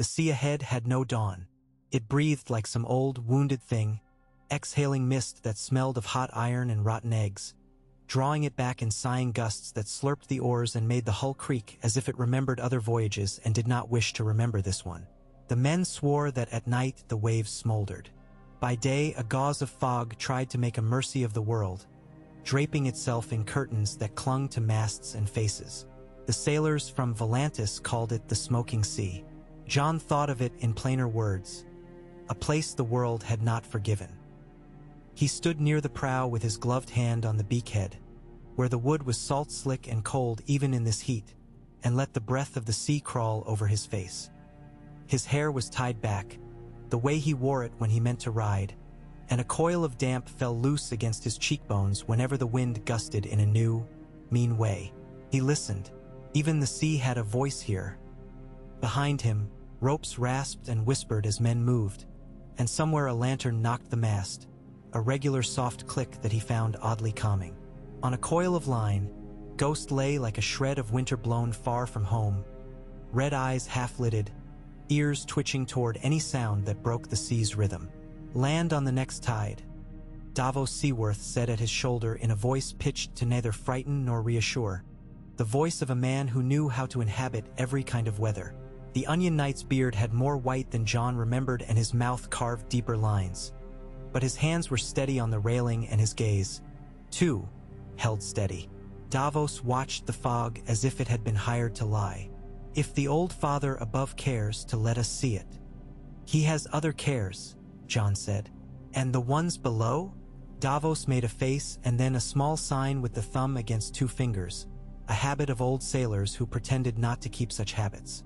The sea ahead had no dawn. It breathed like some old, wounded thing, exhaling mist that smelled of hot iron and rotten eggs, drawing it back in sighing gusts that slurped the oars and made the hull creak as if it remembered other voyages and did not wish to remember this one. The men swore that at night the waves smoldered. By day, a gauze of fog tried to make a mercy of the world, draping itself in curtains that clung to masts and faces. The sailors from Volantis called it the smoking sea. John thought of it in plainer words, a place the world had not forgiven. He stood near the prow with his gloved hand on the beakhead, where the wood was salt-slick and cold even in this heat, and let the breath of the sea crawl over his face. His hair was tied back, the way he wore it when he meant to ride, and a coil of damp fell loose against his cheekbones whenever the wind gusted in a new, mean way. He listened. Even the sea had a voice here. Behind him, ropes rasped and whispered as men moved, and somewhere a lantern knocked the mast, a regular soft click that he found oddly calming. On a coil of line, Ghost lay like a shred of winter blown far from home, red eyes half-lidded, ears twitching toward any sound that broke the sea's rhythm. "Land on the next tide," Davos Seaworth said at his shoulder in a voice pitched to neither frighten nor reassure, the voice of a man who knew how to inhabit every kind of weather. The Onion Knight's beard had more white than John remembered and his mouth carved deeper lines. But his hands were steady on the railing and his gaze, too, held steady. Davos watched the fog as if it had been hired to lie. "If the old father above cares to let us see it." "He has other cares," John said. "And the ones below?" Davos made a face and then a small sign with the thumb against two fingers, a habit of old sailors who pretended not to keep such habits.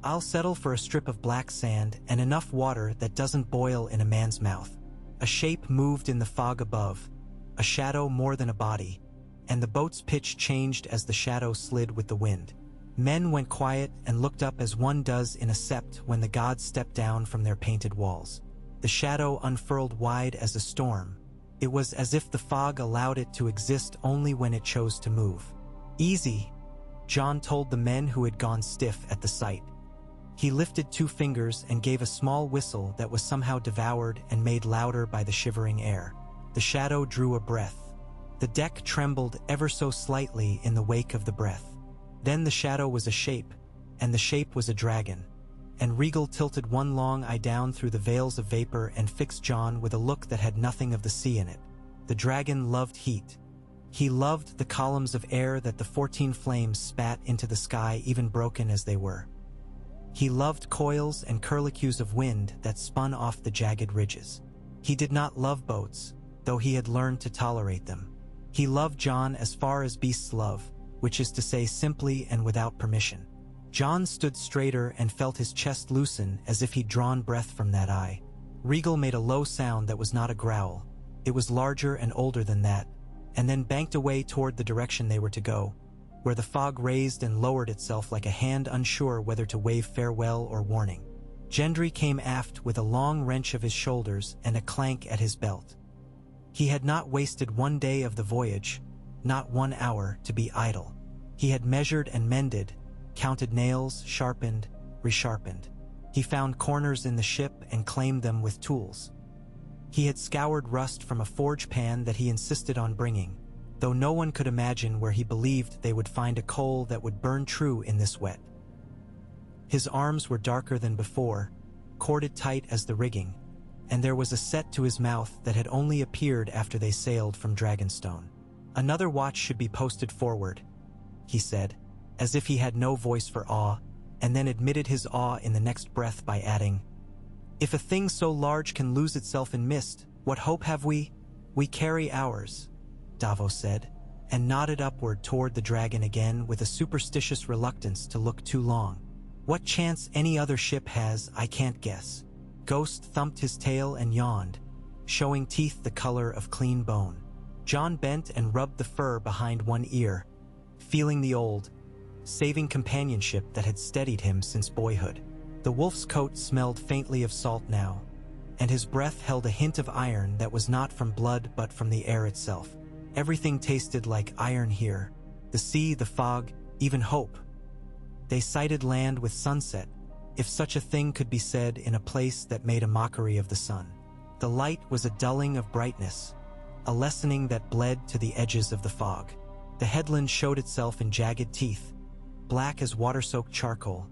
"I'll settle for a strip of black sand and enough water that doesn't boil in a man's mouth." A shape moved in the fog above, a shadow more than a body, and the boat's pitch changed as the shadow slid with the wind. Men went quiet and looked up as one does in a sept when the gods step down from their painted walls. The shadow unfurled wide as a storm. It was as if the fog allowed it to exist only when it chose to move. "Easy," John told the men who had gone stiff at the sight. He lifted two fingers and gave a small whistle that was somehow devoured and made louder by the shivering air. The shadow drew a breath. The deck trembled ever so slightly in the wake of the breath. Then the shadow was a shape, and the shape was a dragon. And Regal tilted one long eye down through the veils of vapor and fixed John with a look that had nothing of the sea in it. The dragon loved heat. He loved the columns of air that the 14 flames spat into the sky, even broken as they were. He loved coils and curlicues of wind that spun off the jagged ridges. He did not love boats, though he had learned to tolerate them. He loved John as far as beasts love, which is to say simply and without permission. John stood straighter and felt his chest loosen as if he'd drawn breath from that eye. Regal made a low sound that was not a growl. It was larger and older than that, and then banked away toward the direction they were to go, where the fog raised and lowered itself like a hand unsure whether to wave farewell or warning. Gendry came aft with a long wrench of his shoulders and a clank at his belt. He had not wasted one day of the voyage, not 1 hour, to be idle. He had measured and mended, counted nails, sharpened, resharpened. He found corners in the ship and claimed them with tools. He had scoured rust from a forge pan that he insisted on bringing, though no one could imagine where he believed they would find a coal that would burn true in this wet. His arms were darker than before, corded tight as the rigging, and there was a set to his mouth that had only appeared after they sailed from Dragonstone. "Another watch should be posted forward," he said, as if he had no voice for awe, and then admitted his awe in the next breath by adding, "If a thing so large can lose itself in mist, what hope have we?" "We carry ours," Davos said, and nodded upward toward the dragon again with a superstitious reluctance to look too long. "What chance any other ship has, I can't guess." Ghost thumped his tail and yawned, showing teeth the color of clean bone. John bent and rubbed the fur behind one ear, feeling the old, saving companionship that had steadied him since boyhood. The wolf's coat smelled faintly of salt now, and his breath held a hint of iron that was not from blood but from the air itself. Everything tasted like iron here, the sea, the fog, even hope. They sighted land with sunset, if such a thing could be said in a place that made a mockery of the sun. The light was a dulling of brightness, a lessening that bled to the edges of the fog. The headland showed itself in jagged teeth, black as water-soaked charcoal,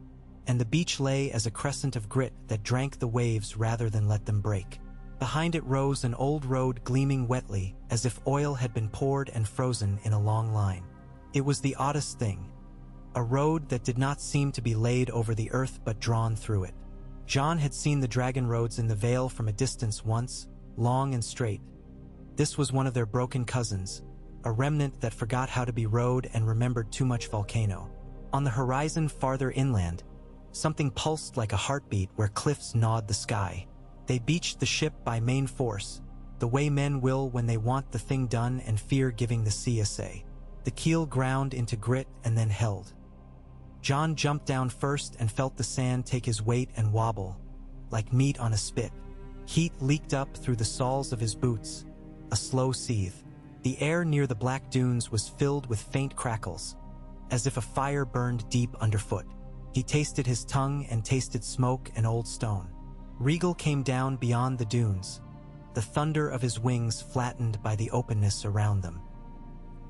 and the beach lay as a crescent of grit that drank the waves rather than let them break. Behind it rose an old road gleaming wetly, as if oil had been poured and frozen in a long line. It was the oddest thing, a road that did not seem to be laid over the earth but drawn through it. John had seen the dragon roads in the Vale from a distance once, long and straight. This was one of their broken cousins, a remnant that forgot how to be rode and remembered too much volcano. On the horizon farther inland, something pulsed like a heartbeat where cliffs gnawed the sky. They beached the ship by main force, the way men will when they want the thing done and fear giving the sea a say. The keel ground into grit and then held. John jumped down first and felt the sand take his weight and wobble, like meat on a spit. Heat leaked up through the soles of his boots, a slow seethe. The air near the black dunes was filled with faint crackles, as if a fire burned deep underfoot. He tasted his tongue and tasted smoke and old stone. Regal came down beyond the dunes, the thunder of his wings flattened by the openness around them.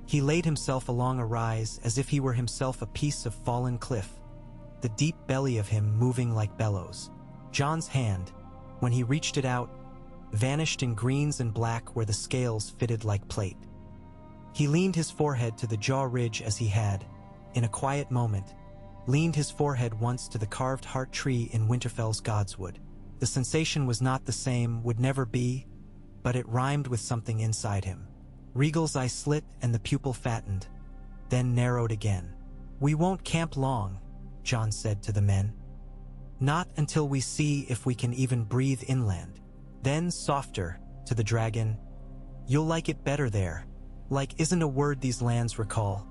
He laid himself along a rise as if he were himself a piece of fallen cliff, the deep belly of him moving like bellows. John's hand, when he reached it out, vanished in greens and black where the scales fitted like plate. He leaned his forehead to the jaw ridge as he had, in a quiet moment, leaned his forehead once to the carved heart tree in Winterfell's Godswood. The sensation was not the same, would never be, but it rhymed with something inside him. Regal's eye slit and the pupil fattened, then narrowed again. "We won't camp long," John said to the men. "Not until we see if we can even breathe inland." Then softer, to the dragon, "You'll like it better there. Like isn't a word these lands recall."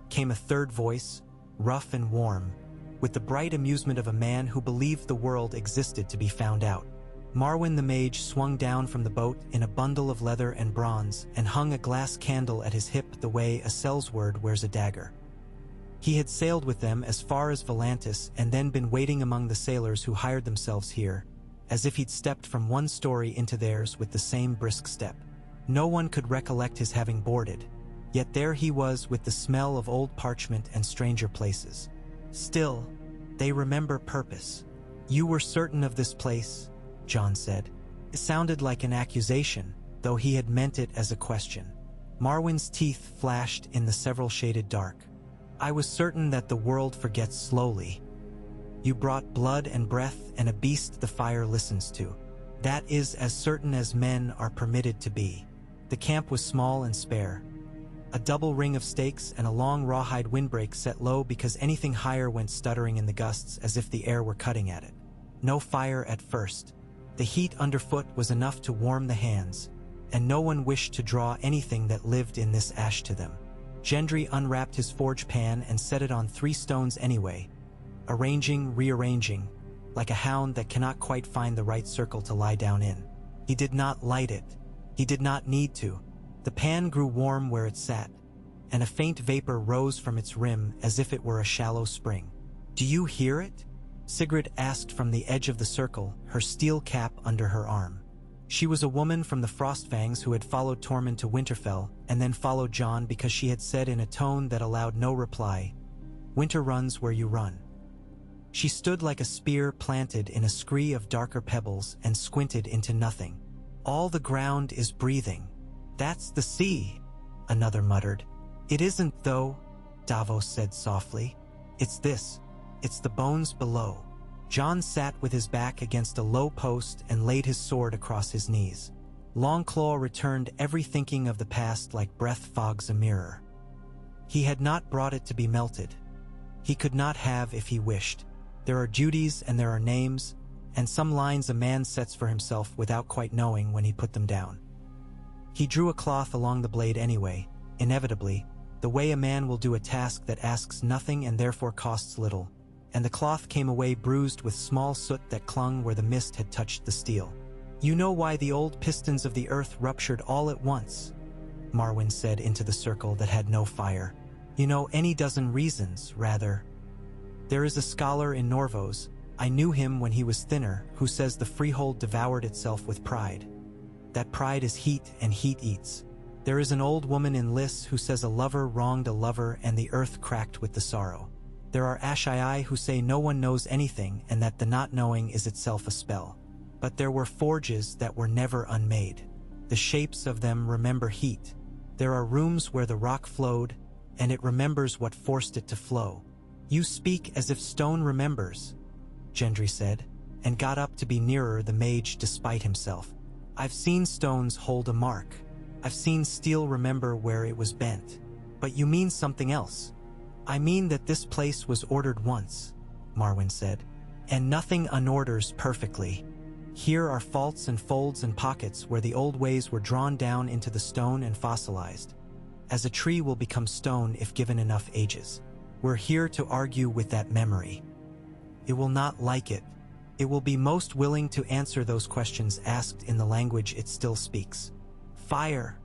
Came a third voice, rough and warm, with the bright amusement of a man who believed the world existed to be found out. Marwyn the mage swung down from the boat in a bundle of leather and bronze and hung a glass candle at his hip the way a sellsword wears a dagger. He had sailed with them as far as Volantis and then been waiting among the sailors who hired themselves here, as if he'd stepped from one story into theirs with the same brisk step. No one could recollect his having boarded, yet there he was with the smell of old parchment and stranger places. Still, they remember purpose. "You were certain of this place?" John said. It sounded like an accusation, though he had meant it as a question. Marwyn's teeth flashed in the several-shaded dark. "I was certain that the world forgets slowly. You brought blood and breath and a beast the fire listens to. That is as certain as men are permitted to be." The camp was small and spare. A double ring of stakes and a long rawhide windbreak set low because anything higher went stuttering in the gusts as if the air were cutting at it. No fire at first. The heat underfoot was enough to warm the hands, and no one wished to draw anything that lived in this ash to them. Gendry unwrapped his forge pan and set it on 3 stones anyway, arranging, rearranging, like a hound that cannot quite find the right circle to lie down in. He did not light it. He did not need to. The pan grew warm where it sat, and a faint vapor rose from its rim as if it were a shallow spring. "Do you hear it?" Sigrid asked from the edge of the circle, her steel cap under her arm. She was a woman from the Frostfangs who had followed Tormund to Winterfell and then followed Jon because she had said in a tone that allowed no reply, "Winter runs where you run." She stood like a spear planted in a scree of darker pebbles and squinted into nothing. "All the ground is breathing." "That's the sea," another muttered. "It isn't though," Davos said softly. "It's this. It's the bones below." Jon sat with his back against a low post and laid his sword across his knees. Longclaw returned every thinking of the past like breath fogs a mirror. He had not brought it to be melted. He could not have if he wished. There are duties and there are names, and some lines a man sets for himself without quite knowing when he put them down. He drew a cloth along the blade anyway, inevitably, the way a man will do a task that asks nothing and therefore costs little, and the cloth came away bruised with small soot that clung where the mist had touched the steel. "You know why the old pistons of the earth ruptured all at once?" Marwyn said into the circle that had no fire. "You know any dozen reasons, rather. There is a scholar in Norvos, I knew him when he was thinner, who says the freehold devoured itself with pride. That pride is heat, and heat eats. There is an old woman in Lys who says a lover wronged a lover and the earth cracked with the sorrow. There are Ashai who say no one knows anything and that the not knowing is itself a spell. But there were forges that were never unmade. The shapes of them remember heat. There are rooms where the rock flowed, and it remembers what forced it to flow. You speak as if stone remembers, Gendry said, and got up to be nearer the mage despite himself. I've seen stones hold a mark. I've seen steel remember where it was bent. But you mean something else. I mean that this place was ordered once, Marwyn said, and nothing unorders perfectly. Here are faults and folds and pockets where the old ways were drawn down into the stone and fossilized. As a tree will become stone if given enough ages. We're here to argue with that memory. It will not like it. It will be most willing to answer those questions asked in the language it still speaks. Fire,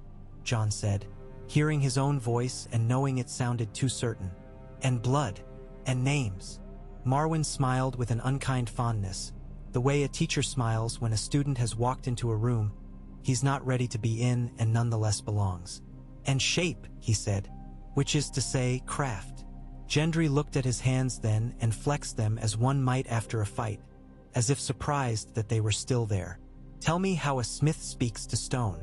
Jon said, hearing his own voice and knowing it sounded too certain. And blood, and names. Marwyn smiled with an unkind fondness, the way a teacher smiles when a student has walked into a room he's not ready to be in and nonetheless belongs. And shape, he said, which is to say, craft. Gendry looked at his hands then and flexed them as one might after a fight, as if surprised that they were still there. Tell me how a smith speaks to stone.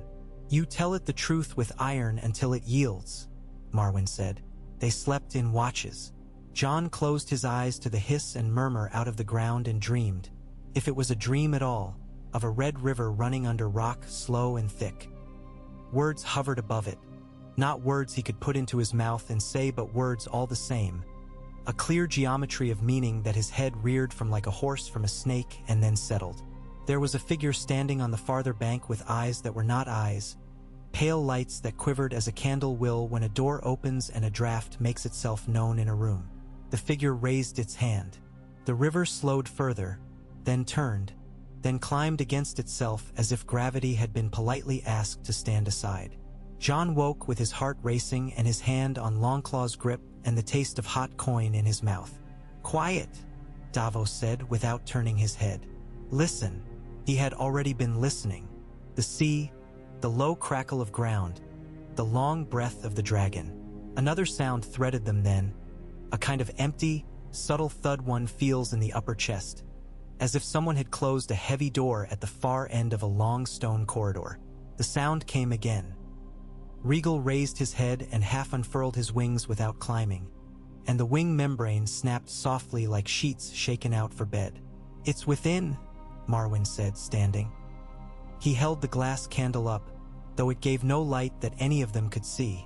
You tell it the truth with iron until it yields, Marwyn said. They slept in watches. Jon closed his eyes to the hiss and murmur out of the ground and dreamed, if it was a dream at all, of a red river running under rock, slow and thick. Words hovered above it. Not words he could put into his mouth and say, but words all the same. A clear geometry of meaning that his head reared from like a horse from a snake and then settled. There was a figure standing on the farther bank with eyes that were not eyes, pale lights that quivered as a candle will when a door opens and a draft makes itself known in a room. The figure raised its hand. The river slowed further, then turned, then climbed against itself as if gravity had been politely asked to stand aside. Jon woke with his heart racing and his hand on Longclaw's grip and the taste of hot coin in his mouth. Quiet, Davos said without turning his head. Listen. He had already been listening. The sea, the low crackle of ground, the long breath of the dragon. Another sound threaded them then, a kind of empty, subtle thud one feels in the upper chest, as if someone had closed a heavy door at the far end of a long stone corridor. The sound came again. Regal raised his head and half unfurled his wings without climbing, and the wing membrane snapped softly like sheets shaken out for bed. It's within, Marwyn said, standing. He held the glass candle up, though it gave no light that any of them could see.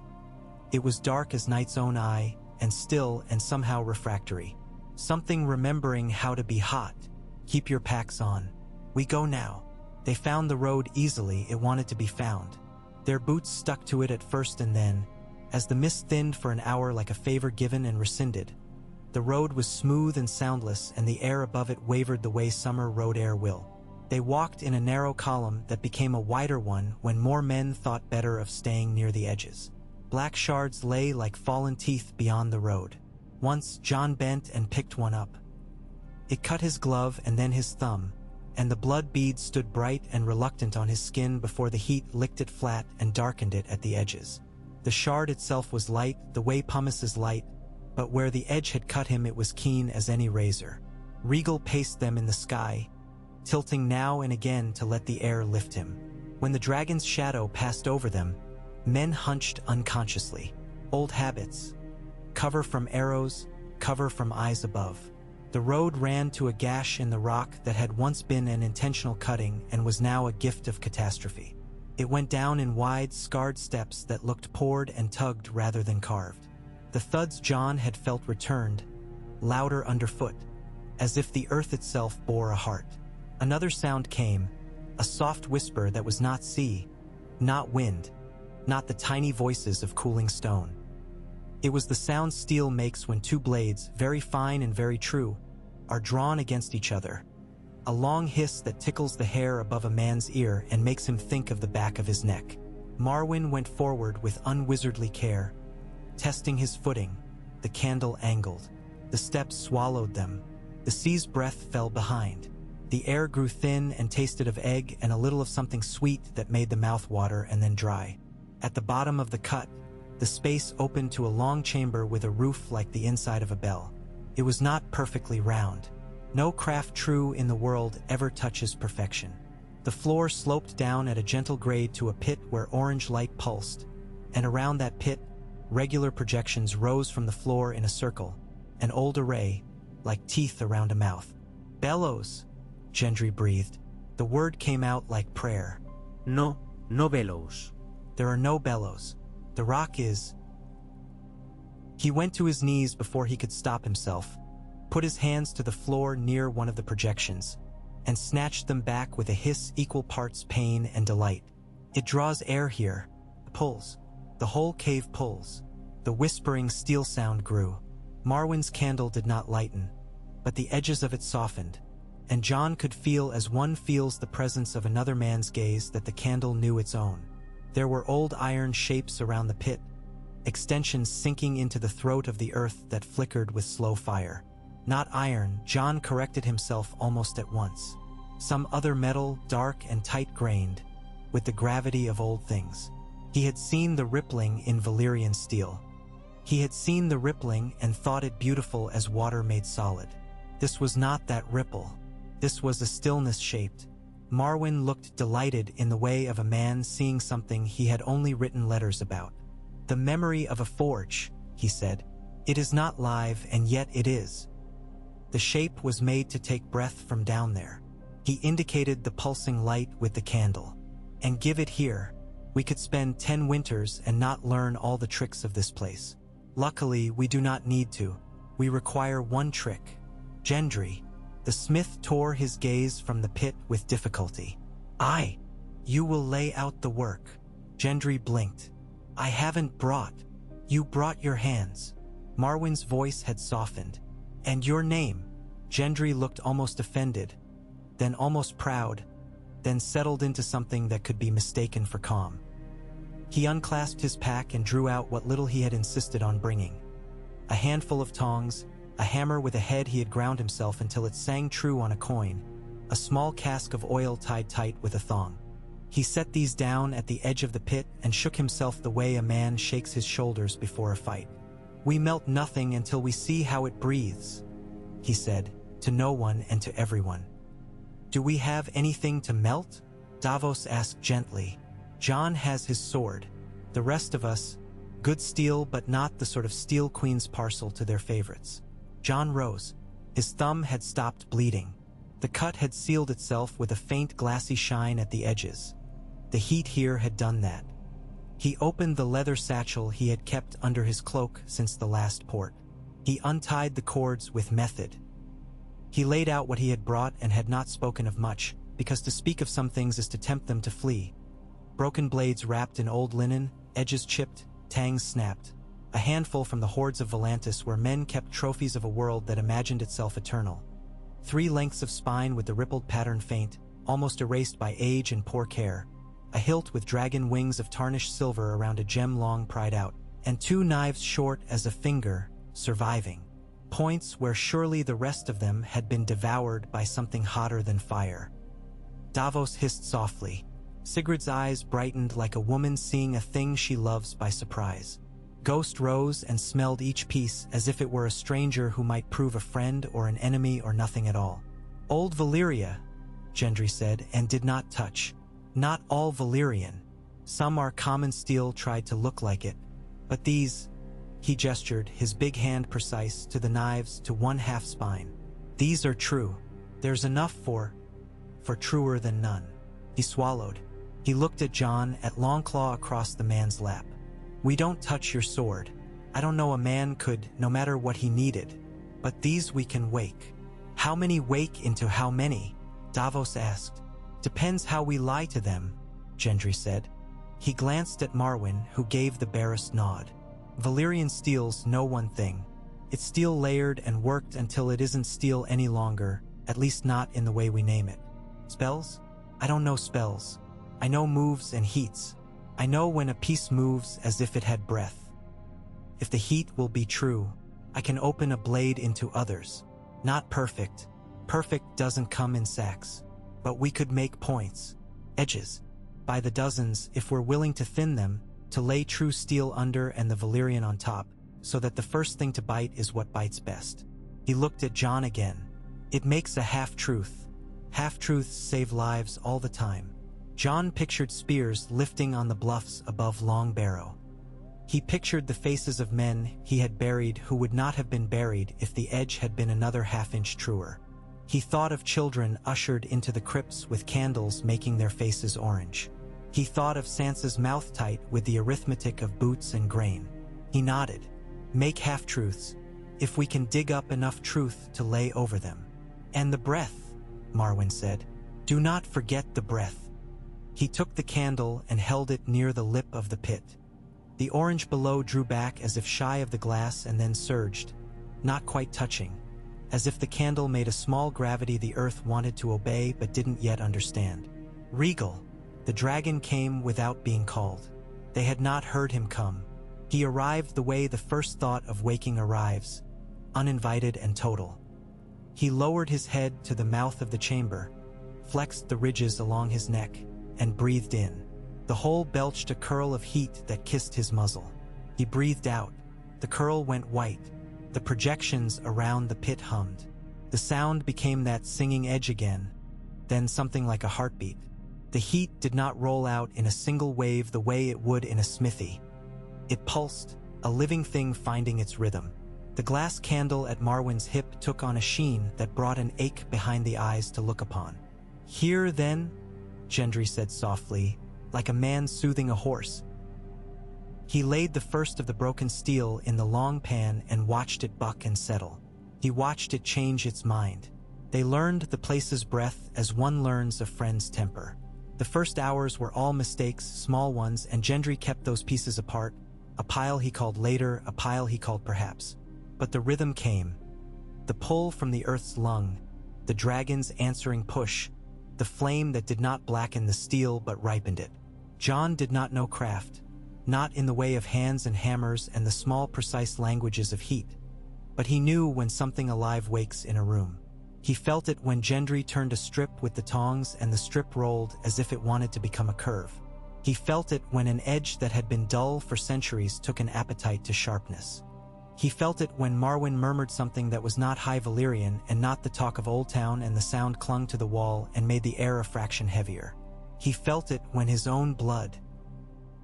It was dark as night's own eye, and still and somehow refractory. Something remembering how to be hot. Keep your packs on. We go now. They found the road easily it wanted to be found. Their boots stuck to it at first and then, as the mist thinned for an hour like a favor given and rescinded. The road was smooth and soundless and the air above it wavered the way summer road air will. They walked in a narrow column that became a wider one when more men thought better of staying near the edges. Black shards lay like fallen teeth beyond the road. Once Jon bent and picked one up. It cut his glove and then his thumb, and the blood bead stood bright and reluctant on his skin before the heat licked it flat and darkened it at the edges. The shard itself was light, the way pumice is light, but where the edge had cut him it was keen as any razor. Regal paced them in the sky, tilting now and again to let the air lift him. When the dragon's shadow passed over them, men hunched unconsciously. Old habits. Cover from arrows, cover from eyes above. The road ran to a gash in the rock that had once been an intentional cutting and was now a gift of catastrophe. It went down in wide, scarred steps that looked poured and tugged rather than carved. The thuds Jon had felt returned, louder underfoot, as if the earth itself bore a heart. Another sound came, a soft whisper that was not sea, not wind, not the tiny voices of cooling stone. It was the sound steel makes when two blades, very fine and very true, are drawn against each other. A long hiss that tickles the hair above a man's ear and makes him think of the back of his neck. Marwyn went forward with unwizardly care, testing his footing. The candle angled. The steps swallowed them. The sea's breath fell behind. The air grew thin and tasted of egg and a little of something sweet that made the mouth water and then dry. At the bottom of the cut, the space opened to a long chamber with a roof like the inside of a bell. It was not perfectly round. No craft true in the world ever touches perfection. The floor sloped down at a gentle grade to a pit where orange light pulsed, and around that pit, regular projections rose from the floor in a circle, an old array, like teeth around a mouth. "Bellows," Gendry breathed. The word came out like prayer. No, no bellows. "There are no bellows. The rock is..." He went to his knees before he could stop himself, put his hands to the floor near one of the projections, and snatched them back with a hiss equal parts pain and delight. "It draws air here. It pulls. The whole cave pulls." The whispering steel sound grew. Marwyn's candle did not lighten, but the edges of it softened, and Jon could feel as one feels the presence of another man's gaze that the candle knew its own. There were old iron shapes around the pit, extensions sinking into the throat of the earth that flickered with slow fire. Not iron, Jon corrected himself almost at once. Some other metal, dark and tight-grained, with the gravity of old things. He had seen the rippling in Valyrian steel. He had seen the rippling and thought it beautiful as water made solid. This was not that ripple. This was a stillness shaped. Marwyn looked delighted in the way of a man seeing something he had only written letters about. "The memory of a forge," he said. "It is not live, and yet it is." The shape was made to take breath from down there. He indicated the pulsing light with the candle. "And give it here. We could spend 10 winters and not learn all the tricks of this place. Luckily, we do not need to. We require one trick." "Gendry." The smith tore his gaze from the pit with difficulty. "I. You will lay out the work." Gendry blinked. "I haven't brought. You brought your hands." Marwyn's voice had softened. "And your name?" Gendry looked almost offended, then almost proud, then settled into something that could be mistaken for calm. He unclasped his pack and drew out what little he had insisted on bringing. A handful of tongs, a hammer with a head he had ground himself until it sang true on a coin, a small cask of oil tied tight with a thong. He set these down at the edge of the pit and shook himself the way a man shakes his shoulders before a fight. "We melt nothing until we see how it breathes," he said, to no one and to everyone. "Do we have anything to melt?" Davos asked gently. "Jon has his sword. The rest of us, good steel but not the sort of steel queen's parcel to their favorites." Jon rose. His thumb had stopped bleeding. The cut had sealed itself with a faint glassy shine at the edges. The heat here had done that. He opened the leather satchel he had kept under his cloak since the last port. He untied the cords with method. He laid out what he had brought and had not spoken of much, because to speak of some things is to tempt them to flee. Broken blades wrapped in old linen, edges chipped, tangs snapped. A handful from the hordes of Volantis where men kept trophies of a world that imagined itself eternal. 3 lengths of spine with the rippled pattern faint, almost erased by age and poor care. A hilt with dragon wings of tarnished silver around a gem long pried out, and 2 knives short as a finger, surviving. Points where surely the rest of them had been devoured by something hotter than fire. Davos hissed softly. Sigurd's eyes brightened like a woman seeing a thing she loves by surprise. Ghost rose and smelled each piece as if it were a stranger who might prove a friend or an enemy or nothing at all. "Old Valyria," Gendry said, and did not touch. "Not all Valyrian. Some are common steel tried to look like it. But these," he gestured, his big hand precise, to the knives to 1/2 spine. "These are true. There's enough for truer than none." He swallowed. He looked at Jon, at Longclaw across the man's lap. "We don't touch your sword. I don't know a man could, no matter what he needed. But these we can wake." "How many wake into how many?" Davos asked. "Depends how we lie to them," Gendry said. He glanced at Marwyn, who gave the barest nod. "Valyrian steel's no one thing. It's steel layered and worked until it isn't steel any longer, at least not in the way we name it. Spells? I don't know spells. I know moves and heats. I know when a piece moves as if it had breath. If the heat will be true, I can open a blade into others. Not perfect. Perfect doesn't come in sacks. But we could make points. Edges. By the dozens, if we're willing to thin them, to lay true steel under and the Valyrian on top, so that the first thing to bite is what bites best. He looked at Jon again. It makes a half-truth. Half-truths save lives all the time. Jon pictured spears lifting on the bluffs above Long Barrow. He pictured the faces of men he had buried who would not have been buried if the edge had been another half-inch truer. He thought of children ushered into the crypts with candles making their faces orange. He thought of Sansa's mouth tight with the arithmetic of boots and grain. He nodded. Make half-truths, if we can dig up enough truth to lay over them. And the breath, Marwyn said. Do not forget the breath. He took the candle and held it near the lip of the pit. The orange below drew back as if shy of the glass and then surged, not quite touching, as if the candle made a small gravity the earth wanted to obey but didn't yet understand. Regal, the dragon came without being called. They had not heard him come. He arrived the way the first thought of waking arrives, uninvited and total. He lowered his head to the mouth of the chamber, flexed the ridges along his neck, and breathed in. The hole belched a curl of heat that kissed his muzzle. He breathed out. The curl went white. The projections around the pit hummed. The sound became that singing edge again, then something like a heartbeat. The heat did not roll out in a single wave the way it would in a smithy. It pulsed, a living thing finding its rhythm. The glass candle at Marwyn's hip took on a sheen that brought an ache behind the eyes to look upon. Here, then, Gendry said softly, like a man soothing a horse. He laid the first of the broken steel in the long pan and watched it buck and settle. He watched it change its mind. They learned the place's breath as one learns a friend's temper. The first hours were all mistakes, small ones, and Gendry kept those pieces apart. A pile he called later, a pile he called perhaps. But the rhythm came. The pull from the earth's lung, the dragon's answering push, the flame that did not blacken the steel but ripened it. Jon did not know craft, not in the way of hands and hammers and the small precise languages of heat. But he knew when something alive wakes in a room. He felt it when Gendry turned a strip with the tongs and the strip rolled as if it wanted to become a curve. He felt it when an edge that had been dull for centuries took an appetite to sharpness. He felt it when Marwyn murmured something that was not High Valyrian and not the talk of Old Town, and the sound clung to the wall and made the air a fraction heavier. He felt it when his own blood,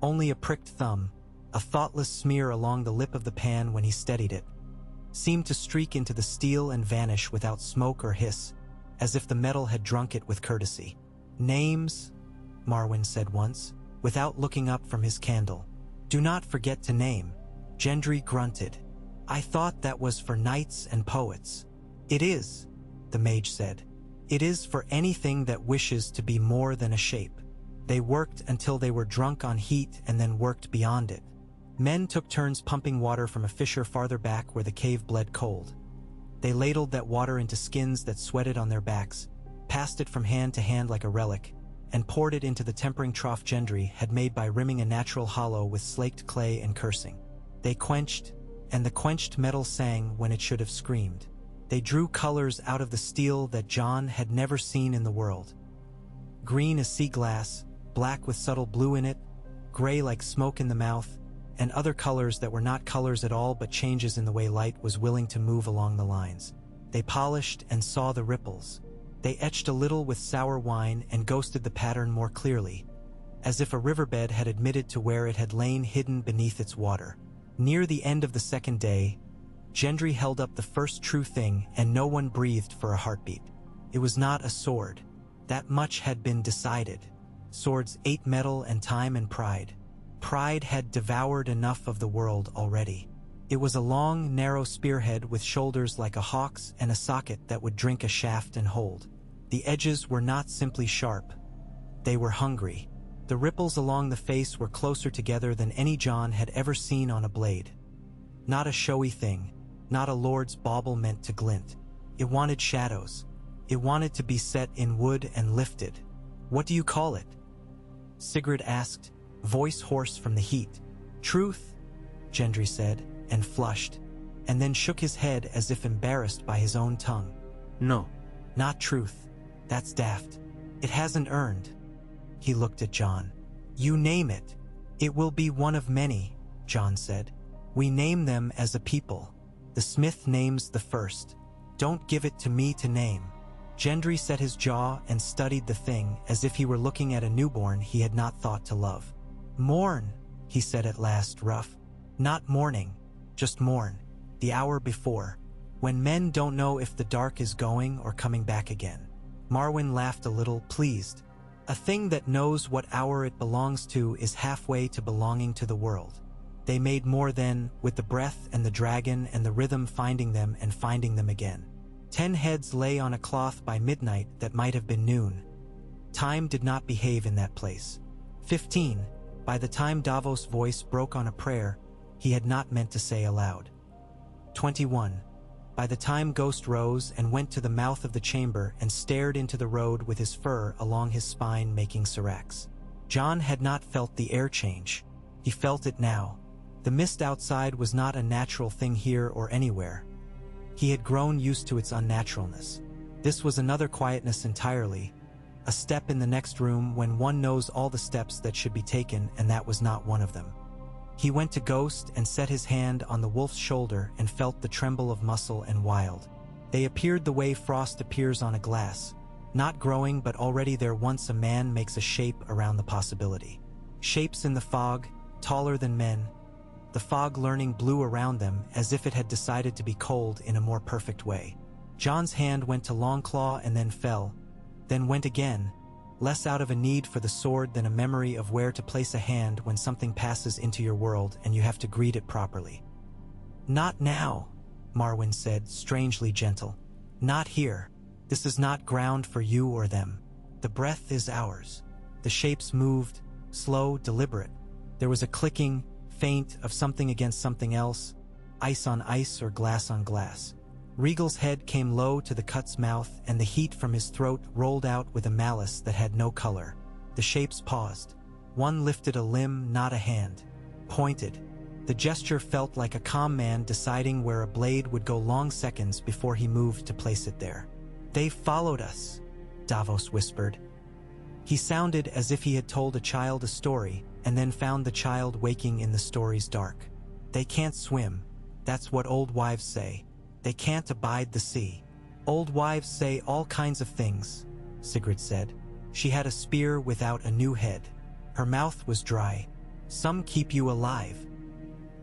only a pricked thumb, a thoughtless smear along the lip of the pan when he steadied it, seemed to streak into the steel and vanish without smoke or hiss, as if the metal had drunk it with courtesy. Names, Marwyn said once, without looking up from his candle. Do not forget to name. Gendry grunted. I thought that was for knights and poets. It is, the mage said. It is for anything that wishes to be more than a shape. They worked until they were drunk on heat and then worked beyond it. Men took turns pumping water from a fissure farther back where the cave bled cold. They ladled that water into skins that sweated on their backs, passed it from hand to hand like a relic, and poured it into the tempering trough Gendry had made by rimming a natural hollow with slaked clay and cursing. They quenched, and the quenched metal sang when it should have screamed. They drew colors out of the steel that Jon had never seen in the world. Green as sea glass, black with subtle blue in it, gray like smoke in the mouth, and other colors that were not colors at all but changes in the way light was willing to move along the lines. They polished and saw the ripples. They etched a little with sour wine and ghosted the pattern more clearly, as if a riverbed had admitted to where it had lain hidden beneath its water. Near the end of the second day, Gendry held up the first true thing and no one breathed for a heartbeat. It was not a sword. That much had been decided. Swords ate metal and time and pride. Pride had devoured enough of the world already. It was a long, narrow spearhead with shoulders like a hawk's and a socket that would drink a shaft and hold. The edges were not simply sharp. They were hungry. The ripples along the face were closer together than any Jon had ever seen on a blade. Not a showy thing, not a lord's bauble meant to glint. It wanted shadows. It wanted to be set in wood and lifted. What do you call it? Sigurd asked, voice hoarse from the heat. Truth, Gendry said, and flushed. and then shook his head as if embarrassed by his own tongue. No. Not truth. That's daft. It hasn't earned. He looked at John. You name it. It will be one of many, John said. We name them as a people. The smith names the first. Don't give it to me to name. Gendry set his jaw and studied the thing as if he were looking at a newborn he had not thought to love. Mourn, he said at last, rough. Not mourning, just mourn. The hour before, when men don't know if the dark is going or coming back again. Marwyn laughed a little, pleased. A thing that knows what hour it belongs to is halfway to belonging to the world. They made more than, with the breath and the dragon and the rhythm finding them and finding them again. 10 heads lay on a cloth by midnight that might have been noon. Time did not behave in that place. 15, by the time Davos' voice broke on a prayer he had not meant to say aloud. 21, by the time Ghost rose and went to the mouth of the chamber and stared into the road with his fur along his spine making seracs. John had not felt the air change. He felt it now. The mist outside was not a natural thing here or anywhere. He had grown used to its unnaturalness. This was another quietness entirely, a step in the next room when one knows all the steps that should be taken, and that was not one of them. He went to Ghost and set his hand on the wolf's shoulder and felt the tremble of muscle and wild. They appeared the way frost appears on a glass, not growing but already there once a man makes a shape around the possibility. Shapes in the fog, taller than men. The fog learning blew around them as if it had decided to be cold in a more perfect way. John's hand went to Longclaw and then fell, then went again, less out of a need for the sword than a memory of where to place a hand when something passes into your world and you have to greet it properly. Not now, Marwyn said, strangely gentle. Not here. This is not ground for you or them. The breath is ours. The shapes moved, slow, deliberate. There was a clicking, faint, of something against something else, ice on ice or glass on glass. Regal's head came low to the cut's mouth, and the heat from his throat rolled out with a malice that had no color. The shapes paused. One lifted a limb, not a hand. Pointed. The gesture felt like a calm man deciding where a blade would go long seconds before he moved to place it there. They followed us, Davos whispered. He sounded as if he had told a child a story, and then found the child waking in the story's dark. They can't swim. That's what old wives say. They can't abide the sea. Old wives say all kinds of things, Sigrid said. She had a spear without a new head. Her mouth was dry. Some keep you alive.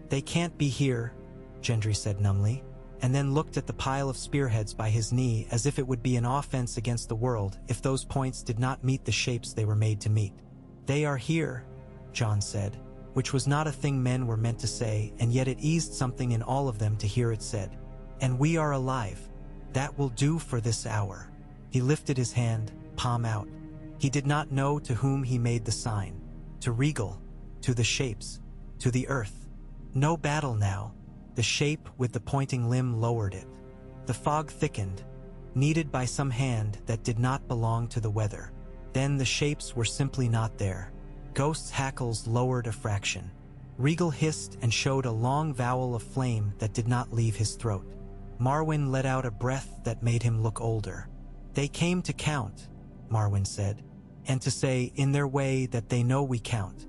They can't be here, Gendry said numbly, and then looked at the pile of spearheads by his knee as if it would be an offense against the world if those points did not meet the shapes they were made to meet. They are here, John said, which was not a thing men were meant to say, and yet it eased something in all of them to hear it said. And we are alive. That will do for this hour. He lifted his hand, palm out. He did not know to whom he made the sign. To Regal, to the shapes, to the earth. No battle now. The shape with the pointing limb lowered it. The fog thickened, kneaded by some hand that did not belong to the weather. Then the shapes were simply not there. Ghost's hackles lowered a fraction. Regal hissed and showed a long vowel of flame that did not leave his throat. Marwyn let out a breath that made him look older. They came to count, Marwyn said, and to say in their way that they know we count.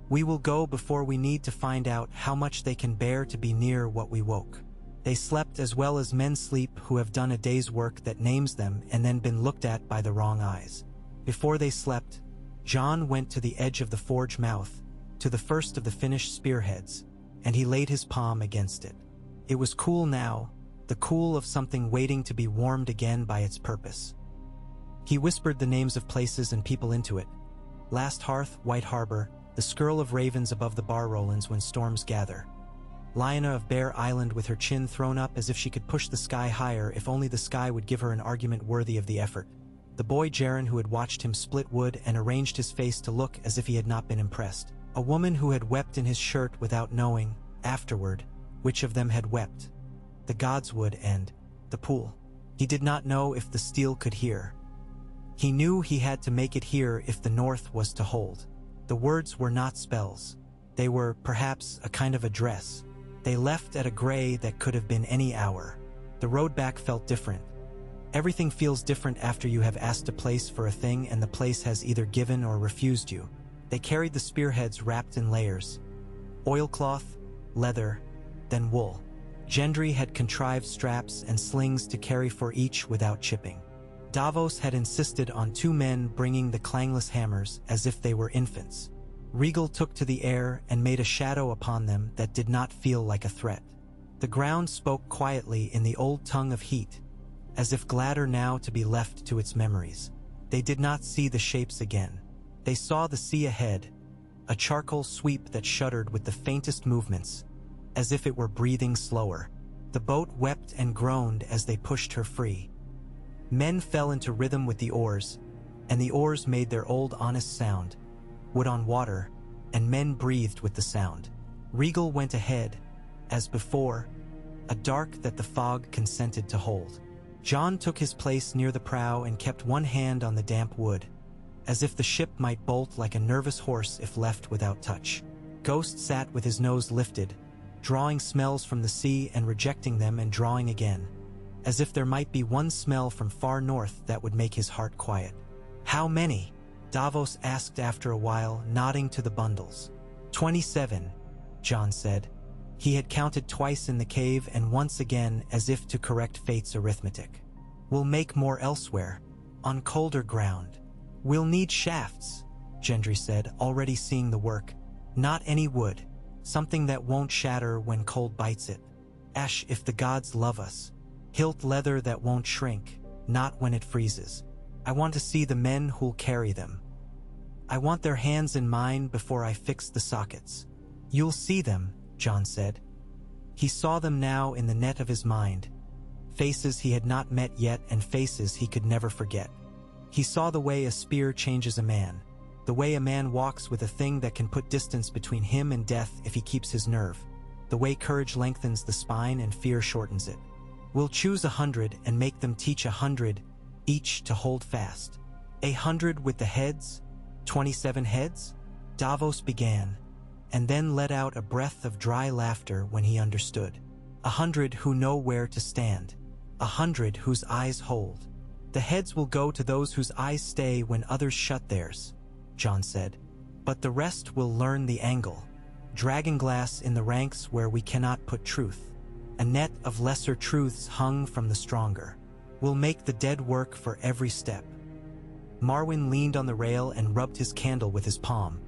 We will go before we need to find out how much they can bear to be near what we woke. They slept as well as men sleep who have done a day's work that names them and then been looked at by the wrong eyes. Before they slept, John went to the edge of the forge mouth, to the first of the finished spearheads, and he laid his palm against it. It was cool now, the cool of something waiting to be warmed again by its purpose. He whispered the names of places and people into it. Last Hearth, White Harbor, the skirl of ravens above the bar Rolands when storms gather. Lyanna of Bear Island with her chin thrown up as if she could push the sky higher if only the sky would give her an argument worthy of the effort. The boy Jaren who had watched him split wood and arranged his face to look as if he had not been impressed. A woman who had wept in his shirt without knowing, afterward, which of them had wept. The gods would and the pool. He did not know if the steel could hear. He knew he had to make it hear if the north was to hold. The words were not spells. They were, perhaps, a kind of address. They left at a gray that could have been any hour. The road back felt different. Everything feels different after you have asked a place for a thing and the place has either given or refused you. They carried the spearheads wrapped in layers. Oilcloth, leather, then wool. Gendry had contrived straps and slings to carry for each without chipping. Davos had insisted on 2 men bringing the clangless hammers as if they were infants. Regal took to the air and made a shadow upon them that did not feel like a threat. The ground spoke quietly in the old tongue of heat, as if gladder now to be left to its memories. They did not see the shapes again. They saw the sea ahead, a charcoal sweep that shuddered with the faintest movements, as if it were breathing slower. The boat wept and groaned as they pushed her free. Men fell into rhythm with the oars, and the oars made their old honest sound, wood on water, and men breathed with the sound. Regal went ahead, as before, a dark that the fog consented to hold. Jon took his place near the prow and kept one hand on the damp wood, as if the ship might bolt like a nervous horse if left without touch. Ghost sat with his nose lifted, drawing smells from the sea and rejecting them and drawing again, as if there might be one smell from far north that would make his heart quiet. "How many?" Davos asked after a while, nodding to the bundles. 27, Jon said. He had counted twice in the cave and once again as if to correct fate's arithmetic. "We'll make more elsewhere, on colder ground. We'll need shafts," Gendry said, already seeing the work. "Not any wood, something that won't shatter when cold bites it. Ash if the gods love us. Hilt leather that won't shrink, not when it freezes. I want to see the men who'll carry them. I want their hands in mine before I fix the sockets." "You'll see them," Jon said. He saw them now in the net of his mind, faces he had not met yet and faces he could never forget. He saw the way a spear changes a man, the way a man walks with a thing that can put distance between him and death if he keeps his nerve, the way courage lengthens the spine and fear shortens it. "We'll choose 100 and make them teach 100 each to hold fast. 100 with the heads, 27 heads?" Davos began, and then let out a breath of dry laughter when he understood. 100 who know where to stand, 100 whose eyes hold. "The heads will go to those whose eyes stay when others shut theirs," Jon said. "But the rest will learn the angle. Dragonglass in the ranks where we cannot put truth. A net of lesser truths hung from the stronger. We'll make the dead work for every step." Marwyn leaned on the rail and rubbed his candle with his palm,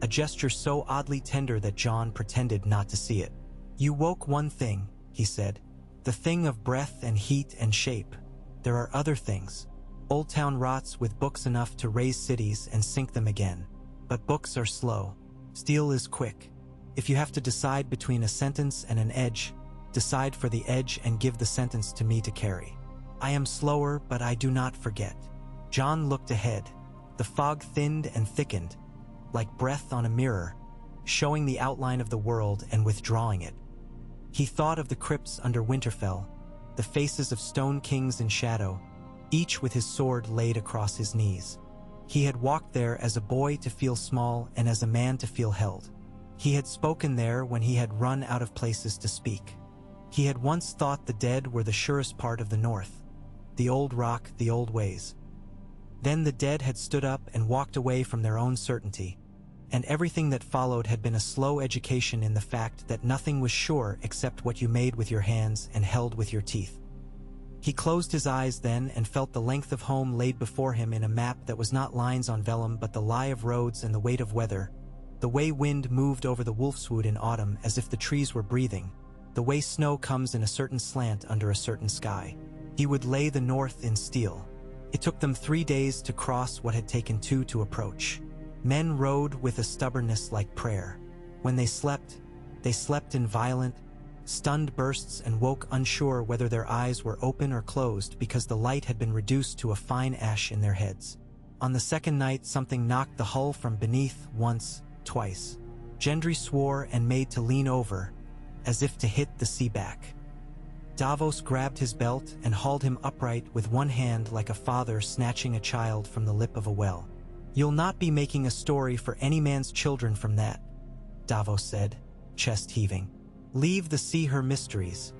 a gesture so oddly tender that Jon pretended not to see it. "You woke one thing," he said, "the thing of breath and heat and shape. There are other things. Old Town rots with books enough to raise cities and sink them again. But books are slow. Steel is quick. If you have to decide between a sentence and an edge, decide for the edge and give the sentence to me to carry. I am slower, but I do not forget." Jon looked ahead. The fog thinned and thickened, like breath on a mirror, showing the outline of the world and withdrawing it. He thought of the crypts under Winterfell, the faces of stone kings in shadow, each with his sword laid across his knees. He had walked there as a boy to feel small and as a man to feel held. He had spoken there when he had run out of places to speak. He had once thought the dead were the surest part of the North, the old rock, the old ways. Then the dead had stood up and walked away from their own certainty, and everything that followed had been a slow education in the fact that nothing was sure except what you made with your hands and held with your teeth. He closed his eyes then and felt the length of home laid before him in a map that was not lines on vellum but the lie of roads and the weight of weather, the way wind moved over the wolfswood in autumn as if the trees were breathing, the way snow comes in a certain slant under a certain sky. He would lay the north in steel. It took them 3 days to cross what had taken 2 to approach. Men rode with a stubbornness like prayer. When they slept in violent, stunned bursts and woke unsure whether their eyes were open or closed because the light had been reduced to a fine ash in their heads. On the second night something knocked the hull from beneath once, twice. Gendry swore and made to lean over, as if to hit the sea back. Davos grabbed his belt and hauled him upright with one hand like a father snatching a child from the lip of a well. "You'll not be making a story for any man's children from that," Davos said, chest heaving. Leave the sea her mysteries.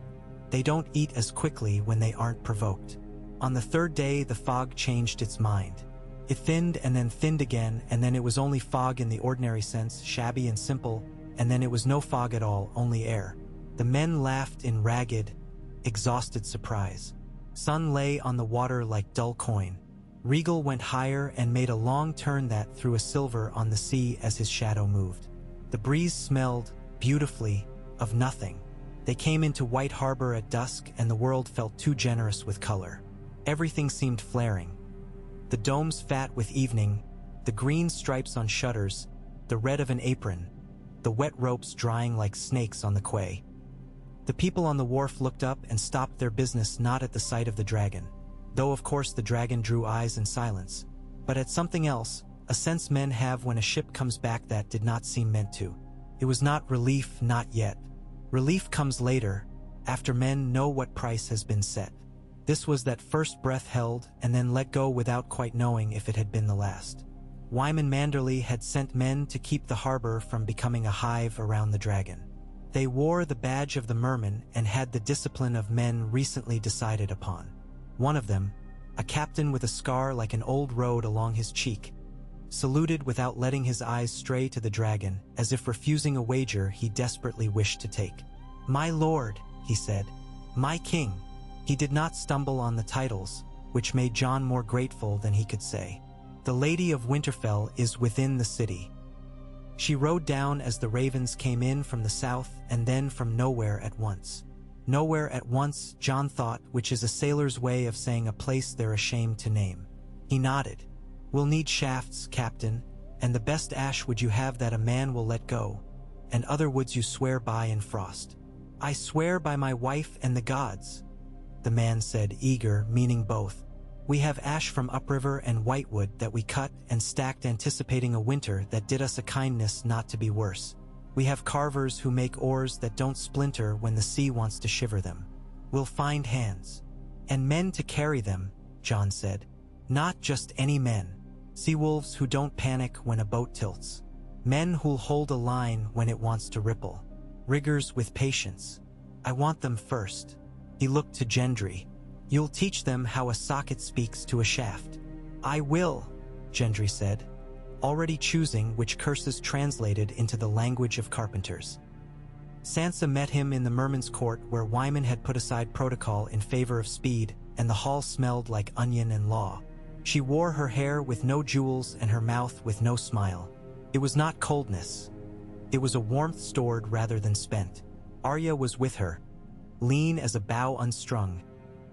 They don't eat as quickly when they aren't provoked. On the third day, the fog changed its mind. It thinned and then thinned again, and then it was only fog in the ordinary sense, shabby and simple, and then it was no fog at all, only air. The men laughed in ragged, exhausted surprise. Sun lay on the water like dull coin. Regal went higher and made a long turn that threw a silver on the sea as his shadow moved. The breeze smelled, beautifully, of nothing. They came into White Harbor at dusk, and the world felt too generous with color. Everything seemed flaring. The domes fat with evening, the green stripes on shutters, the red of an apron, the wet ropes drying like snakes on the quay. The people on the wharf looked up and stopped their business not at the sight of the dragon, though of course the dragon drew eyes in silence, but at something else, a sense men have when a ship comes back that did not seem meant to. It was not relief, not yet. Relief comes later, after men know what price has been set. This was that first breath held and then let go without quite knowing if it had been the last. Wyman Manderley had sent men to keep the harbor from becoming a hive around the dragon. They wore the badge of the merman and had the discipline of men recently decided upon. One of them, a captain with a scar like an old road along his cheek, saluted without letting his eyes stray to the dragon, as if refusing a wager he desperately wished to take. "My lord," he said, "my king." He did not stumble on the titles, which made John more grateful than he could say. "The Lady of Winterfell is within the city." She rode down as the ravens came in from the south and then from nowhere at once. Nowhere at once, John thought, which is a sailor's way of saying a place they're ashamed to name. He nodded. "We'll need shafts, Captain, and the best ash would you have that a man will let go, and other woods you swear by in frost." "I swear by my wife and the gods," the man said, eager, meaning both. "We have ash from upriver and whitewood that we cut and stacked anticipating a winter that did us a kindness not to be worse. We have carvers who make oars that don't splinter when the sea wants to shiver them. We'll find hands. And men to carry them," John said. "Not just any men. Seawolves who don't panic when a boat tilts. Men who'll hold a line when it wants to ripple. Riggers with patience. I want them first." He looked to Gendry. "You'll teach them how a socket speaks to a shaft." "I will," Gendry said, already choosing which curses translated into the language of carpenters. Sansa met him in the Merman's Court, where Wyman had put aside protocol in favor of speed, and the hall smelled like onion and law. She wore her hair with no jewels and her mouth with no smile. It was not coldness. It was a warmth stored rather than spent. Arya was with her, lean as a bow unstrung,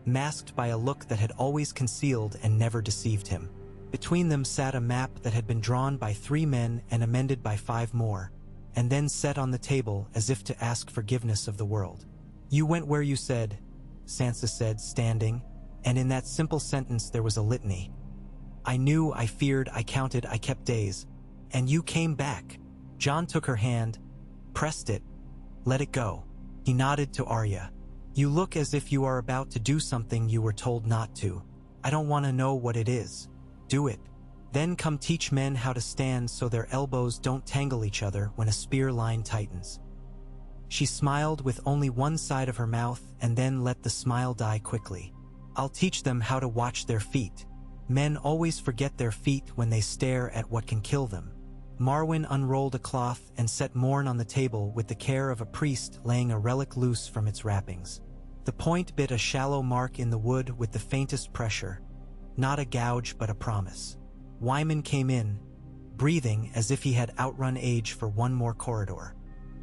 masked by a look that had always concealed and never deceived him. Between them sat a map that had been drawn by 3 men and amended by 5 more, and then set on the table as if to ask forgiveness of the world. "You went where you said," Sansa said, standing, and in that simple sentence there was a litany. "I knew, I feared, I counted, I kept days. And you came back." John took her hand, pressed it, let it go. He nodded to Arya. "You look as if you are about to do something you were told not to. I don't want to know what it is. Do it. Then come teach men how to stand so their elbows don't tangle each other when a spear line tightens." She smiled with only one side of her mouth and then let the smile die quickly. "I'll teach them how to watch their feet. Men always forget their feet when they stare at what can kill them." Marwyn unrolled a cloth and set Morn on the table with the care of a priest laying a relic loose from its wrappings. The point bit a shallow mark in the wood with the faintest pressure. Not a gouge but a promise. Wyman came in, breathing as if he had outrun age for one more corridor.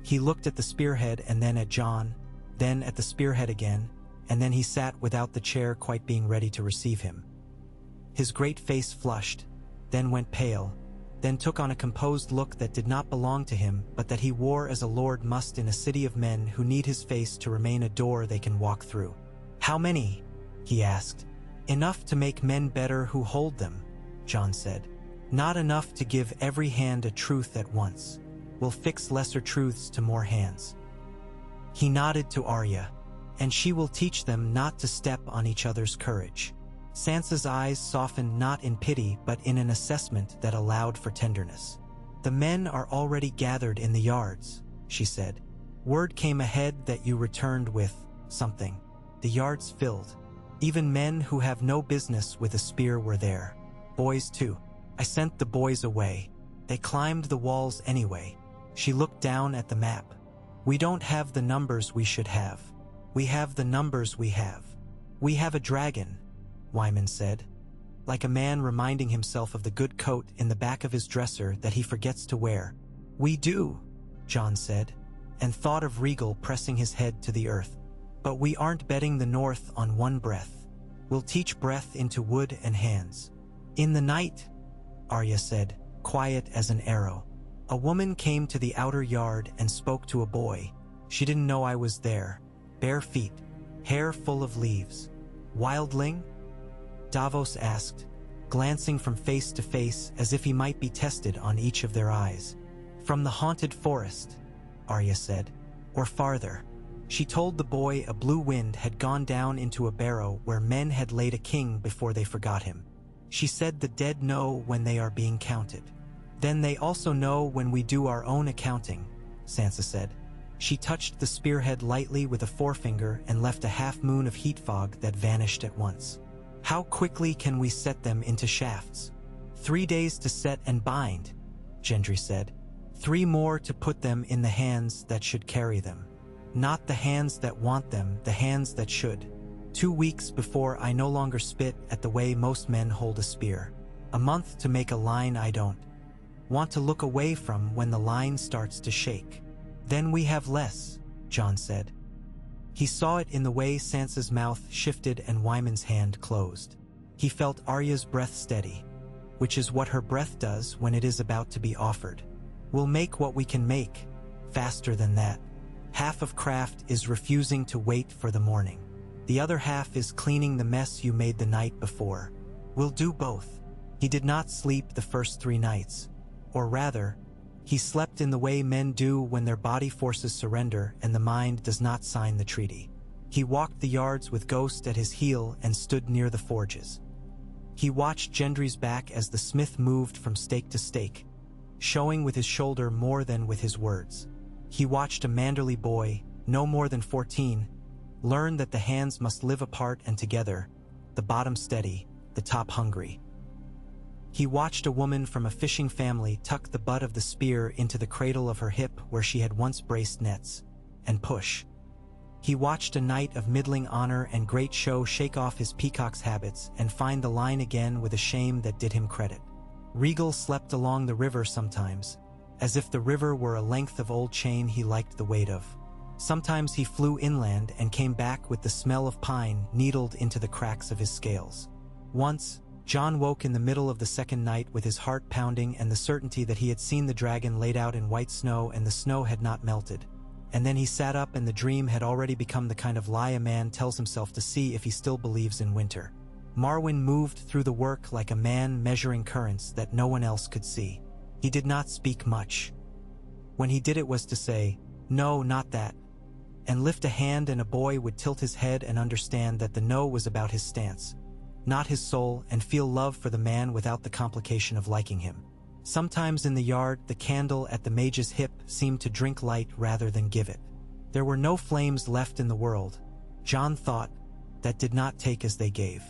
He looked at the spearhead and then at John, then at the spearhead again, and then he sat without the chair quite being ready to receive him. His great face flushed, then went pale, then took on a composed look that did not belong to him but that he wore as a lord must in a city of men who need his face to remain a door they can walk through. "How many?" he asked. "Enough to make men better who hold them," John said. "Not enough to give every hand a truth at once. We'll fix lesser truths to more hands." He nodded to Arya. "And she will teach them not to step on each other's courage." Sansa's eyes softened not in pity but in an assessment that allowed for tenderness. "The men are already gathered in the yards," she said. Word came ahead that you returned with something. The yards filled. Even men who have no business with a spear were there. Boys too. I sent the boys away. They climbed the walls anyway. She looked down at the map. We don't have the numbers we should have. We have the numbers we have. We have a dragon, Wyman said, like a man reminding himself of the good coat in the back of his dresser that he forgets to wear. We do, John said, and thought of Regal pressing his head to the earth. But we aren't betting the North on one breath. We'll teach breath into wood and hands. In the night, Arya said, quiet as an arrow. A woman came to the outer yard and spoke to a boy. She didn't know I was there. Bare feet, hair full of leaves. Wildling? Davos asked, glancing from face to face as if he might be tested on each of their eyes. From the haunted forest, Arya said, or farther. She told the boy a blue wind had gone down into a barrow where men had laid a king before they forgot him. She said the dead know when they are being counted. Then they also know when we do our own accounting, Sansa said. She touched the spearhead lightly with a forefinger and left a half-moon of heat fog that vanished at once. How quickly can we set them into shafts? 3 days to set and bind, Gendry said. 3 more to put them in the hands that should carry them. Not the hands that want them, the hands that should. 2 weeks before I no longer spit at the way most men hold a spear. A month to make a line I don't want to look away from when the line starts to shake. Then we have less, Jon said. He saw it in the way Sansa's mouth shifted and Wyman's hand closed. He felt Arya's breath steady, which is what her breath does when it is about to be offered. We'll make what we can make, faster than that. Half of craft is refusing to wait for the morning. The other half is cleaning the mess you made the night before. We'll do both. He did not sleep the first 3 nights. Or rather, he slept in the way men do when their body forces surrender and the mind does not sign the treaty. He walked the yards with Ghost at his heel and stood near the forges. He watched Gendry's back as the smith moved from stake to stake, showing with his shoulder more than with his words. He watched a Manderly boy, no more than 14, learn that the hands must live apart and together, the bottom steady, the top hungry. He watched a woman from a fishing family tuck the butt of the spear into the cradle of her hip where she had once braced nets, and push. He watched a knight of middling honor and great show shake off his peacock's habits and find the line again with a shame that did him credit. Regal slept along the river sometimes, as if the river were a length of old chain he liked the weight of. Sometimes he flew inland and came back with the smell of pine needled into the cracks of his scales. Once, Jon woke in the middle of the second night with his heart pounding and the certainty that he had seen the dragon laid out in white snow and the snow had not melted. And then he sat up and the dream had already become the kind of lie a man tells himself to see if he still believes in winter. Marwyn moved through the work like a man measuring currents that no one else could see. He did not speak much. When he did it was to say, "No, not that," and lift a hand, and a boy would tilt his head and understand that the no was about his stance, not his soul, and feel love for the man without the complication of liking him. Sometimes in the yard, the candle at the mage's hip seemed to drink light rather than give it. There were no flames left in the world, Jon thought, that did not take as they gave.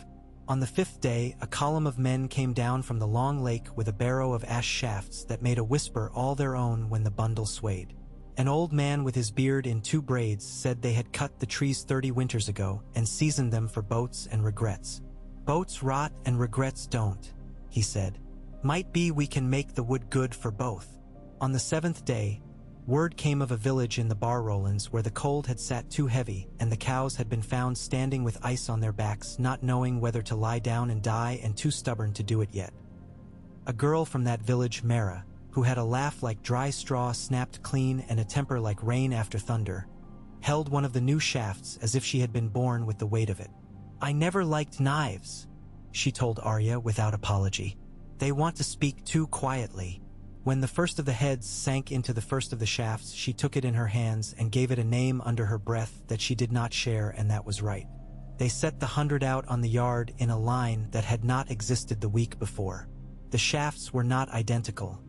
On the 5th day, a column of men came down from the long lake with a barrow of ash shafts that made a whisper all their own when the bundle swayed. An old man with his beard in 2 braids said they had cut the trees 30 winters ago and seasoned them for boats and regrets. Boats rot and regrets don't, he said. Might be we can make the wood good for both. On the 7th day, word came of a village in the Barrowlands where the cold had sat too heavy and the cows had been found standing with ice on their backs, not knowing whether to lie down and die and too stubborn to do it yet. A girl from that village, Mara, who had a laugh like dry straw snapped clean and a temper like rain after thunder, held one of the new shafts as if she had been born with the weight of it. "I never liked knives," she told Arya without apology. "They want to speak too quietly." When the first of the heads sank into the first of the shafts, she took it in her hands and gave it a name under her breath that she did not share, and that was right. They set the 100 out on the yard in a line that had not existed the week before. The shafts were not identical.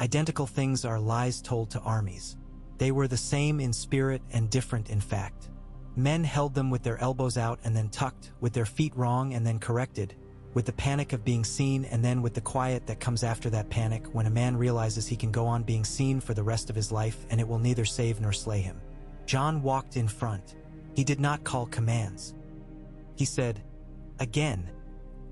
Identical things are lies told to armies. They were the same in spirit and different in fact. Men held them with their elbows out and then tucked, with their feet wrong and then corrected, with the panic of being seen and then with the quiet that comes after that panic when a man realizes he can go on being seen for the rest of his life and it will neither save nor slay him. Jon walked in front. He did not call commands. He said, "Again,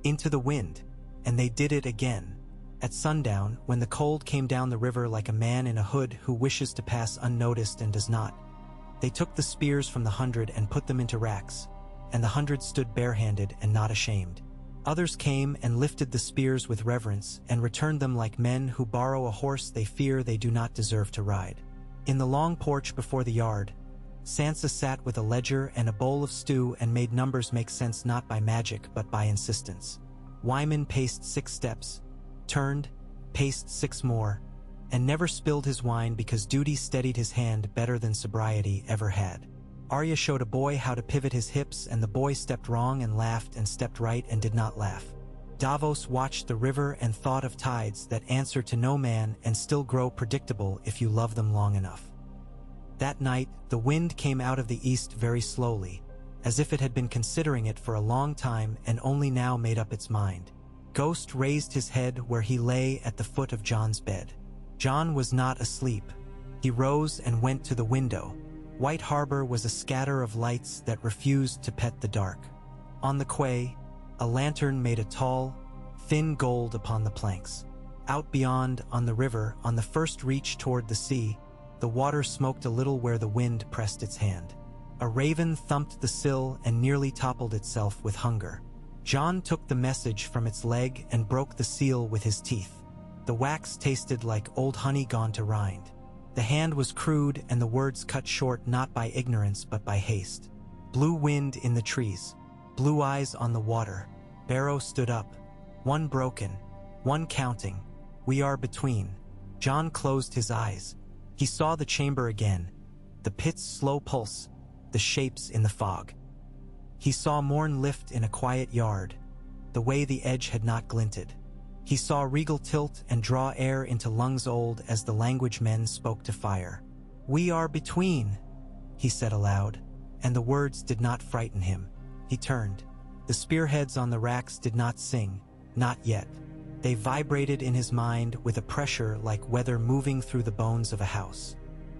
into the wind," and they did it again. At sundown, when the cold came down the river like a man in a hood who wishes to pass unnoticed and does not, they took the spears from the 100 and put them into racks, and the 100 stood barehanded and not ashamed. Others came and lifted the spears with reverence and returned them like men who borrow a horse they fear they do not deserve to ride. In the long porch before the yard, Sansa sat with a ledger and a bowl of stew and made numbers make sense not by magic but by insistence. Wyman paced 6 steps, turned, paced 6 more, and never spilled his wine because duty steadied his hand better than sobriety ever had. Arya showed a boy how to pivot his hips and the boy stepped wrong and laughed and stepped right and did not laugh. Davos watched the river and thought of tides that answer to no man and still grow predictable if you love them long enough. That night, the wind came out of the east very slowly, as if it had been considering it for a long time and only now made up its mind. Ghost raised his head where he lay at the foot of Jon's bed. Jon was not asleep. He rose and went to the window. White Harbor was a scatter of lights that refused to pet the dark. On the quay, a lantern made a tall, thin gold upon the planks. Out beyond, on the river, on the first reach toward the sea, the water smoked a little where the wind pressed its hand. A raven thumped the sill and nearly toppled itself with hunger. Jon took the message from its leg and broke the seal with his teeth. The wax tasted like old honey gone to rind. The hand was crude and the words cut short not by ignorance but by haste. Blue wind in the trees. Blue eyes on the water. Barrow stood up. One broken. One counting. We are between. Jon closed his eyes. He saw the chamber again. The pit's slow pulse. The shapes in the fog. He saw morn lift in a quiet yard. The way the edge had not glinted. He saw regal tilt and draw air into lungs old as the language men spoke to fire. We are between, he said aloud, and the words did not frighten him. He turned. The spearheads on the racks did not sing, not yet. They vibrated in his mind with a pressure like weather moving through the bones of a house.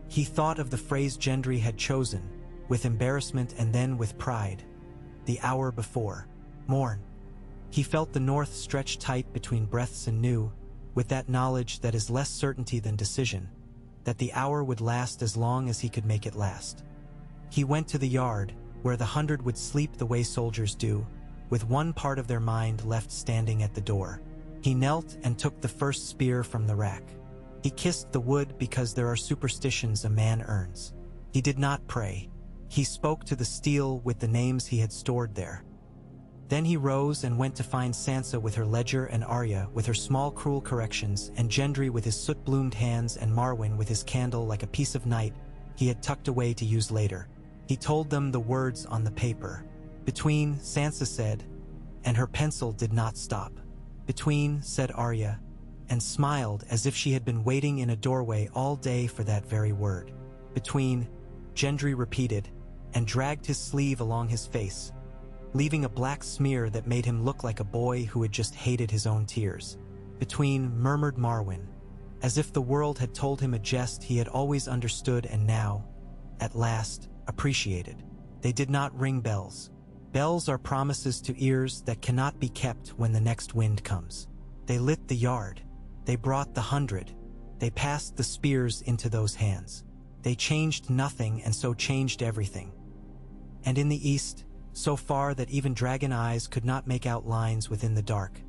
He thought of the phrase Gendry had chosen, with embarrassment and then with pride. The hour before. Morn. He felt the north stretch tight between breaths and knew, with that knowledge that is less certainty than decision, that the hour would last as long as he could make it last. He went to the yard, where the 100 would sleep the way soldiers do, with one part of their mind left standing at the door. He knelt and took the first spear from the rack. He kissed the wood because there are superstitions a man earns. He did not pray. He spoke to the steel with the names he had stored there. Then he rose and went to find Sansa with her ledger and Arya with her small cruel corrections and Gendry with his soot-bloomed hands and Marwyn with his candle like a piece of night he had tucked away to use later. He told them the words on the paper. Between, Sansa said, and her pencil did not stop. Between, said Arya, and smiled as if she had been waiting in a doorway all day for that very word. Between, Gendry repeated, and dragged his sleeve along his face, leaving a black smear that made him look like a boy who had just hated his own tears. Between, murmured Marwyn, as if the world had told him a jest he had always understood and now, at last, appreciated. They did not ring bells. Bells are promises to ears that cannot be kept when the next wind comes. They lit the yard. They brought the 100. They passed the spears into those hands. They changed nothing and so changed everything. And in the east, so far that even dragon eyes could not make out lines within the dark,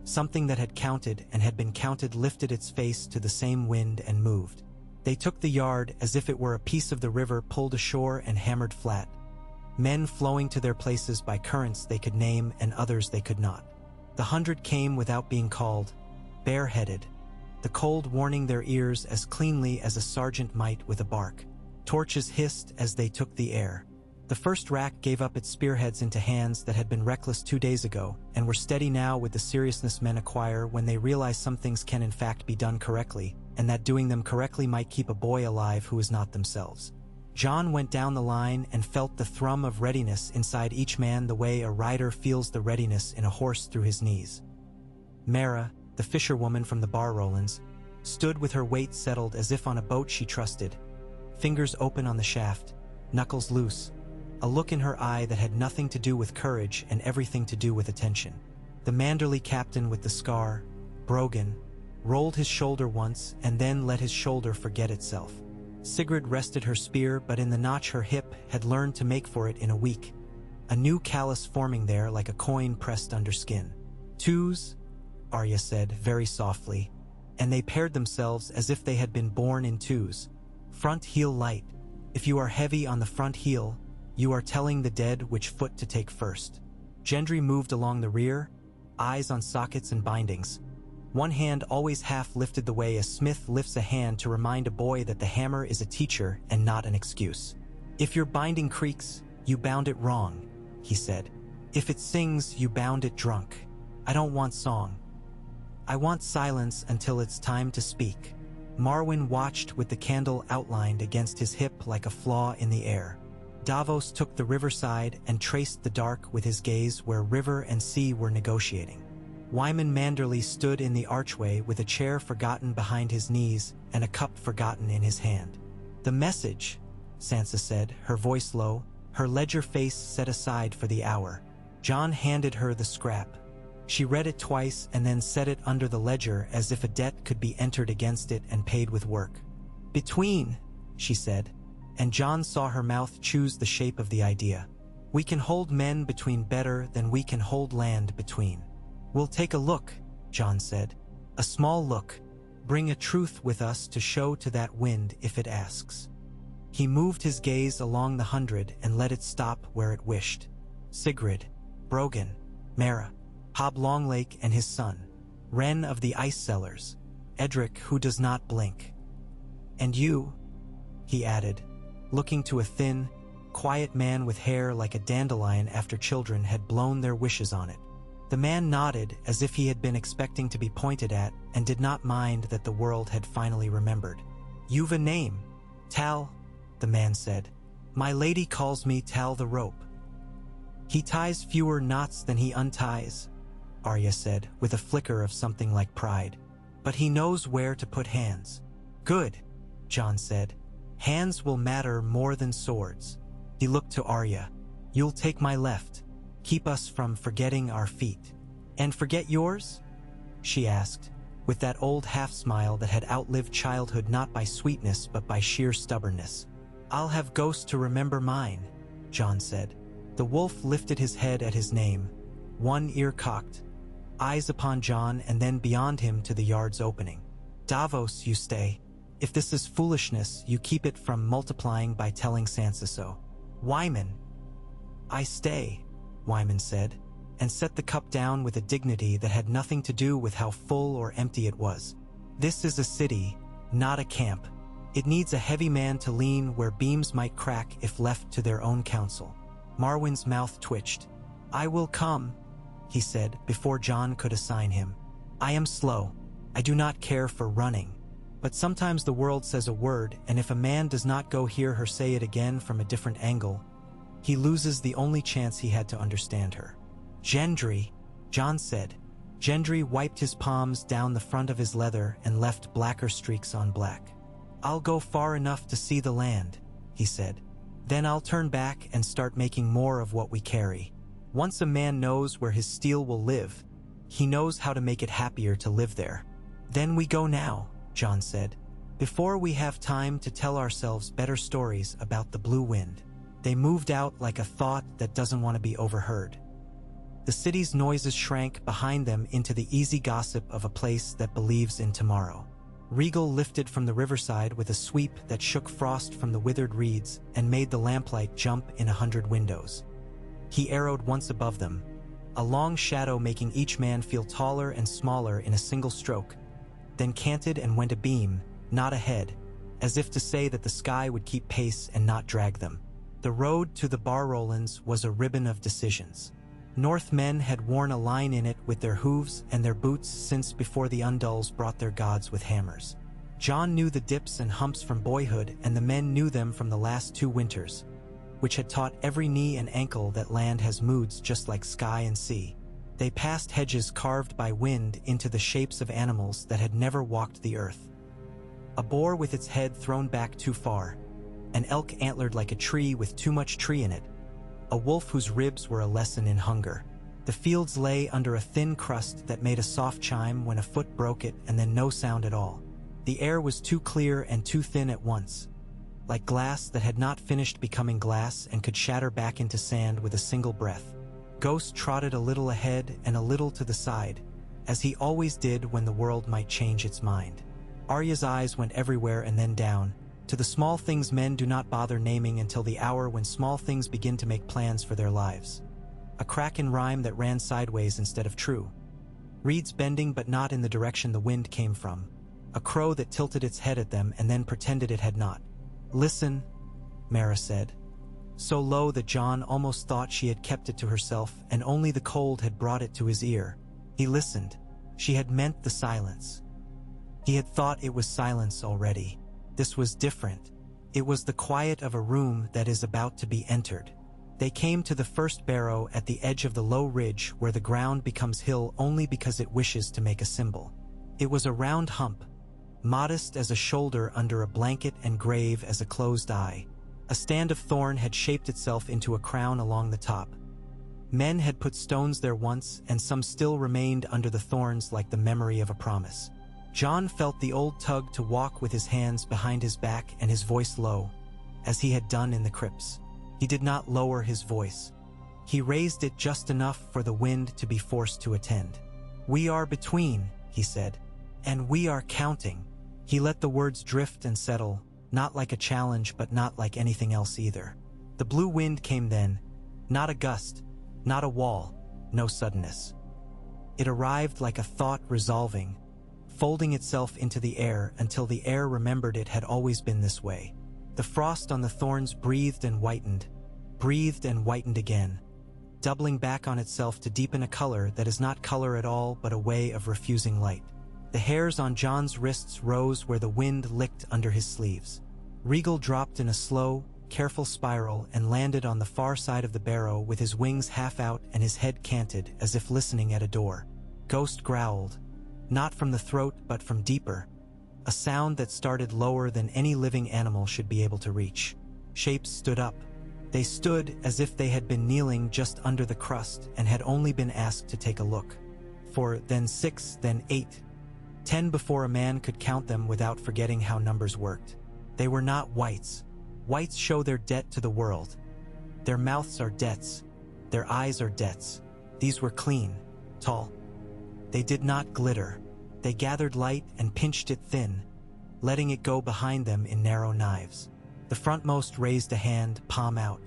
something that had counted and had been counted lifted its face to the same wind and moved. They took the yard as if it were a piece of the river pulled ashore and hammered flat. Men flowing to their places by currents they could name and others they could not. The 100 came without being called, bareheaded, the cold warning their ears as cleanly as a sergeant might with a bark. Torches hissed as they took the air. The first rack gave up its spearheads into hands that had been reckless 2 days ago, and were steady now with the seriousness men acquire when they realize some things can in fact be done correctly, and that doing them correctly might keep a boy alive who is not themselves. John went down the line and felt the thrum of readiness inside each man the way a rider feels the readiness in a horse through his knees. Mara, the fisherwoman from the Bar Rolands, stood with her weight settled as if on a boat she trusted, fingers open on the shaft, knuckles loose, a look in her eye that had nothing to do with courage and everything to do with attention. The Manderley captain with the scar, Brogan, rolled his shoulder once and then let his shoulder forget itself. Sigrid rested her spear, but in the notch her hip had learned to make for it in a week, a new callus forming there like a coin pressed under skin. Twos, Arya said very softly, and they paired themselves as if they had been born in twos. Front heel light. If you are heavy on the front heel, you are telling the dead which foot to take first. Gendry moved along the rear, eyes on sockets and bindings. One hand always half lifted the way a smith lifts a hand to remind a boy that the hammer is a teacher and not an excuse. If your binding creaks, you bound it wrong, he said. If it sings, you bound it drunk. I don't want song. I want silence until it's time to speak. Marwyn watched with the candle outlined against his hip like a flaw in the air. Davos took the riverside and traced the dark with his gaze where river and sea were negotiating. Wyman Manderley stood in the archway with a chair forgotten behind his knees and a cup forgotten in his hand. The message, Sansa said, her voice low, her ledger face set aside for the hour. Jon handed her the scrap. She read it twice and then set it under the ledger as if a debt could be entered against it and paid with work. Between, she said, and Jon saw her mouth choose the shape of the idea. We can hold men between better than we can hold land between. We'll take a look, Jon said. A small look. Bring a truth with us to show to that wind if it asks. He moved his gaze along the 100 and let it stop where it wished. Sigrid, Brogan, Mara, Hob Longlake and his son, Ren of the Ice Cellars, Edric who does not blink. And you, he added, looking to a thin, quiet man with hair like a dandelion after children had blown their wishes on it. The man nodded as if he had been expecting to be pointed at and did not mind that the world had finally remembered. You've a name. Tal, the man said. My lady calls me Tal the Rope. He ties fewer knots than he unties, Arya said, with a flicker of something like pride. But he knows where to put hands. Good, Jon said. Hands will matter more than swords. He looked to Arya. You'll take my left. Keep us from forgetting our feet. And forget yours? She asked, with that old half-smile that had outlived childhood not by sweetness but by sheer stubbornness. I'll have ghosts to remember mine, Jon said. The wolf lifted his head at his name, one ear cocked, eyes upon Jon and then beyond him to the yard's opening. Davos, you stay. If this is foolishness, you keep it from multiplying by telling Sansa so. Wyman. I stay, Wyman said, and set the cup down with a dignity that had nothing to do with how full or empty it was. This is a city, not a camp. It needs a heavy man to lean where beams might crack if left to their own counsel. Marwyn's mouth twitched. I will come, he said, before Jon could assign him. I am slow. I do not care for running. But sometimes the world says a word, and if a man does not go hear her say it again from a different angle, he loses the only chance he had to understand her. Gendry, Jon said. Gendry wiped his palms down the front of his leather and left blacker streaks on black. I'll go far enough to see the land, he said. Then I'll turn back and start making more of what we carry. Once a man knows where his steel will live, he knows how to make it happier to live there. Then we go now, Jon said, before we have time to tell ourselves better stories about the blue wind. They moved out like a thought that doesn't want to be overheard. The city's noises shrank behind them into the easy gossip of a place that believes in tomorrow. Regal lifted from the riverside with a sweep that shook frost from the withered reeds and made the lamplight jump in 100 windows. He arrowed once above them, a long shadow making each man feel taller and smaller in a single stroke, then canted and went abeam, not ahead, as if to say that the sky would keep pace and not drag them. The road to the Barrowlands was a ribbon of decisions. Northmen had worn a line in it with their hooves and their boots since before the Undulls brought their gods with hammers. Jon knew the dips and humps from boyhood, and the men knew them from the last 2 winters, which had taught every knee and ankle that land has moods just like sky and sea. They passed hedges carved by wind into the shapes of animals that had never walked the earth. A boar with its head thrown back too far, an elk antlered like a tree with too much tree in it, a wolf whose ribs were a lesson in hunger. The fields lay under a thin crust that made a soft chime when a foot broke it, and then no sound at all. The air was too clear and too thin at once, like glass that had not finished becoming glass and could shatter back into sand with a single breath. Ghost trotted a little ahead and a little to the side, as he always did when the world might change its mind. Arya's eyes went everywhere and then down, to the small things men do not bother naming until the hour when small things begin to make plans for their lives. A crack in rhyme that ran sideways instead of true. Reeds bending but not in the direction the wind came from. A crow that tilted its head at them and then pretended it had not. "Listen," Mara said, so low that Jon almost thought she had kept it to herself and only the cold had brought it to his ear. He listened. She had meant the silence. He had thought it was silence already. This was different. It was the quiet of a room that is about to be entered. They came to the first barrow at the edge of the low ridge where the ground becomes hill only because it wishes to make a symbol. It was a round hump, modest as a shoulder under a blanket and grave as a closed eye. A stand of thorn had shaped itself into a crown along the top. Men had put stones there once, and some still remained under the thorns like the memory of a promise. Jon felt the old tug to walk with his hands behind his back and his voice low, as he had done in the crypts. He did not lower his voice. He raised it just enough for the wind to be forced to attend. "We are between," he said, "and we are counting." He let the words drift and settle, not like a challenge but not like anything else either. The blue wind came then, not a gust, not a wall, no suddenness. It arrived like a thought resolving, folding itself into the air until the air remembered it had always been this way. The frost on the thorns breathed and whitened again, doubling back on itself to deepen a color that is not color at all but a way of refusing light. The hairs on Jon's wrists rose where the wind licked under his sleeves. Regal dropped in a slow, careful spiral and landed on the far side of the barrow with his wings half out and his head canted as if listening at a door. Ghost growled, not from the throat but from deeper, a sound that started lower than any living animal should be able to reach. Shapes stood up. They stood as if they had been kneeling just under the crust and had only been asked to take a look. For then 6, then 8, 10 before a man could count them without forgetting how numbers worked. They were not whites. Whites show their debt to the world. Their mouths are debts. Their eyes are debts. These were clean, tall. They did not glitter. They gathered light and pinched it thin, letting it go behind them in narrow knives. The frontmost raised a hand, palm out.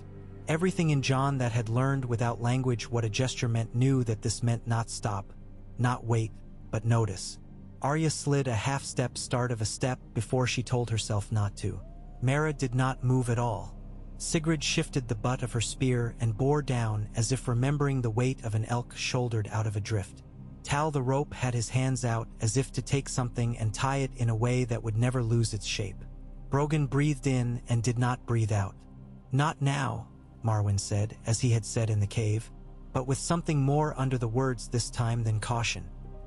Everything in Jon that had learned without language what a gesture meant knew that this meant not stop, not wait, but notice. Arya slid a half-step start of a step before she told herself not to. Mara did not move at all. Sigrid shifted the butt of her spear and bore down as if remembering the weight of an elk shouldered out of a drift. Tal the rope had his hands out as if to take something and tie it in a way that would never lose its shape. Brogan breathed in and did not breathe out. "Not now," Marwyn said, as he had said in the cave, but with something more under the words this time than caution.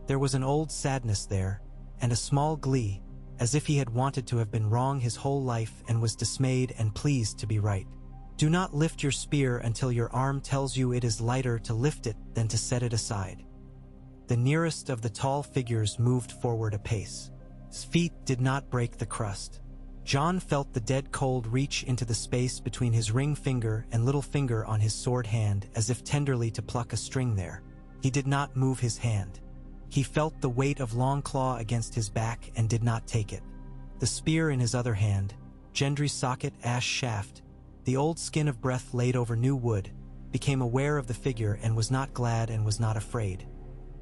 There was an old sadness there, and a small glee, as if he had wanted to have been wrong his whole life and was dismayed and pleased to be right. "Do not lift your spear until your arm tells you it is lighter to lift it than to set it aside." The nearest of the tall figures moved forward a pace. His feet did not break the crust. Jon felt the dead cold reach into the space between his ring finger and little finger on his sword hand as if tenderly to pluck a string there. He did not move his hand. He felt the weight of Long Claw against his back and did not take it. The spear in his other hand, Gendry's socket ash shaft, the old skin of breath laid over new wood, became aware of the figure and was not glad and was not afraid.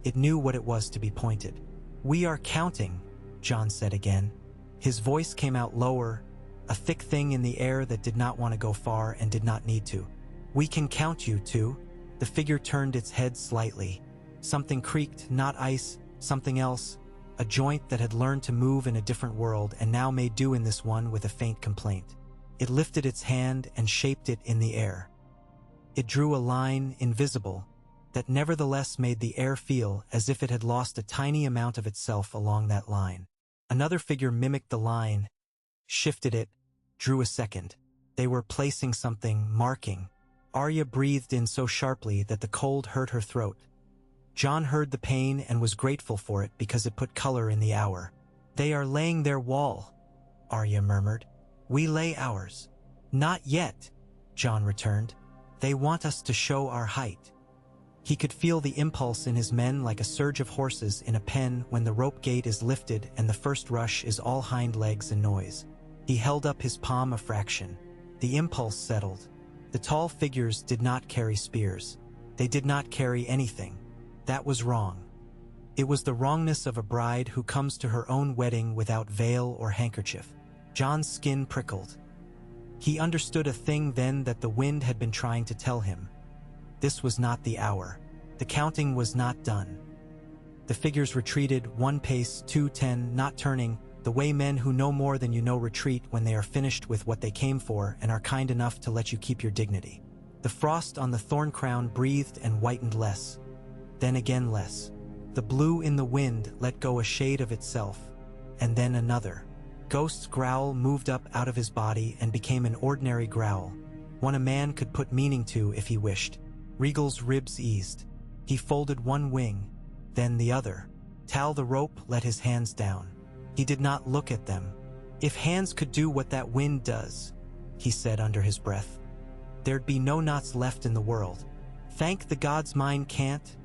It knew what it was to be pointed. "We are counting," Jon said again. His voice came out lower, a thick thing in the air that did not want to go far and did not need to. "We can count you, too." The figure turned its head slightly. Something creaked, not ice, something else, a joint that had learned to move in a different world and now made do in this one with a faint complaint. It lifted its hand and shaped it in the air. It drew a line, invisible, that nevertheless made the air feel as if it had lost a tiny amount of itself along that line. Another figure mimicked the line, shifted it, drew a second. They were placing something, marking. Arya breathed in so sharply that the cold hurt her throat. Jon heard the pain and was grateful for it because it put color in the hour. "They are laying their wall," Arya murmured. "We lay ours." "Not yet," Jon returned. "They want us to show our height." He could feel the impulse in his men like a surge of horses in a pen when the rope gate is lifted and the first rush is all hind legs and noise. He held up his palm a fraction. The impulse settled. The tall figures did not carry spears. They did not carry anything. That was wrong. It was the wrongness of a bride who comes to her own wedding without veil or handkerchief. Jon's skin prickled. He understood a thing then that the wind had been trying to tell him. This was not the hour. The counting was not done. The figures retreated, 1 pace, 2, 10, not turning, the way men who know more than you know retreat when they are finished with what they came for and are kind enough to let you keep your dignity. The frost on the thorn crown breathed and whitened less. Then again less. The blue in the wind let go a shade of itself, and then another. Ghost's growl moved up out of his body and became an ordinary growl, one a man could put meaning to if he wished. Regal's ribs eased. He folded one wing, then the other. Tal the rope let his hands down. He did not look at them. "If hands could do what that wind does," he said under his breath, "there'd be no knots left in the world." "Thank the gods mine can't,"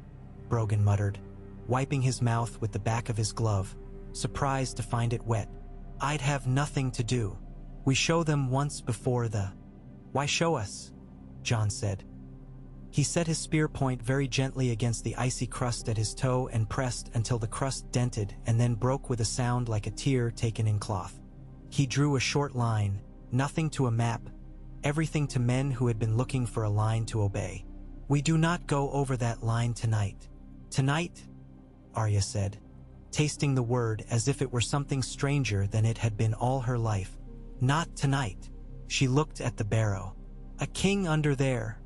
Brogan muttered, wiping his mouth with the back of his glove, surprised to find it wet. "I'd have nothing to do. We show them once before the—" "Why show us?" Jon said. He set his spear point very gently against the icy crust at his toe and pressed until the crust dented and then broke with a sound like a tear taken in cloth. He drew a short line, nothing to a map, everything to men who had been looking for a line to obey. "We do not go over that line tonight." "Tonight?" Arya said, tasting the word as if it were something stranger than it had been all her life. "Not tonight." She looked at the barrow. "A king under there,"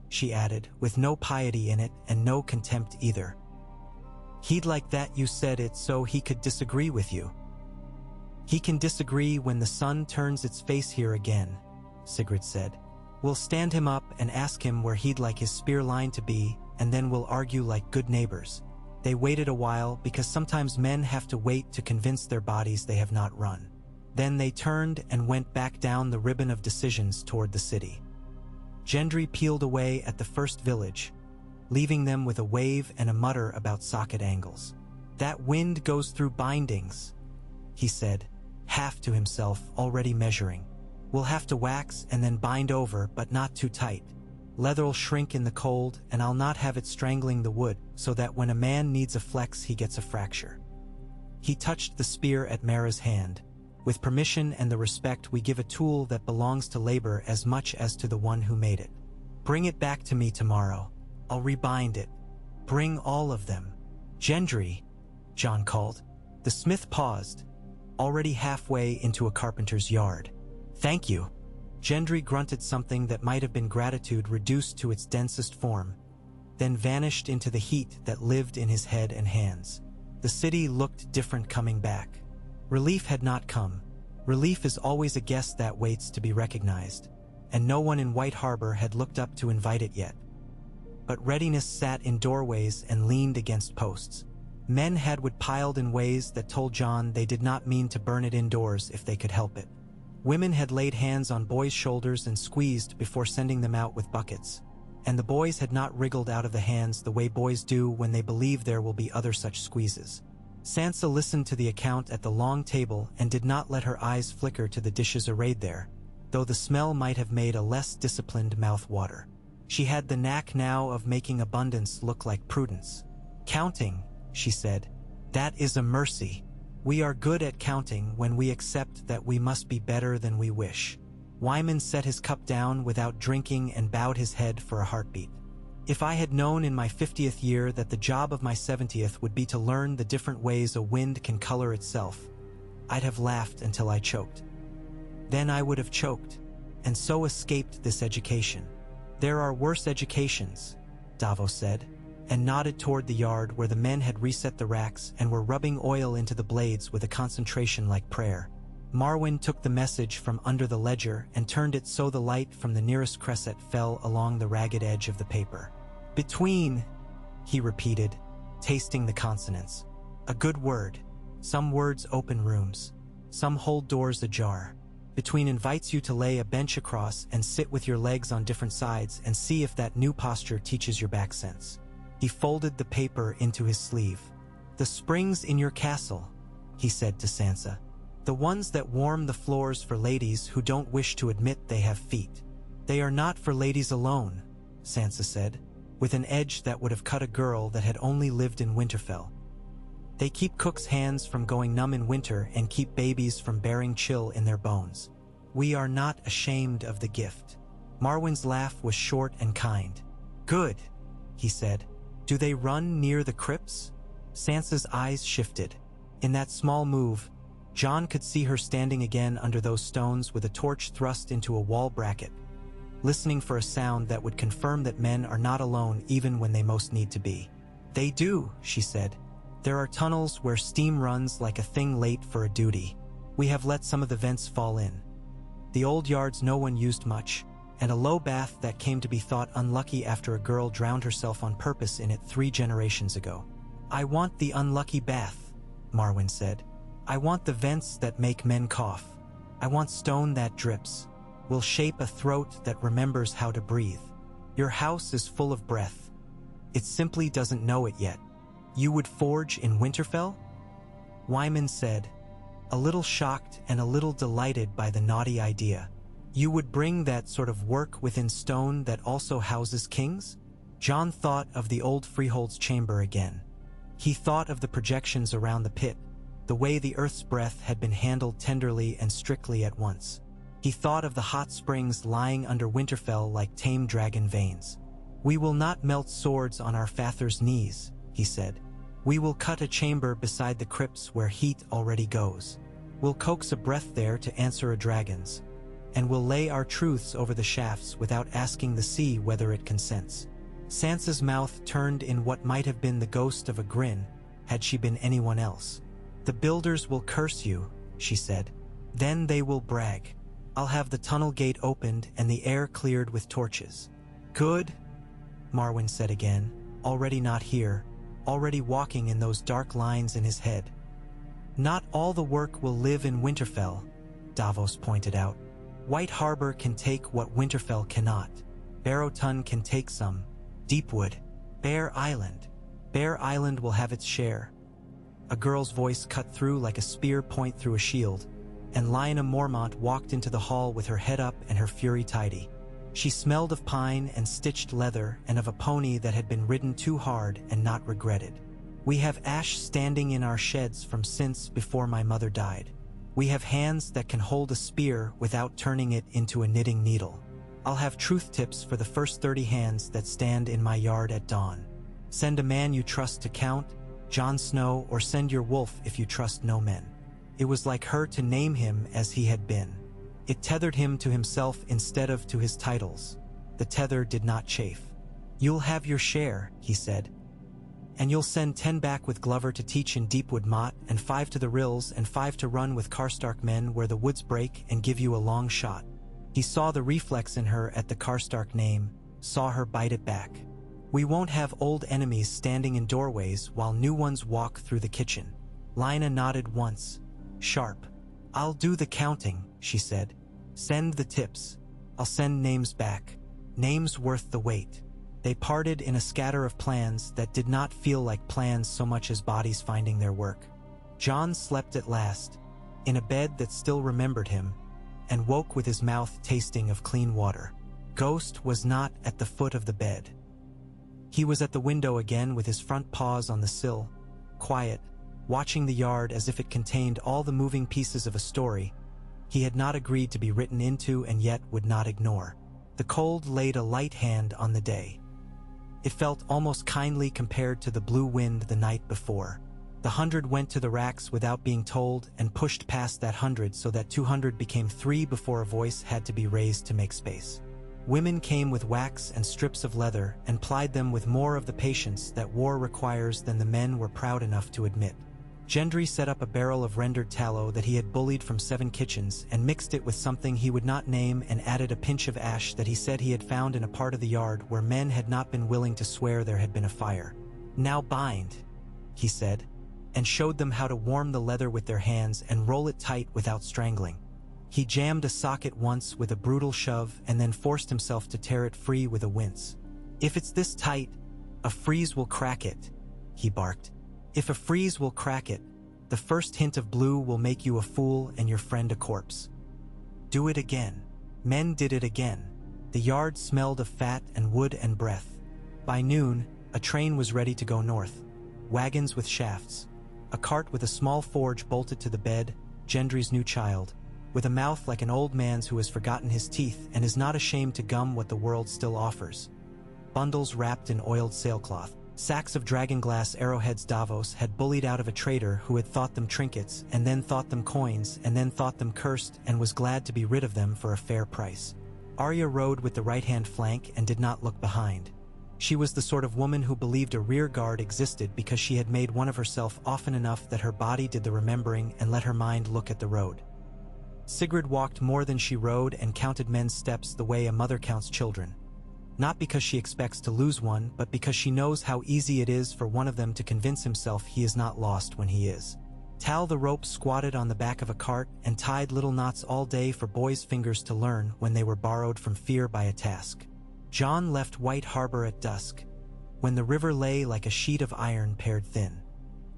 she added, with no piety in it and no contempt either. "He'd like that you said it so he could disagree with you." "He can disagree when the sun turns its face here again," Sigrid said. "We'll stand him up and ask him where he'd like his spear line to be, and then we'll argue like good neighbors." They waited a while because sometimes men have to wait to convince their bodies they have not run. Then they turned and went back down the ribbon of decisions toward the city. Gendry peeled away at the first village, leaving them with a wave and a mutter about socket angles. "That wind goes through bindings," he said, half to himself, already measuring. "We'll have to wax and then bind over, but not too tight. Leather'll shrink in the cold, and I'll not have it strangling the wood, so that when a man needs a flex he gets a fracture." He touched the spear at Mara's hand. "With permission and the respect we give a tool that belongs to labor as much as to the one who made it. Bring it back to me tomorrow. I'll rebind it. Bring all of them." "Gendry," Jon called. The smith paused, already halfway into a carpenter's yard. "Thank you." Gendry grunted something that might have been gratitude reduced to its densest form, then vanished into the heat that lived in his head and hands. The city looked different coming back. Relief had not come. Relief is always a guest that waits to be recognized, and no one in White Harbor had looked up to invite it yet. But readiness sat in doorways and leaned against posts. Men had wood piled in ways that told Jon they did not mean to burn it indoors if they could help it. Women had laid hands on boys' shoulders and squeezed before sending them out with buckets, and the boys had not wriggled out of the hands the way boys do when they believe there will be other such squeezes. Sansa listened to the account at the long table and did not let her eyes flicker to the dishes arrayed there, though the smell might have made a less disciplined mouth water. She had the knack now of making abundance look like prudence. "Counting," she said. "That is a mercy." We are good at counting when we accept that we must be better than we wish. Wyman set his cup down without drinking and bowed his head for a heartbeat. If I had known in my 50th year that the job of my 70th would be to learn the different ways a wind can color itself, I'd have laughed until I choked. Then I would have choked, and so escaped this education. There are worse educations, Davos said, and nodded toward the yard where the men had reset the racks and were rubbing oil into the blades with a concentration like prayer. Marwyn took the message from under the ledger and turned it so the light from the nearest cresset fell along the ragged edge of the paper. Between, he repeated, tasting the consonants. A good word. Some words open rooms. Some hold doors ajar. Between invites you to lay a bench across and sit with your legs on different sides and see if that new posture teaches your back sense. He folded the paper into his sleeve. The springs in your castle, he said to Sansa. The ones that warm the floors for ladies who don't wish to admit they have feet. They are not for ladies alone, Sansa said, with an edge that would have cut a girl that had only lived in Winterfell. They keep cooks' hands from going numb in winter and keep babies from bearing chill in their bones. We are not ashamed of the gift. Marwyn's laugh was short and kind. Good, he said. Do they run near the crypts? Sansa's eyes shifted. In that small move, Jon could see her standing again under those stones with a torch thrust into a wall bracket, listening for a sound that would confirm that men are not alone even when they most need to be. They do, she said. There are tunnels where steam runs like a thing late for a duty. We have let some of the vents fall in. The old yards no one used much, and a low bath that came to be thought unlucky after a girl drowned herself on purpose in it 3 generations ago. I want the unlucky bath, Marwyn said. I want the vents that make men cough. I want stone that drips. Will shape a throat that remembers how to breathe. Your house is full of breath. It simply doesn't know it yet. You would forge in Winterfell? Wyman said, a little shocked and a little delighted by the naughty idea. You would bring that sort of work within stone that also houses kings? Jon thought of the old freehold's chamber again. He thought of the projections around the pit, the way the earth's breath had been handled tenderly and strictly at once. He thought of the hot springs lying under Winterfell like tame dragon veins. We will not melt swords on our father's knees, he said. We will cut a chamber beside the crypts where heat already goes. We'll coax a breath there to answer a dragon's, and we'll lay our truths over the shafts without asking the sea whether it consents. Sansa's mouth turned in what might have been the ghost of a grin had she been anyone else. The builders will curse you, she said. Then they will brag. I'll have the tunnel gate opened and the air cleared with torches. Good, Marwyn said again, already not here, already walking in those dark lines in his head. Not all the work will live in Winterfell, Davos pointed out. White Harbor can take what Winterfell cannot. Barrowton can take some. Deepwood. Bear Island. Bear Island will have its share. A girl's voice cut through like a spear point through a shield, and Lyanna Mormont walked into the hall with her head up and her fury tidy. She smelled of pine and stitched leather and of a pony that had been ridden too hard and not regretted. We have ash standing in our sheds from since before my mother died. We have hands that can hold a spear without turning it into a knitting needle. I'll have truth tips for the first 30 hands that stand in my yard at dawn. Send a man you trust to count, Jon Snow, or send your wolf if you trust no men. It was like her to name him as he had been. It tethered him to himself instead of to his titles. The tether did not chafe. You'll have your share, he said. And you'll send 10 back with Glover to teach in Deepwood Motte, and 5 to the Rills, and 5 to run with Karstark men where the woods break and give you a long shot. He saw the reflex in her at the Karstark name, saw her bite it back. We won't have old enemies standing in doorways while new ones walk through the kitchen. Lyanna nodded once. Sharp. I'll do the counting, she said. Send the tips. I'll send names back. Names worth the wait. They parted in a scatter of plans that did not feel like plans so much as bodies finding their work. Jon slept at last, in a bed that still remembered him, and woke with his mouth tasting of clean water. Ghost was not at the foot of the bed. He was at the window again with his front paws on the sill, quiet, watching the yard as if it contained all the moving pieces of a story he had not agreed to be written into and yet would not ignore. The cold laid a light hand on the day. It felt almost kindly compared to the blue wind the night before. The 100 went to the racks without being told and pushed past that 100 so that 200 became 3 before a voice had to be raised to make space. Women came with wax and strips of leather and plied them with more of the patience that war requires than the men were proud enough to admit. Gendry set up a barrel of rendered tallow that he had bullied from 7 kitchens and mixed it with something he would not name and added a pinch of ash that he said he had found in a part of the yard where men had not been willing to swear there had been a fire. "Now bind," he said, and showed them how to warm the leather with their hands and roll it tight without strangling. He jammed a socket once with a brutal shove and then forced himself to tear it free with a wince. "If it's this tight, a freeze will crack it," he barked. "If a freeze will crack it, the first hint of blue will make you a fool and your friend a corpse." Do it again. Men did it again. The yard smelled of fat and wood and breath. By noon, a train was ready to go north. Wagons with shafts. A cart with a small forge bolted to the bed, Gendry's new child, with a mouth like an old man's who has forgotten his teeth and is not ashamed to gum what the world still offers. Bundles wrapped in oiled sailcloth. Sacks of dragonglass arrowheads Davos had bullied out of a trader who had thought them trinkets and then thought them coins and then thought them cursed and was glad to be rid of them for a fair price. Arya rode with the right-hand flank and did not look behind. She was the sort of woman who believed a rear guard existed because she had made one of herself often enough that her body did the remembering and let her mind look at the road. Sigrid walked more than she rode and counted men's steps the way a mother counts children. Not because she expects to lose one, but because she knows how easy it is for one of them to convince himself he is not lost when he is. Tal the rope squatted on the back of a cart and tied little knots all day for boys' fingers to learn when they were borrowed from fear by a task. Jon left White Harbor at dusk, when the river lay like a sheet of iron pared thin.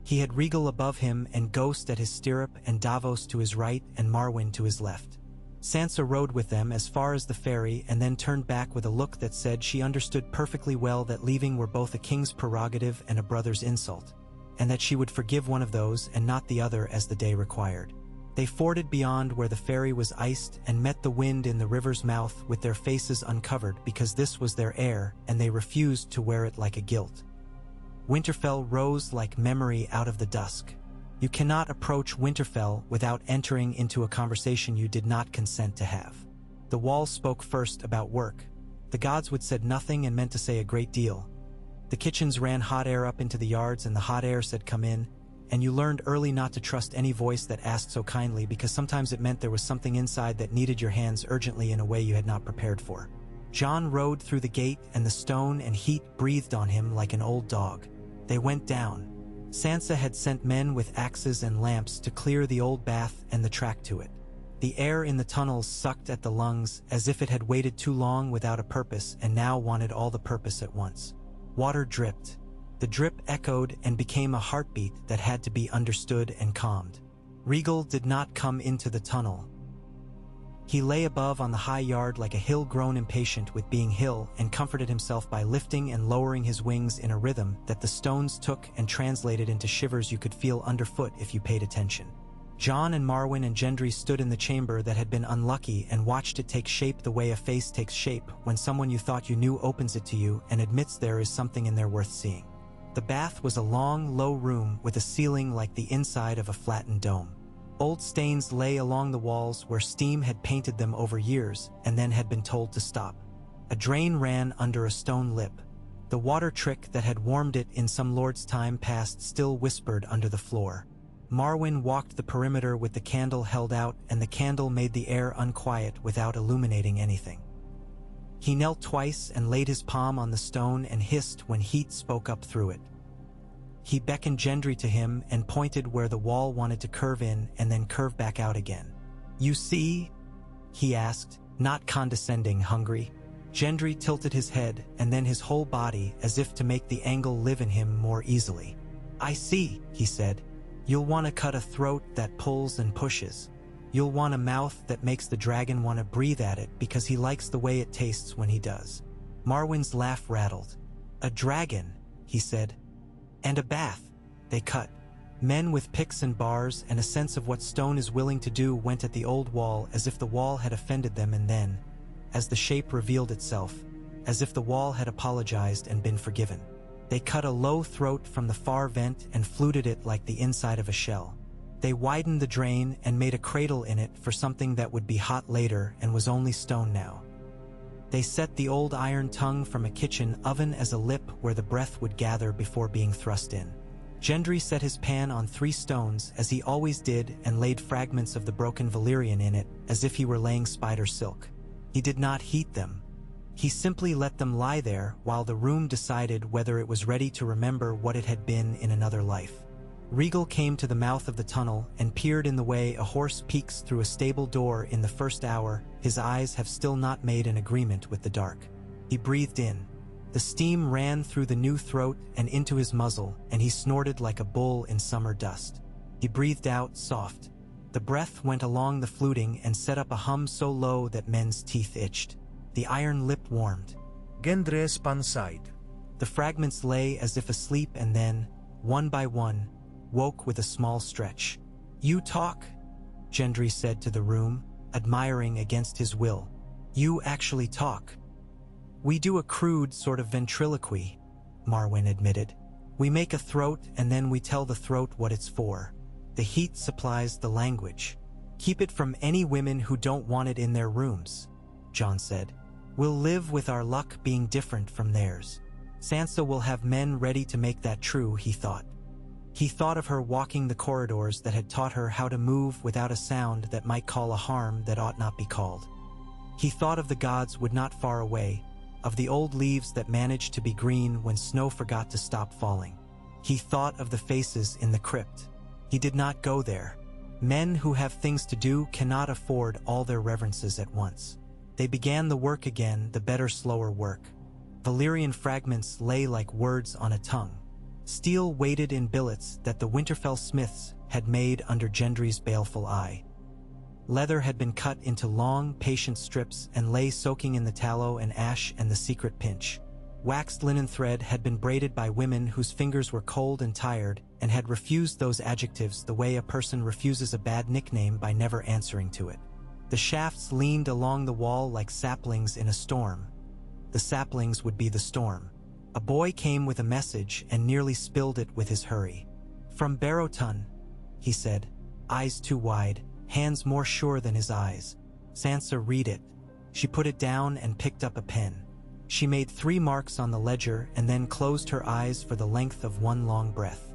He had Regal above him and Ghost at his stirrup and Davos to his right and Marwyn to his left. Sansa rode with them as far as the ferry and then turned back with a look that said she understood perfectly well that leaving were both a king's prerogative and a brother's insult, and that she would forgive one of those and not the other as the day required. They forded beyond where the ferry was iced and met the wind in the river's mouth with their faces uncovered because this was their air and they refused to wear it like a guilt. Winterfell rose like memory out of the dusk. You cannot approach Winterfell without entering into a conversation you did not consent to have. The wall spoke first about work. The gods would said nothing and meant to say a great deal. The kitchens ran hot air up into the yards and the hot air said come in, and you learned early not to trust any voice that asked so kindly because sometimes it meant there was something inside that needed your hands urgently in a way you had not prepared for. Jon rode through the gate and the stone and heat breathed on him like an old dog. They went down. Sansa had sent men with axes and lamps to clear the old bath and the track to it. The air in the tunnels sucked at the lungs as if it had waited too long without a purpose and now wanted all the purpose at once. Water dripped. The drip echoed and became a heartbeat that had to be understood and calmed. Regal did not come into the tunnel. He lay above on the high yard like a hill grown impatient with being hill and comforted himself by lifting and lowering his wings in a rhythm that the stones took and translated into shivers you could feel underfoot if you paid attention. Jon and Marwyn and Gendry stood in the chamber that had been unlucky and watched it take shape the way a face takes shape when someone you thought you knew opens it to you and admits there is something in there worth seeing. The bath was a long, low room with a ceiling like the inside of a flattened dome. Old stains lay along the walls where steam had painted them over years and then had been told to stop. A drain ran under a stone lip. The water trick that had warmed it in some lord's time past still whispered under the floor. Marwyn walked the perimeter with the candle held out and the candle made the air unquiet without illuminating anything. He knelt twice and laid his palm on the stone and hissed when heat spoke up through it. He beckoned Gendry to him and pointed where the wall wanted to curve in and then curve back out again. "You see?" he asked, not condescending, hungry. Gendry tilted his head and then his whole body as if to make the angle live in him more easily. "I see," he said. "You'll want to cut a throat that pulls and pushes. You'll want a mouth that makes the dragon want to breathe at it because he likes the way it tastes when he does." Marwyn's laugh rattled. "A dragon," he said. "And a bath." They cut. Men with picks and bars and a sense of what stone is willing to do went at the old wall as if the wall had offended them, and then, as the shape revealed itself, as if the wall had apologized and been forgiven. They cut a low throat from the far vent and fluted it like the inside of a shell. They widened the drain and made a cradle in it for something that would be hot later and was only stone now. They set the old iron tongue from a kitchen oven as a lip where the breath would gather before being thrust in. Gendry set his pan on 3 stones as he always did and laid fragments of the broken Valyrian in it as if he were laying spider silk. He did not heat them. He simply let them lie there while the room decided whether it was ready to remember what it had been in another life. Regal came to the mouth of the tunnel and peered in the way a horse peeks through a stable door in the first hour. His eyes have still not made an agreement with the dark. He breathed in. The steam ran through the new throat and into his muzzle, and he snorted like a bull in summer dust. He breathed out, soft. The breath went along the fluting and set up a hum so low that men's teeth itched. The iron lip warmed. Gendry panside. The fragments lay as if asleep and then, one by one, woke with a small stretch. "You talk," Gendry said to the room, admiring against his will. "You actually talk." "We do a crude sort of ventriloquy," Marwyn admitted. "We make a throat and then we tell the throat what it's for. The heat supplies the language. Keep it from any women who don't want it in their rooms," Jon said. "We'll live with our luck being different from theirs. Sansa will have men ready to make that true," he thought. He thought of her walking the corridors that had taught her how to move without a sound that might call a harm that ought not be called. He thought of the gods would not far away, of the old leaves that managed to be green when snow forgot to stop falling. He thought of the faces in the crypt. He did not go there. Men who have things to do cannot afford all their reverences at once. They began the work again, the better slower work. Valyrian fragments lay like words on a tongue. Steel weighted in billets that the Winterfell smiths had made under Gendry's baleful eye. Leather had been cut into long, patient strips and lay soaking in the tallow and ash and the secret pinch. Waxed linen thread had been braided by women whose fingers were cold and tired and had refused those adjectives the way a person refuses a bad nickname by never answering to it. The shafts leaned along the wall like saplings in a storm. The saplings would be the storm. A boy came with a message and nearly spilled it with his hurry. "From Barrowton," he said, eyes too wide, hands more sure than his eyes. "Sansa, read it." She put it down and picked up a pen. She made 3 marks on the ledger and then closed her eyes for the length of one long breath.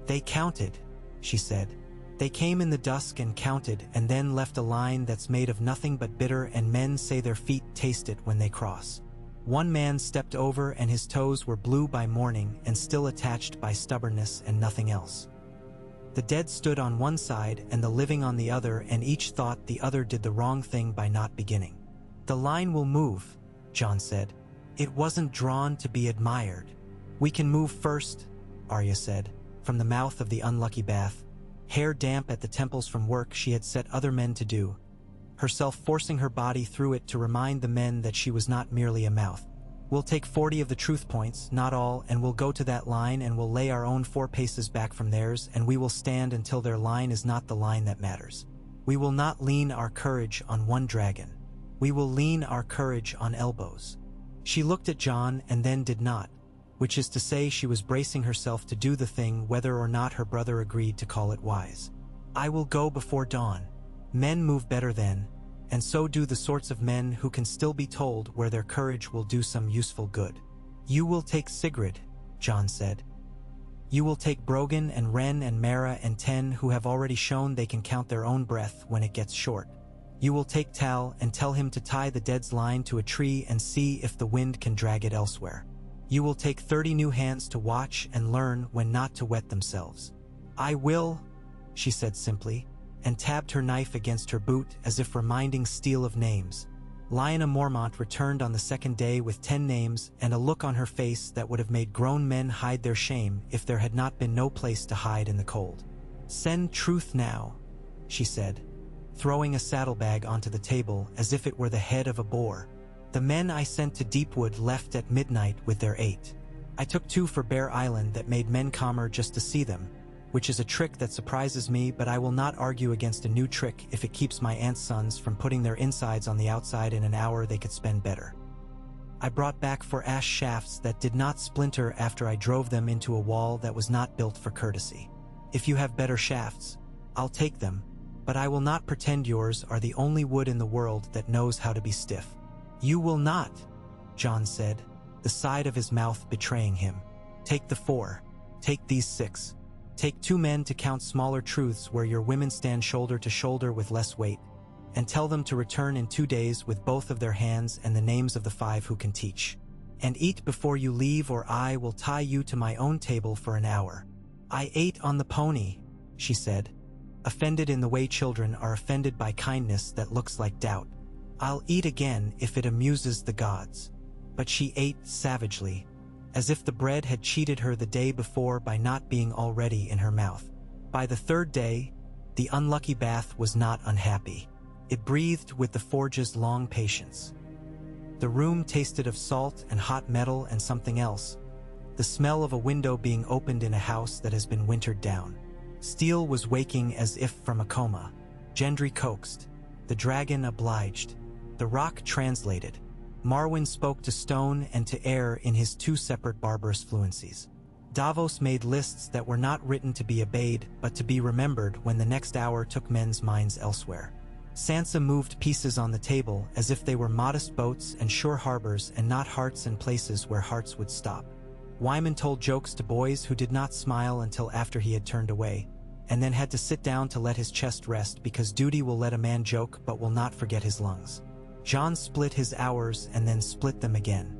"They counted," she said. "They came in the dusk and counted and then left a line that's made of nothing but bitter, and men say their feet taste it when they cross. One man stepped over and his toes were blue by morning and still attached by stubbornness and nothing else. The dead stood on one side and the living on the other, and each thought the other did the wrong thing by not beginning. The line will move," Jon said. "It wasn't drawn to be admired." "We can move first," Arya said, from the mouth of the unlucky bath. Hair damp at the temples from work she had set other men to do, herself forcing her body through it to remind the men that she was not merely a mouth. "We'll take 40 of the truth points, not all, and we'll go to that line and we'll lay our own 4 paces back from theirs, and we will stand until their line is not the line that matters. We will not lean our courage on one dragon. We will lean our courage on elbows." She looked at Jon and then did not, which is to say she was bracing herself to do the thing whether or not her brother agreed to call it wise. "I will go before dawn. Men move better then, and so do the sorts of men who can still be told where their courage will do some useful good." "You will take Sigrid," Jon said. "You will take Brogan and Ren and Mara and Ten, who have already shown they can count their own breath when it gets short. You will take Tal and tell him to tie the dead's line to a tree and see if the wind can drag it elsewhere. You will take 30 new hands to watch and learn when not to wet themselves." "I will," she said simply, and tabbed her knife against her boot as if reminding Steele of names. Lyanna Mormont returned on the second day with 10 names and a look on her face that would have made grown men hide their shame if there had not been no place to hide in the cold. "Send truth now," she said, throwing a saddlebag onto the table as if it were the head of a boar. "The men I sent to Deepwood left at midnight with their 8. I took 2 for Bear Island that made men calmer just to see them. which is a trick that surprises me, but I will not argue against a new trick if it keeps my aunt's sons from putting their insides on the outside in an hour they could spend better. I brought back 4 ash shafts that did not splinter after I drove them into a wall that was not built for courtesy. If you have better shafts, I'll take them, but I will not pretend yours are the only wood in the world that knows how to be stiff. You will not, John said, the side of his mouth betraying him. Take the 4. Take these 6. Take 2 men to count smaller truths where your women stand shoulder to shoulder with less weight, and tell them to return in 2 days with both of their hands and the names of the 5 who can teach. And eat before you leave, or I will tie you to my own table for an hour. I ate on the pony, she said, offended in the way children are offended by kindness that looks like doubt. I'll eat again if it amuses the gods. But she ate savagely, as if the bread had cheated her the day before by not being already in her mouth. By the 3rd day, the unlucky bath was not unhappy. It breathed with the forge's long patience. The room tasted of salt and hot metal and something else, the smell of a window being opened in a house that has been wintered down. Steel was waking as if from a coma. Gendry coaxed. The dragon obliged. The rock translated. Marwyn spoke to stone and to air in his 2 separate barbarous fluencies. Davos made lists that were not written to be obeyed, but to be remembered when the next hour took men's minds elsewhere. Sansa moved pieces on the table as if they were modest boats and sure harbors and not hearts and places where hearts would stop. Wyman told jokes to boys who did not smile until after he had turned away, and then had to sit down to let his chest rest because duty will let a man joke but will not forget his lungs. Jon split his hours and then split them again.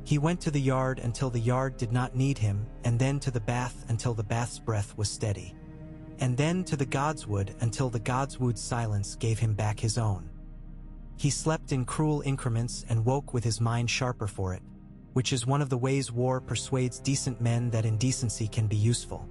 He went to the yard until the yard did not need him, and then to the bath until the bath's breath was steady. And then to the godswood until the godswood's silence gave him back his own. He slept in cruel increments and woke with his mind sharper for it, which is one of the ways war persuades decent men that indecency can be useful.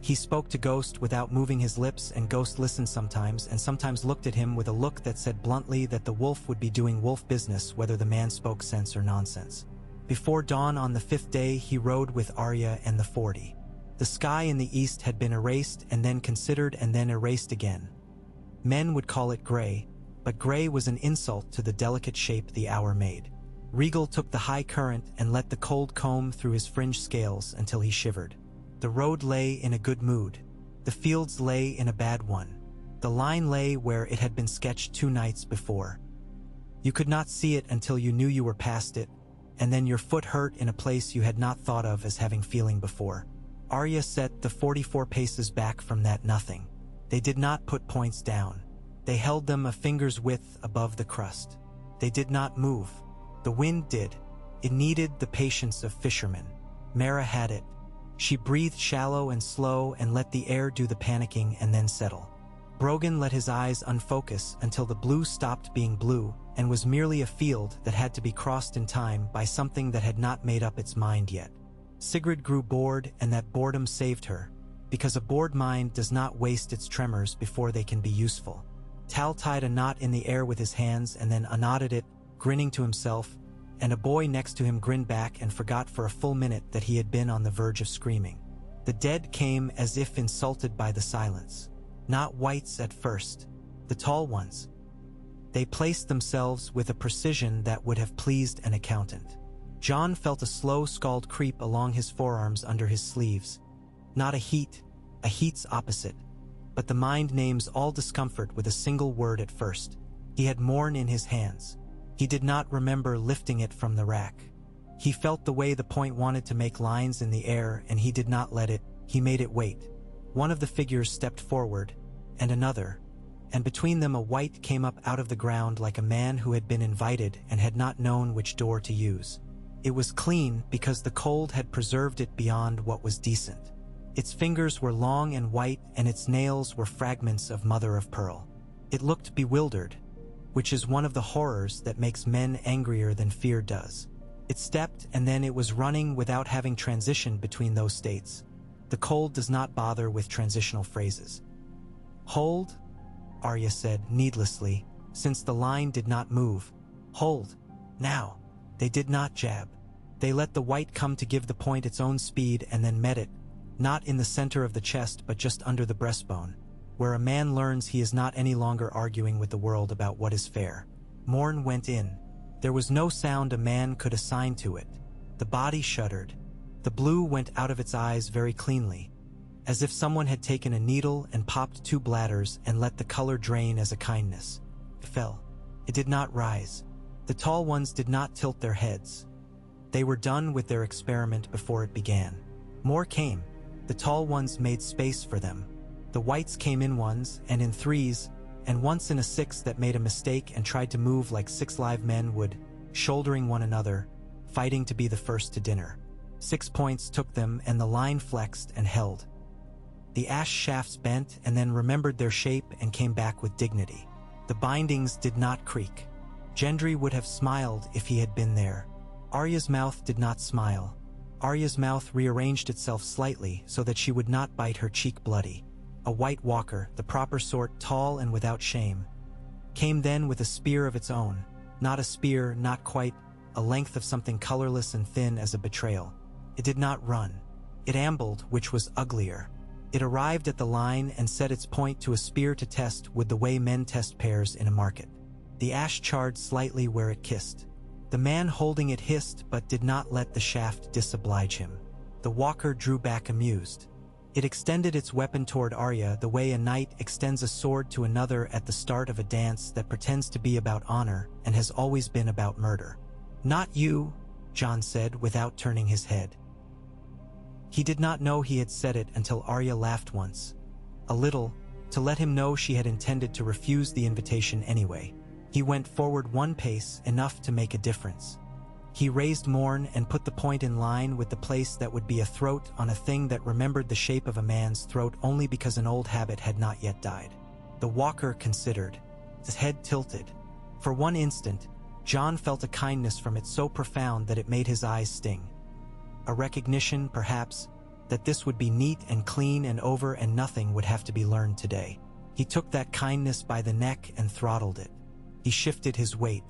He spoke to Ghost without moving his lips, and Ghost listened sometimes and sometimes looked at him with a look that said bluntly that the wolf would be doing wolf business whether the man spoke sense or nonsense. Before dawn on the 5th day he rode with Arya and the 40. The sky in the east had been erased and then considered and then erased again. Men would call it gray, but gray was an insult to the delicate shape the hour made. Regal took the high current and let the cold comb through his fringed scales until he shivered. The road lay in a good mood. The fields lay in a bad one. The line lay where it had been sketched 2 nights before. You could not see it until you knew you were past it, and then your foot hurt in a place you had not thought of as having feeling before. Arya set the 44 paces back from that nothing. They did not put points down. They held them a finger's width above the crust. They did not move. The wind did. It needed the patience of fishermen. Mara had it. She breathed shallow and slow and let the air do the panicking and then settle. Brogan let his eyes unfocus until the blue stopped being blue and was merely a field that had to be crossed in time by something that had not made up its mind yet. Sigrid grew bored, and that boredom saved her, because a bored mind does not waste its tremors before they can be useful. Tal tied a knot in the air with his hands and then unknotted it, grinning to himself, and a boy next to him grinned back and forgot for a full minute that he had been on the verge of screaming. The dead came as if insulted by the silence. Not whites at first, the tall ones. They placed themselves with a precision that would have pleased an accountant. Jon felt a slow scald creep along his forearms under his sleeves. Not a heat's opposite, but the mind names all discomfort with a single word at first. He had Morn in his hands. He did not remember lifting it from the rack. He felt the way the point wanted to make lines in the air, and he did not let it. He made it wait. One of the figures stepped forward, and another, and between them a white came up out of the ground like a man who had been invited and had not known which door to use. It was clean because the cold had preserved it beyond what was decent. Its fingers were long and white, and its nails were fragments of mother of pearl. It looked bewildered, which is one of the horrors that makes men angrier than fear does. It stepped, and then it was running without having transitioned between those states. The cold does not bother with transitional phrases. Hold, Arya said needlessly, since the line did not move. Hold, now. They did not jab. They let the white come to give the point its own speed and then met it, not in the center of the chest but just under the breastbone, where a man learns he is not any longer arguing with the world about what is fair. Morn went in. There was no sound a man could assign to it. The body shuddered. The blue went out of its eyes very cleanly, as if someone had taken a needle and popped 2 bladders and let the color drain as a kindness. It fell. It did not rise. The tall ones did not tilt their heads. They were done with their experiment before it began. More came. The tall ones made space for them. The whites came in 1s and in 3s, and once in a 6 that made a mistake and tried to move like 6 live men would, shouldering one another, fighting to be the first to dinner. 6 points took them and the line flexed and held. The ash shafts bent and then remembered their shape and came back with dignity. The bindings did not creak. Gendry would have smiled if he had been there. Arya's mouth did not smile. Arya's mouth rearranged itself slightly so that she would not bite her cheek bloody. A white walker, the proper sort, tall and without shame, came then with a spear of its own. Not a spear, not quite, a length of something colorless and thin as a betrayal. It did not run. It ambled, which was uglier. It arrived at the line and set its point to a spear to test with the way men test pears in a market. The ash charred slightly where it kissed. The man holding it hissed but did not let the shaft disoblige him. The walker drew back amused. It extended its weapon toward Arya the way a knight extends a sword to another at the start of a dance that pretends to be about honor and has always been about murder. "Not you," Jon said without turning his head. He did not know he had said it until Arya laughed once. A little, to let him know she had intended to refuse the invitation anyway. He went forward 1 pace, enough to make a difference. He raised Morn and put the point in line with the place that would be a throat on a thing that remembered the shape of a man's throat only because an old habit had not yet died. The walker considered. His head tilted. For 1 instant, Jon felt a kindness from it so profound that it made his eyes sting. A recognition, perhaps, that this would be neat and clean and over and nothing would have to be learned today. He took that kindness by the neck and throttled it. He shifted his weight.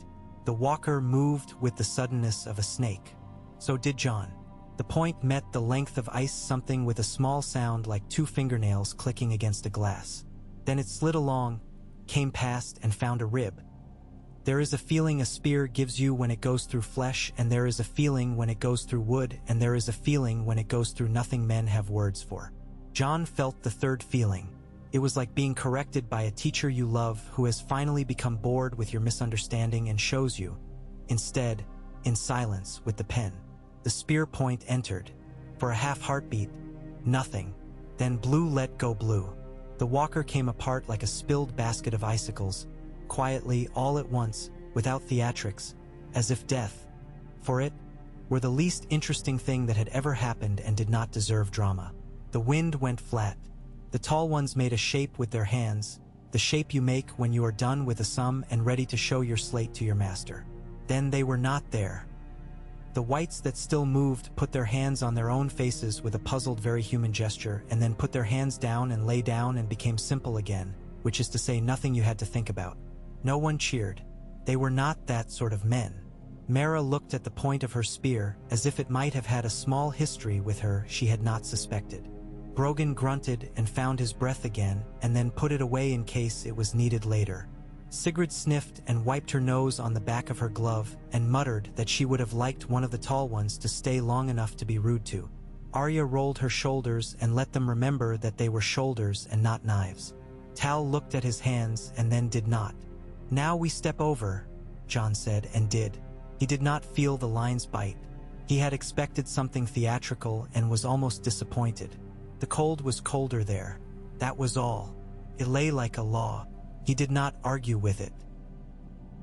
The walker moved with the suddenness of a snake. So did Jon. The point met the length of ice, something with a small sound like 2 fingernails clicking against a glass. Then it slid along, came past and found a rib. There is a feeling a spear gives you when it goes through flesh, and there is a feeling when it goes through wood, and there is a feeling when it goes through nothing men have words for. Jon felt the third feeling. It was like being corrected by a teacher you love who has finally become bored with your misunderstanding and shows you, instead, in silence with the pen. The spear point entered. For a half heartbeat, nothing. Then blue let go blue. The walker came apart like a spilled basket of icicles, quietly, all at once, without theatrics, as if death, for it, were the least interesting thing that had ever happened and did not deserve drama. The wind went flat. The tall ones made a shape with their hands, the shape you make when you are done with a sum and ready to show your slate to your master. Then they were not there. The whites that still moved put their hands on their own faces with a puzzled, very human gesture, and then put their hands down and lay down and became simple again, which is to say nothing you had to think about. No one cheered. They were not that sort of men. Mara looked at the point of her spear as if it might have had a small history with her she had not suspected. Brogan grunted and found his breath again and then put it away in case it was needed later. Sigrid sniffed and wiped her nose on the back of her glove and muttered that she would have liked one of the tall ones to stay long enough to be rude to. Arya rolled her shoulders and let them remember that they were shoulders and not knives. Tal looked at his hands and then did not. "Now we step over," Jon said, and did. He did not feel the lines bite. He had expected something theatrical and was almost disappointed. The cold was colder there. That was all. It lay like a law. He did not argue with it.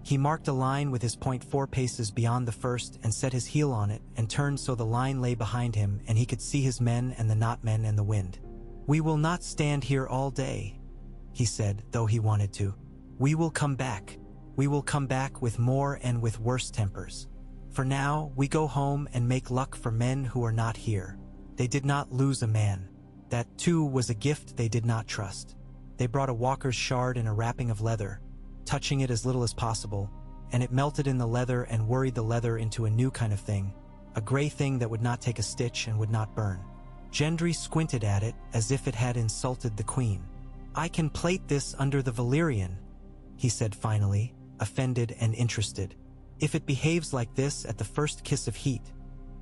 He marked a line with his point 4 paces beyond the first and set his heel on it and turned so the line lay behind him and he could see his men and the not men and the wind. "We will not stand here all day," he said, though he wanted to. "We will come back. We will come back with more and with worse tempers. For now, we go home and make luck for men who are not here." They did not lose a man. That, too, was a gift they did not trust. They brought a walker's shard in a wrapping of leather, touching it as little as possible, and it melted in the leather and worried the leather into a new kind of thing, a gray thing that would not take a stitch and would not burn. Gendry squinted at it as if it had insulted the queen. "I can plate this under the Valyrian," he said finally, offended and interested. "If it behaves like this at the first kiss of heat,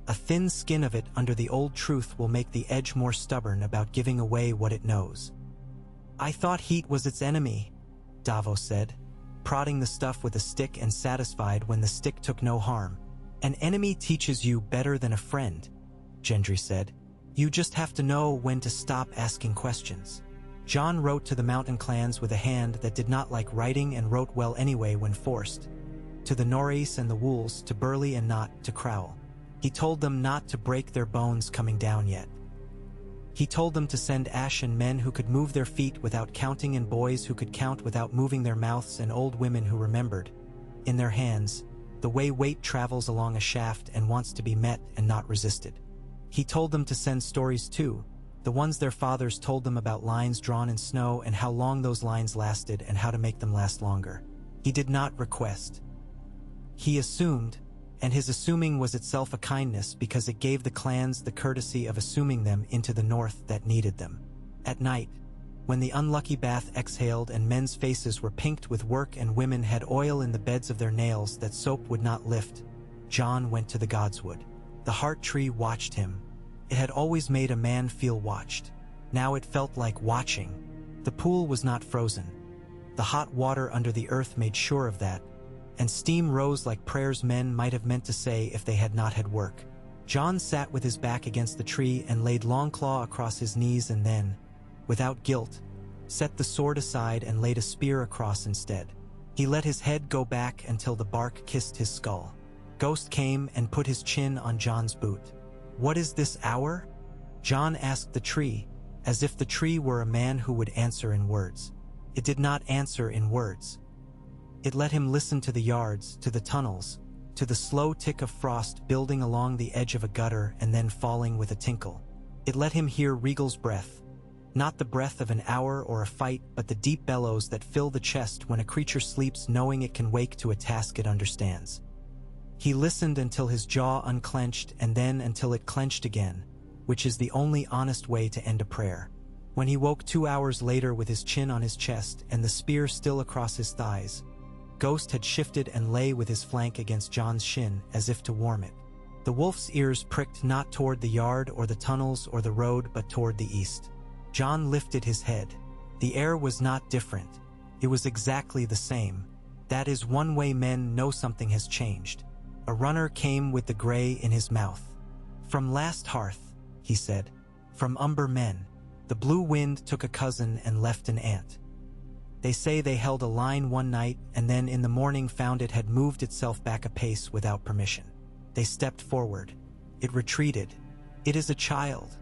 a thin skin of it under the old truth will make the edge more stubborn about giving away what it knows." "I thought heat was its enemy," Davos said, prodding the stuff with a stick and satisfied when the stick took no harm. "An enemy teaches you better than a friend," Gendry said. "You just have to know when to stop asking questions." Jon wrote to the mountain clans with a hand that did not like writing and wrote well anyway when forced. To the Norreys and the Wools, to Burley and not to Crowell. He told them not to break their bones coming down yet. He told them to send ashen men who could move their feet without counting and boys who could count without moving their mouths and old women who remembered, in their hands, the way weight travels along a shaft and wants to be met and not resisted. He told them to send stories too, the ones their fathers told them about lines drawn in snow and how long those lines lasted and how to make them last longer. He did not request. He assumed, and his assuming was itself a kindness because it gave the clans the courtesy of assuming them into the north that needed them. At night, when the unlucky bath exhaled and men's faces were pinked with work and women had oil in the beds of their nails that soap would not lift, Jon went to the Godswood. The heart tree watched him. It had always made a man feel watched. Now it felt like watching. The pool was not frozen. The hot water under the earth made sure of that, and steam rose like prayers men might have meant to say if they had not had work. Jon sat with his back against the tree and laid Longclaw across his knees and then, without guilt, set the sword aside and laid a spear across instead. He let his head go back until the bark kissed his skull. Ghost came and put his chin on Jon's boot. "What is this hour?" Jon asked the tree, as if the tree were a man who would answer in words. It did not answer in words. It let him listen to the yards, to the tunnels, to the slow tick of frost building along the edge of a gutter and then falling with a tinkle. It let him hear Regal's breath, not the breath of an hour or a fight, but the deep bellows that fill the chest when a creature sleeps knowing it can wake to a task it understands. He listened until his jaw unclenched and then until it clenched again, which is the only honest way to end a prayer. When he woke 2 hours later with his chin on his chest and the spear still across his thighs, Ghost had shifted and lay with his flank against Jon's shin as if to warm it. The wolf's ears pricked not toward the yard or the tunnels or the road but toward the east. Jon lifted his head. The air was not different. It was exactly the same. That is one way men know something has changed. A runner came with the gray in his mouth. "From last hearth," he said. "From Umber men. The blue wind took a cousin and left an aunt. They say they held a line one night and then in the morning found it had moved itself back a pace without permission. They stepped forward. It retreated. It is a child,"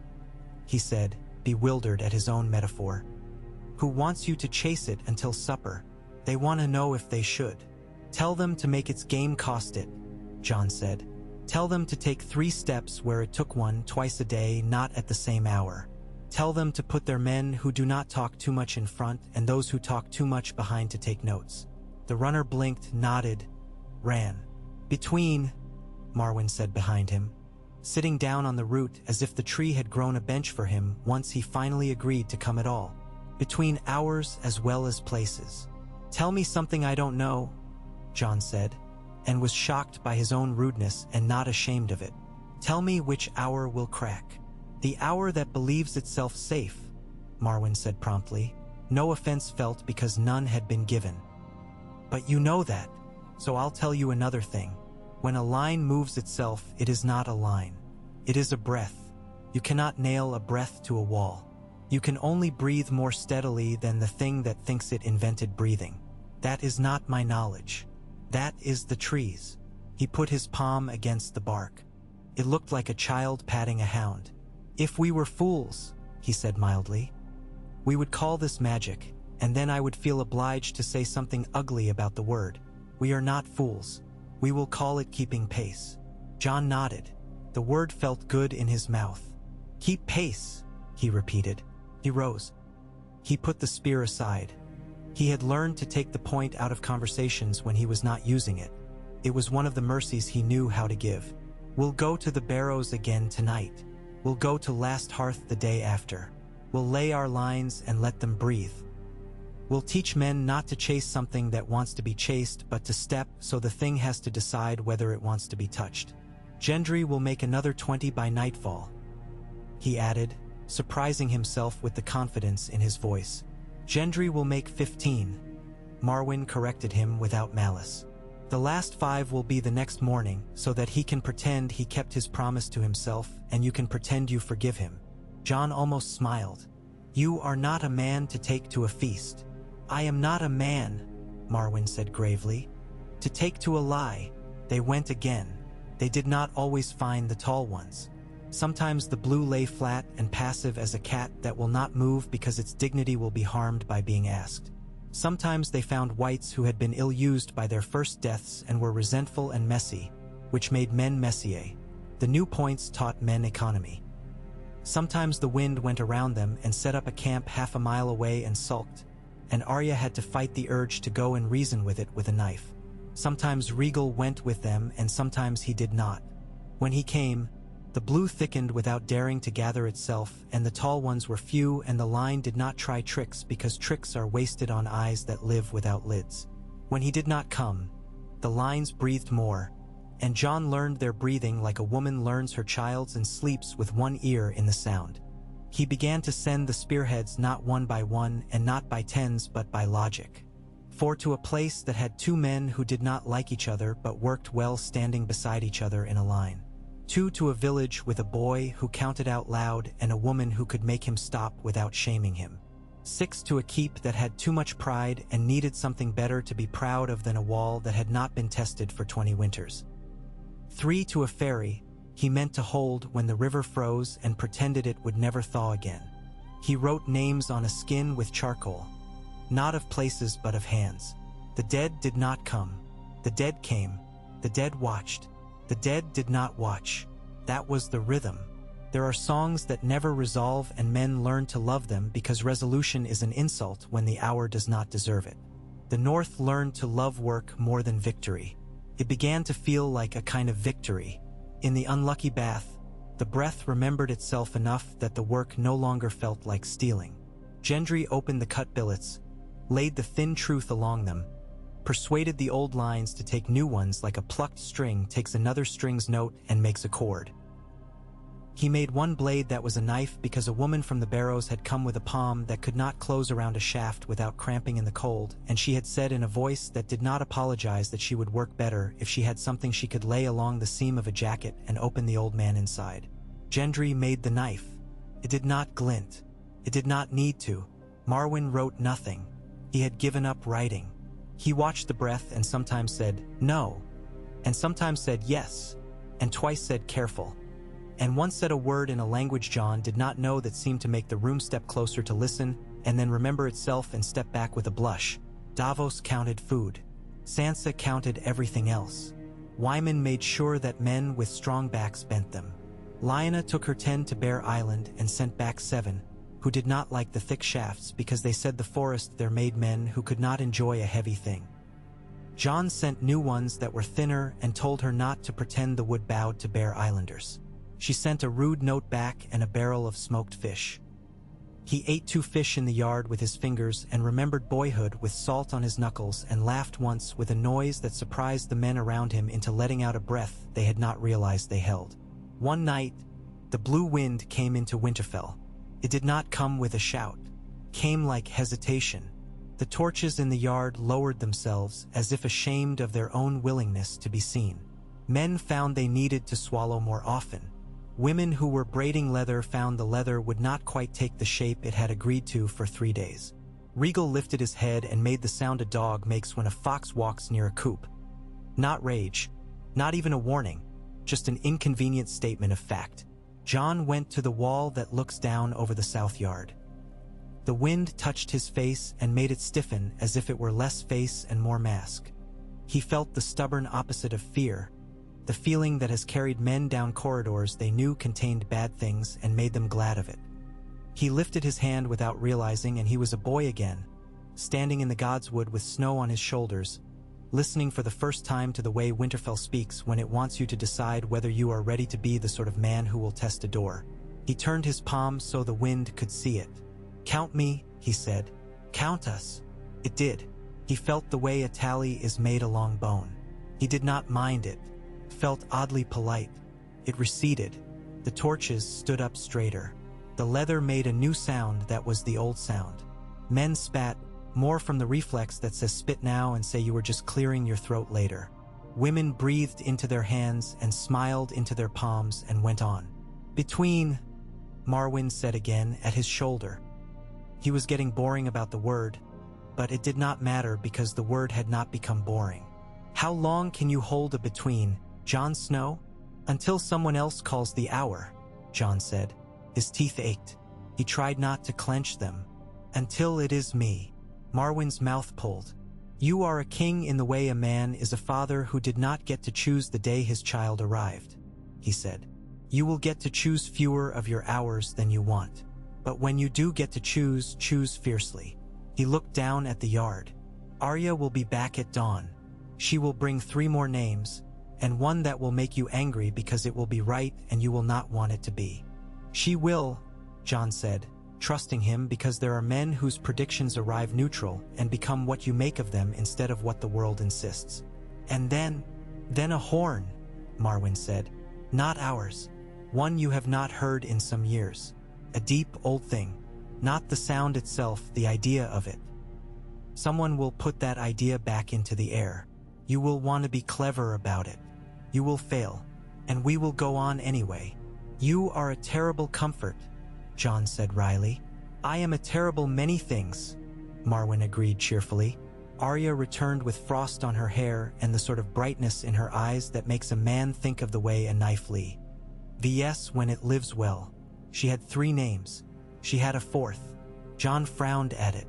he said, bewildered at his own metaphor, "who wants you to chase it until supper. They want to know if they should. Tell them to make its game cost it," Jon said. "Tell them to take 3 steps where it took 1 twice a day, not at the same hour. Tell them to put their men who do not talk too much in front and those who talk too much behind to take notes." The runner blinked, nodded, ran. "Between," Marwyn said behind him, sitting down on the root as if the tree had grown a bench for him once he finally agreed to come at all. "Between hours as well as places. Tell me something I don't know," Jon said, and was shocked by his own rudeness and not ashamed of it. "Tell me which hour will crack." "The hour that believes itself safe," Marwyn said promptly, no offense felt because none had been given. "But you know that, so I'll tell you another thing. When a line moves itself, it is not a line. It is a breath. You cannot nail a breath to a wall. You can only breathe more steadily than the thing that thinks it invented breathing. That is not my knowledge. That is the trees." He put his palm against the bark. It looked like a child patting a hound. "If we were fools," he said mildly, "we would call this magic, and then I would feel obliged to say something ugly about the word. We are not fools. We will call it keeping pace." Jon nodded. The word felt good in his mouth. "Keep pace," he repeated. He rose. He put the spear aside. He had learned to take the point out of conversations when he was not using it. It was one of the mercies he knew how to give. "We'll go to the barrows again tonight," We'll go to Last Hearth the day after. We'll lay our lines and let them breathe. We'll teach men not to chase something that wants to be chased, but to step so the thing has to decide whether it wants to be touched. Gendry will make another 20 by nightfall," he added, surprising himself with the confidence in his voice. "Gendry will make 15, Marwyn corrected him without malice. "The last 5 will be the next morning, so that he can pretend he kept his promise to himself, and you can pretend you forgive him." Jon almost smiled. "You are not a man to take to a feast." "I am not a man," Marwyn said gravely. "To take to a lie." They went again. They did not always find the tall ones. Sometimes the blue lay flat and passive as a cat that will not move because its dignity will be harmed by being asked. Sometimes they found whites who had been ill-used by their first deaths and were resentful and messy, which made men messier. The new points taught men economy. Sometimes the wind went around them and set up a camp half a mile away and sulked, and Arya had to fight the urge to go and reason with it with a knife. Sometimes Regal went with them and sometimes he did not. When he came, the blue thickened without daring to gather itself, and the tall ones were few, and the line did not try tricks because tricks are wasted on eyes that live without lids. When he did not come, the lines breathed more, and Jon learned their breathing like a woman learns her child's and sleeps with one ear in the sound. He began to send the spearheads not one by one and not by tens but by logic. For to a place that had 2 men who did not like each other but worked well standing beside each other in a line. 2 to a village with a boy who counted out loud and a woman who could make him stop without shaming him. 6 to a keep that had too much pride and needed something better to be proud of than a wall that had not been tested for 20 winters. 3 to a ferry he meant to hold when the river froze and pretended it would never thaw again. He wrote names on a skin with charcoal, not of places but of hands. The dead did not come. The dead came. The dead watched. The dead did not watch. That was the rhythm. There are songs that never resolve, and men learn to love them because resolution is an insult when the hour does not deserve it. The North learned to love work more than victory. It began to feel like a kind of victory. In the unlucky bath, the breath remembered itself enough that the work no longer felt like stealing. Gendry opened the cut billets, laid the thin truth along them, persuaded the old lines to take new ones like a plucked string takes another string's note and makes a chord. He made one blade that was a knife because a woman from the Barrows had come with a palm that could not close around a shaft without cramping in the cold, and she had said in a voice that did not apologize that she would work better if she had something she could lay along the seam of a jacket and open the old man inside. Gendry made the knife. It did not glint. It did not need to. Marwyn wrote nothing. He had given up writing. He watched the breath and sometimes said, "No," and sometimes said, "Yes," and twice said, "Careful," and once said a word in a language Jon did not know that seemed to make the room step closer to listen and then remember itself and step back with a blush. Davos counted food. Sansa counted everything else. Wyman made sure that men with strong backs bent them. Lyanna took her 10 to Bear Island and sent back 7, who did not like the thick shafts because they said the forest there made men who could not enjoy a heavy thing. Jon sent new ones that were thinner and told her not to pretend the wood bowed to Bear Islanders. She sent a rude note back and a barrel of smoked fish. He ate 2 fish in the yard with his fingers and remembered boyhood with salt on his knuckles and laughed once with a noise that surprised the men around him into letting out a breath they had not realized they held. One night, the blue wind came into Winterfell. It did not come with a shout. Came like hesitation. The torches in the yard lowered themselves as if ashamed of their own willingness to be seen. Men found they needed to swallow more often. Women who were braiding leather found the leather would not quite take the shape it had agreed to for 3 days. Regal lifted his head and made the sound a dog makes when a fox walks near a coop. Not rage, not even a warning, just an inconvenient statement of fact. Jon went to the wall that looks down over the south yard. The wind touched his face and made it stiffen as if it were less face and more mask. He felt the stubborn opposite of fear, the feeling that has carried men down corridors they knew contained bad things and made them glad of it. He lifted his hand without realizing, and he was a boy again, standing in the Godswood with snow on his shoulders, listening for the first time to the way Winterfell speaks when it wants you to decide whether you are ready to be the sort of man who will test a door. He turned his palm so the wind could see it. "Count me," he said. "Count us." It did. He felt the way a tally is made along bone. He did not mind it. Felt oddly polite. It receded. The torches stood up straighter. The leather made a new sound that was the old sound. Men spat, more from the reflex that says spit now and say you were just clearing your throat later. Women breathed into their hands and smiled into their palms and went on. "Between," Marwyn said again at his shoulder. He was getting boring about the word, but it did not matter because the word had not become boring. "How long can you hold a between, Jon Snow?" "Until someone else calls the hour," Jon said. His teeth ached. He tried not to clench them. "Until it is me." Marwyn's mouth pulled. "You are a king in the way a man is a father who did not get to choose the day his child arrived," he said. "You will get to choose fewer of your hours than you want. But when you do get to choose, choose fiercely." He looked down at the yard. "Arya will be back at dawn. She will bring 3 more names, and one that will make you angry because it will be right and you will not want it to be." "She will," Jon said, trusting him because there are men whose predictions arrive neutral and become what you make of them instead of what the world insists. "And then a horn," Marwyn said. "Not ours. One you have not heard in some years. A deep, old thing. Not the sound itself, the idea of it. Someone will put that idea back into the air. You will want to be clever about it. You will fail, and we will go on anyway." "You are a terrible comfort," Jon said wryly. "I am a terrible many things," Marwyn agreed cheerfully. Arya returned with frost on her hair and the sort of brightness in her eyes that makes a man think of the way a knife lee. "Vs when it lives well." She had 3 names. She had a 4th. Jon frowned at it.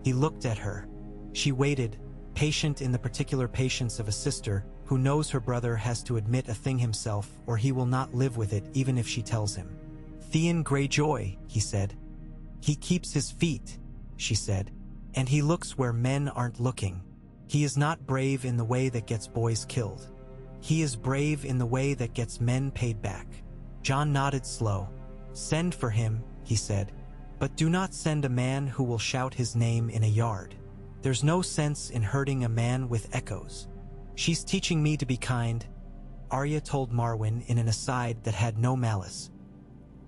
He looked at her. She waited, patient in the particular patience of a sister who knows her brother has to admit a thing himself or he will not live with it even if she tells him. "Theon Greyjoy," he said. "He keeps his feet," she said, "and he looks where men aren't looking. He is not brave in the way that gets boys killed. He is brave in the way that gets men paid back." Jon nodded slow. "Send for him," he said, "but do not send a man who will shout his name in a yard. There's no sense in hurting a man with echoes." "She's teaching me to be kind," Arya told Marwyn in an aside that had no malice.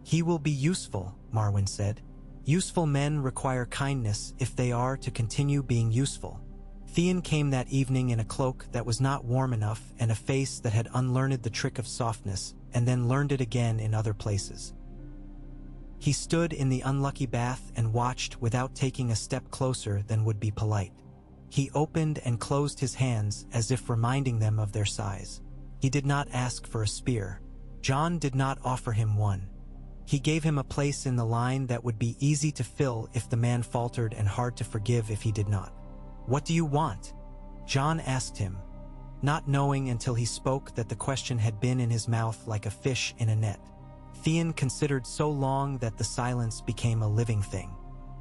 "He will be useful," Marwyn said. "Useful men require kindness if they are to continue being useful." Theon came that evening in a cloak that was not warm enough and a face that had unlearned the trick of softness and then learned it again in other places. He stood in the unlucky bath and watched without taking a step closer than would be polite. He opened and closed his hands as if reminding them of their size. He did not ask for a spear. Jon did not offer him one. He gave him a place in the line that would be easy to fill if the man faltered and hard to forgive if he did not. "What do you want?" Jon asked him, not knowing until he spoke that the question had been in his mouth like a fish in a net. Theon considered so long that the silence became a living thing.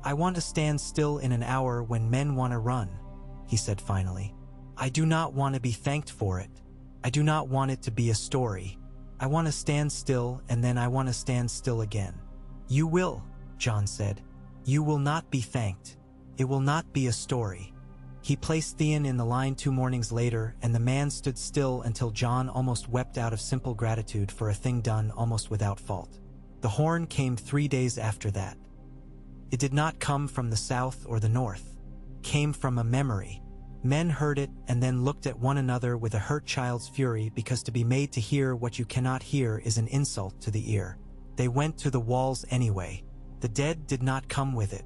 "I want to stand still in an hour when men want to run," he said finally. "I do not want to be thanked for it. I do not want it to be a story. I want to stand still and then I want to stand still again." "You will," Jon said. "You will not be thanked. It will not be a story." He placed Theon in the line 2 mornings later, and the man stood still until Jon almost wept out of simple gratitude for a thing done almost without fault. The horn came 3 days after that. It did not come from the south or the north. It came from a memory. Men heard it and then looked at one another with a hurt child's fury because to be made to hear what you cannot hear is an insult to the ear. They went to the walls anyway. The dead did not come with it.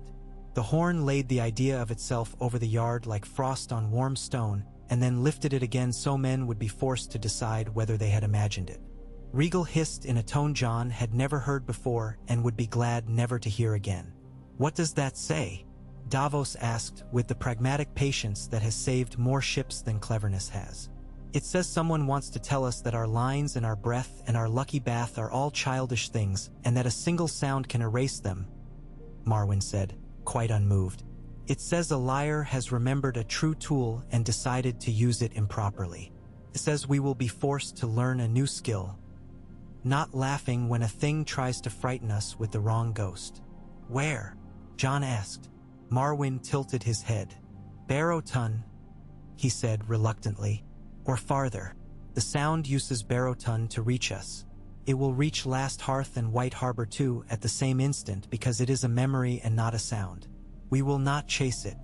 The horn laid the idea of itself over the yard like frost on warm stone, and then lifted it again so men would be forced to decide whether they had imagined it. Regal hissed in a tone Jon had never heard before and would be glad never to hear again. "What does that say?" Davos asked with the pragmatic patience that has saved more ships than cleverness has. "It says someone wants to tell us that our lines and our breath and our lucky bath are all childish things and that a single sound can erase them," Marwyn said, quite unmoved. "It says a liar has remembered a true tool and decided to use it improperly. It says we will be forced to learn a new skill." not laughing when a thing tries to frighten us with the wrong ghost. Where? John asked. Marwyn tilted his head. Barrowton, he said reluctantly. Or farther. The sound uses Barrowton to reach us. It will reach Last Hearth and White Harbor too at the same instant because it is a memory and not a sound. We will not chase it.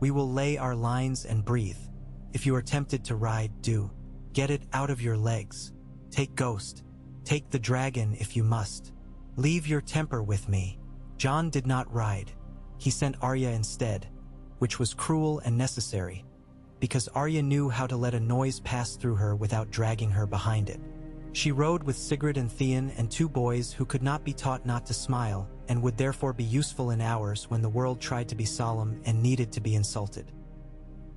We will lay our lines and breathe. If you are tempted to ride, do. Get it out of your legs. Take Ghost. Take the dragon if you must. Leave your temper with me. John did not ride. He sent Arya instead, which was cruel and necessary, because Arya knew how to let a noise pass through her without dragging her behind it. She rode with Sigrid and Theon and 2 boys who could not be taught not to smile and would therefore be useful in hours when the world tried to be solemn and needed to be insulted.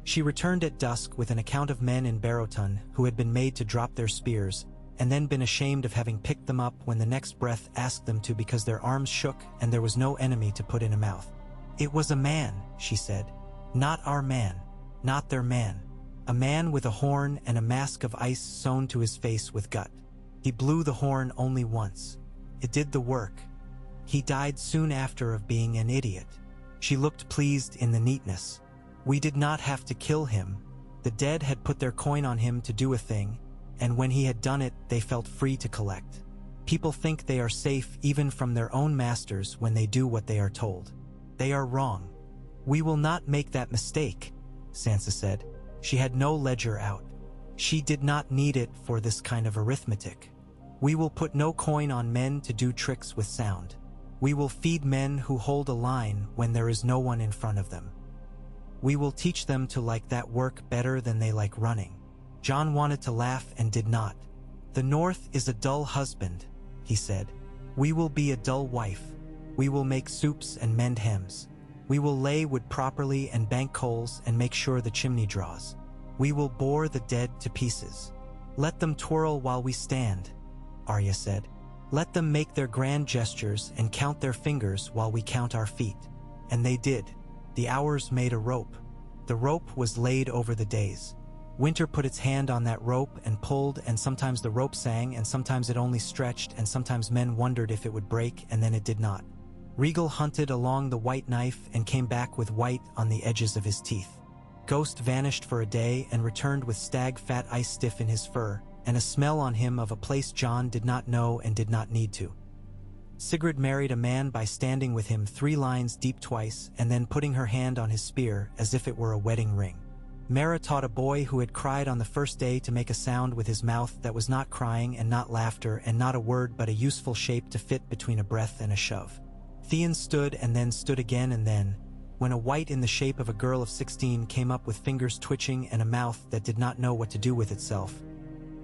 She returned at dusk with an account of men in Barrowton who had been made to drop their spears and then been ashamed of having picked them up when the next breath asked them to because their arms shook and there was no enemy to put in a mouth. It was a man, she said. Not our man. Not their man. A man with a horn and a mask of ice sewn to his face with gut. He blew the horn only once. It did the work. He died soon after of being an idiot. She looked pleased in the neatness. We did not have to kill him. The dead had put their coin on him to do a thing, and when he had done it, they felt free to collect. People think they are safe even from their own masters when they do what they are told. They are wrong. We will not make that mistake, Sansa said. She had no ledger out. She did not need it for this kind of arithmetic. We will put no coin on men to do tricks with sound. We will feed men who hold a line when there is no one in front of them. We will teach them to like that work better than they like running. John wanted to laugh and did not. The North is a dull husband, he said. We will be a dull wife. We will make soups and mend hems. We will lay wood properly and bank coals and make sure the chimney draws. We will bore the dead to pieces. Let them twirl while we stand, Arya said. Let them make their grand gestures and count their fingers while we count our feet. And they did. The hours made a rope. The rope was laid over the days. Winter put its hand on that rope and pulled, and sometimes the rope sang, and sometimes it only stretched, and sometimes men wondered if it would break, and then it did not. Regal hunted along the white knife and came back with white on the edges of his teeth. Ghost vanished for a day and returned with stag fat ice stiff in his fur, and a smell on him of a place John did not know and did not need to. Sigrid married a man by standing with him 3 lines deep twice and then putting her hand on his spear as if it were a wedding ring. Mara taught a boy who had cried on the first day to make a sound with his mouth that was not crying and not laughter and not a word but a useful shape to fit between a breath and a shove. Theon stood and then stood again, and then, when a wight in the shape of a girl of 16 came up with fingers twitching and a mouth that did not know what to do with itself,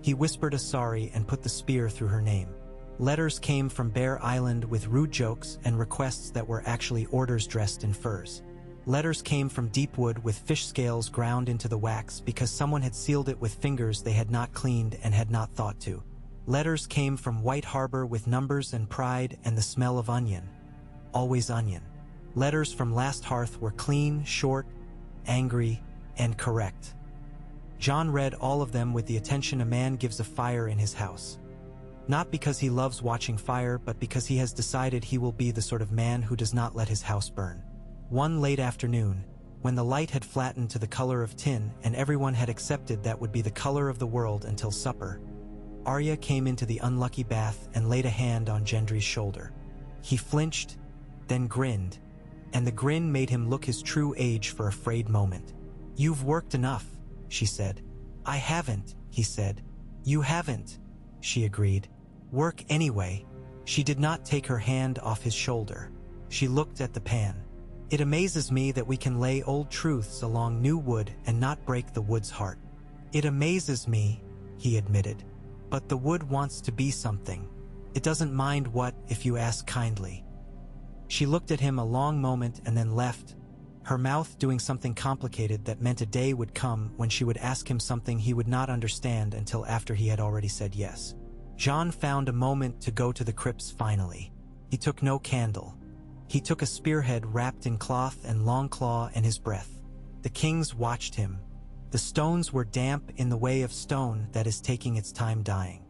he whispered a sorry and put the spear through her name. Letters came from Bear Island with rude jokes and requests that were actually orders dressed in furs. Letters came from Deepwood with fish scales ground into the wax because someone had sealed it with fingers they had not cleaned and had not thought to. Letters came from White Harbor with numbers and pride and the smell of onion. Always onion. Letters from Last Hearth were clean, short, angry, and correct. John read all of them with the attention a man gives a fire in his house. Not because he loves watching fire, but because he has decided he will be the sort of man who does not let his house burn. One late afternoon, when the light had flattened to the color of tin and everyone had accepted that would be the color of the world until supper, Arya came into the unlucky bath and laid a hand on Gendry's shoulder. He flinched, then grinned, and the grin made him look his true age for a frayed moment. "You've worked enough," she said. "I haven't," he said. "You haven't," she agreed. "Work anyway." She did not take her hand off his shoulder. She looked at the pan. "It amazes me that we can lay old truths along new wood and not break the wood's heart." "It amazes me," he admitted. "But the wood wants to be something. It doesn't mind what, if you ask kindly." She looked at him a long moment and then left, her mouth doing something complicated that meant a day would come when she would ask him something he would not understand until after he had already said yes. John found a moment to go to the crypts finally. He took no candle. He took a spearhead wrapped in cloth and long claw and his breath. The kings watched him. The stones were damp in the way of stone that is taking its time dying.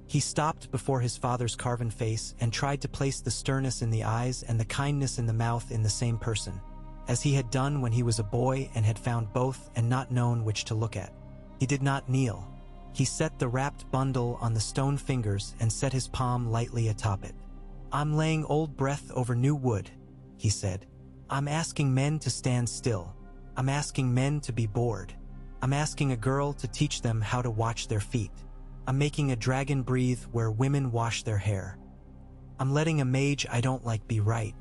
He stopped before his father's carven face and tried to place the sternness in the eyes and the kindness in the mouth in the same person, as he had done when he was a boy and had found both and not known which to look at. He did not kneel. He set the wrapped bundle on the stone fingers and set his palm lightly atop it. "I'm laying old breath over new wood," he said. "I'm asking men to stand still. I'm asking men to be bored. I'm asking a girl to teach them how to watch their feet. I'm making a dragon breathe where women wash their hair. I'm letting a mage I don't like be right.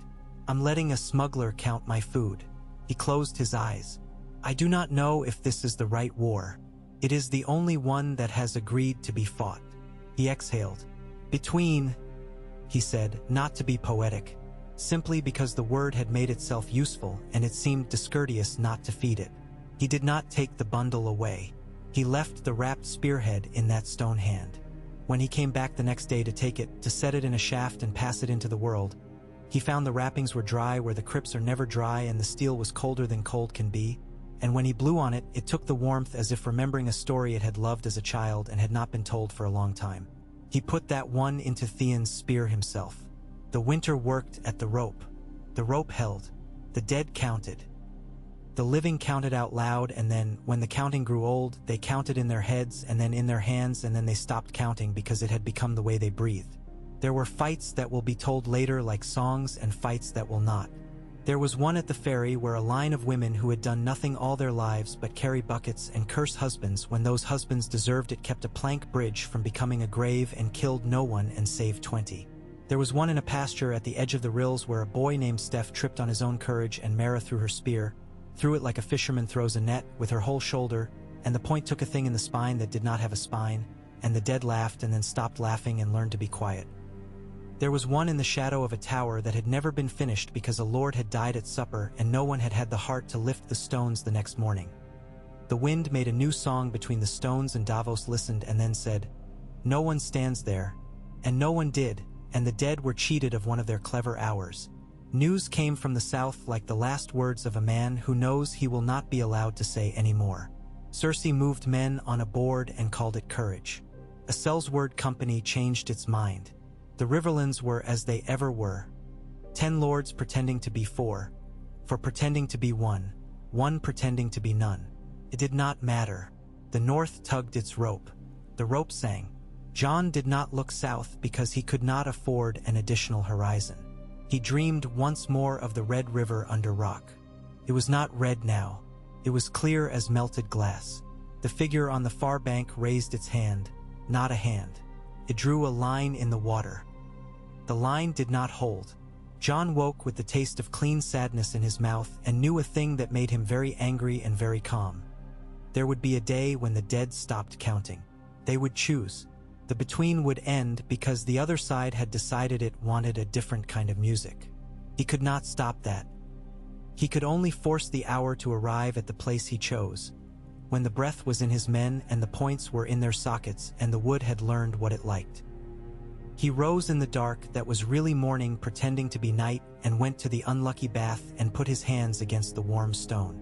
I'm letting a smuggler count my food." He closed his eyes. "I do not know if this is the right war. It is the only one that has agreed to be fought." He exhaled. "Between," he said, not to be poetic, simply because the word had made itself useful and it seemed discourteous not to feed it. He did not take the bundle away. He left the wrapped spearhead in that stone hand. When he came back the next day to take it, to set it in a shaft and pass it into the world, he found the wrappings were dry where the crypts are never dry and the steel was colder than cold can be, and when he blew on it, it took the warmth as if remembering a story it had loved as a child and had not been told for a long time. He put that one into Theon's spear himself. The winter worked at the rope. The rope held. The dead counted. The living counted out loud, and then, when the counting grew old, they counted in their heads and then in their hands, and then they stopped counting because it had become the way they breathed. There were fights that will be told later like songs and fights that will not. There was one at the ferry where a line of women who had done nothing all their lives but carry buckets and curse husbands when those husbands deserved it kept a plank bridge from becoming a grave and killed no one and saved 20. There was one in a pasture at the edge of the rills where a boy named Steph tripped on his own courage and Mara threw her spear, threw it like a fisherman throws a net, with her whole shoulder, and the point took a thing in the spine that did not have a spine, and the dead laughed and then stopped laughing and learned to be quiet. There was one in the shadow of a tower that had never been finished because a lord had died at supper and no one had had the heart to lift the stones the next morning. The wind made a new song between the stones and Davos listened and then said, "No one stands there," and no one did, and the dead were cheated of one of their clever hours. News came from the south like the last words of a man who knows he will not be allowed to say any more. Cersei moved men on a board and called it courage. A Sellsword company changed its mind. The Riverlands were as they ever were. 10 lords pretending to be 4, for pretending to be 1, 1 pretending to be none. It did not matter. The north tugged its rope. The rope sang. Jon did not look south because he could not afford an additional horizon. He dreamed once more of the red river under rock. It was not red now. It was clear as melted glass. The figure on the far bank raised its hand, not a hand. It drew a line in the water. The line did not hold. Jon woke with the taste of clean sadness in his mouth and knew a thing that made him very angry and very calm. There would be a day when the dead stopped counting. They would choose. The between would end because the other side had decided it wanted a different kind of music. He could not stop that. He could only force the hour to arrive at the place he chose, when the breath was in his men and the points were in their sockets and the wood had learned what it liked. He rose in the dark that was really morning pretending to be night and went to the unlucky bath and put his hands against the warm stone.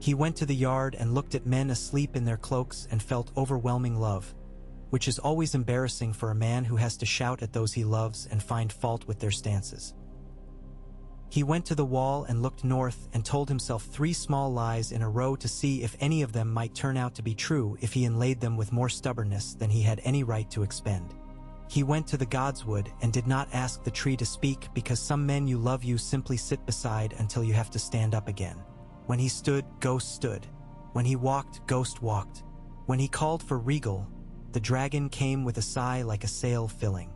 He went to the yard and looked at men asleep in their cloaks and felt overwhelming love, which is always embarrassing for a man who has to shout at those he loves and find fault with their stances. He went to the wall and looked north and told himself 3 small lies in a row to see if any of them might turn out to be true if he inlaid them with more stubbornness than he had any right to expend. He went to the godswood and did not ask the tree to speak because some men you love you simply sit beside until you have to stand up again. When he stood, Ghost stood. When he walked, Ghost walked. When he called for Regal, the dragon came with a sigh like a sail filling.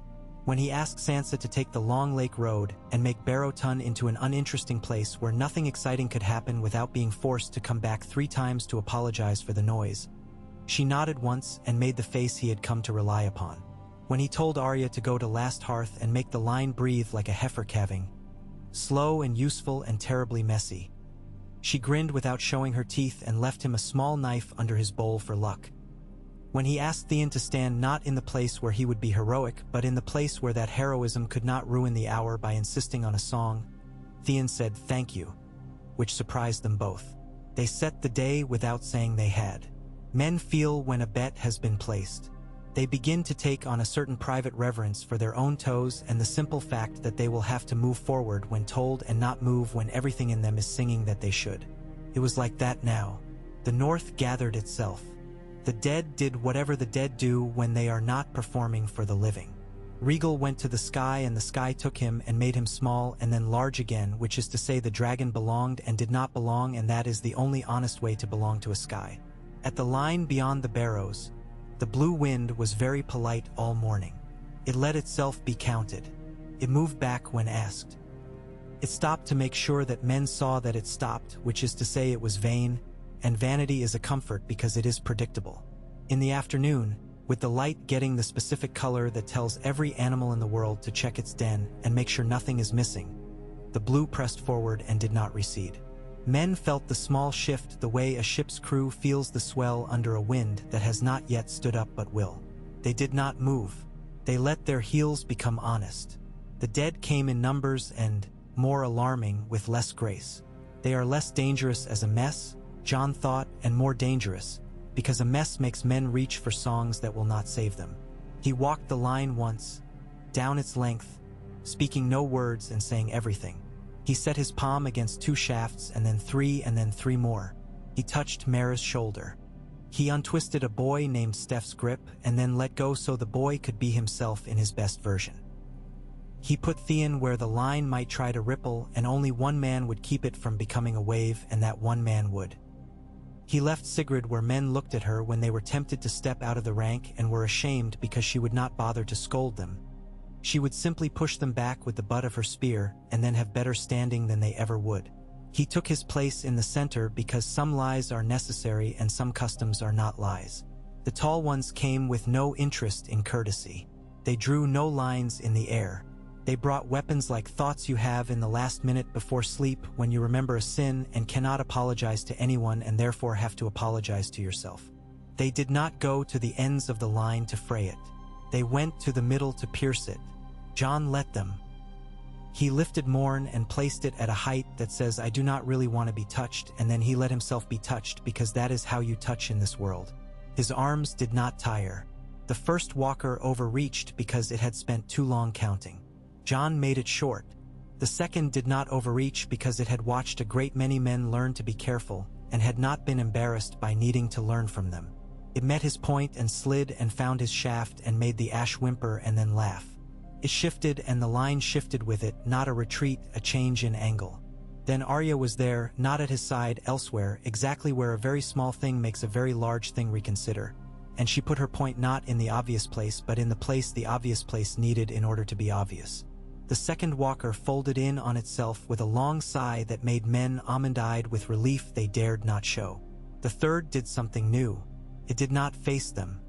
When he asked Sansa to take the Long Lake Road and make Barrowton into an uninteresting place where nothing exciting could happen without being forced to come back 3 times to apologize for the noise, she nodded once and made the face he had come to rely upon. When he told Arya to go to Last Hearth and make the line breathe like a heifer calving, slow and useful and terribly messy, she grinned without showing her teeth and left him a small knife under his bowl for luck. When he asked Theon to stand not in the place where he would be heroic, but in the place where that heroism could not ruin the hour by insisting on a song, Theon said thank you, which surprised them both. They set the day without saying they had. Men feel when a bet has been placed. They begin to take on a certain private reverence for their own toes and the simple fact that they will have to move forward when told and not move when everything in them is singing that they should. It was like that now. The North gathered itself. The dead did whatever the dead do when they are not performing for the living. Regal went to the sky, and the sky took him and made him small and then large again, which is to say the dragon belonged and did not belong, and that is the only honest way to belong to a sky. At the line beyond the barrows, the blue wind was very polite all morning. It let itself be counted. It moved back when asked. It stopped to make sure that men saw that it stopped, which is to say it was vain, and vanity is a comfort because it is predictable. In the afternoon, with the light getting the specific color that tells every animal in the world to check its den and make sure nothing is missing, the blue pressed forward and did not recede. Men felt the small shift the way a ship's crew feels the swell under a wind that has not yet stood up but will. They did not move. They let their heels become honest. The dead came in numbers and, more alarming, with less grace. They are less dangerous as a mess, John thought, and more dangerous, because a mess makes men reach for songs that will not save them. He walked the line once, down its length, speaking no words and saying everything. He set his palm against 2 shafts and then 3 more. He touched Mara's shoulder. He untwisted a boy named Steph's grip and then let go so the boy could be himself in his best version. He put Theon where the line might try to ripple, and only one man would keep it from becoming a wave, and that one man would. He left Sigrid where men looked at her when they were tempted to step out of the rank and were ashamed because she would not bother to scold them. She would simply push them back with the butt of her spear and then have better standing than they ever would. He took his place in the center because some lies are necessary and some customs are not lies. The tall ones came with no interest in courtesy. They drew no lines in the air. They brought weapons like thoughts you have in the last minute before sleep when you remember a sin and cannot apologize to anyone and therefore have to apologize to yourself. They did not go to the ends of the line to fray it. They went to the middle to pierce it. John let them. He lifted Morn and placed it at a height that says, I do not really want to be touched, and then he let himself be touched because that is how you touch in this world. His arms did not tire. The first walker overreached because it had spent too long counting. John made it short. The second did not overreach because it had watched a great many men learn to be careful and had not been embarrassed by needing to learn from them. It met his point and slid and found his shaft and made the ash whimper and then laugh. It shifted and the line shifted with it, not a retreat, a change in angle. Then Arya was there, not at his side, elsewhere, exactly where a very small thing makes a very large thing reconsider. And she put her point not in the obvious place, but in the place the obvious place needed in order to be obvious. The second walker folded in on itself with a long sigh that made men almond-eyed with relief they dared not show. The third did something new. It did not face them.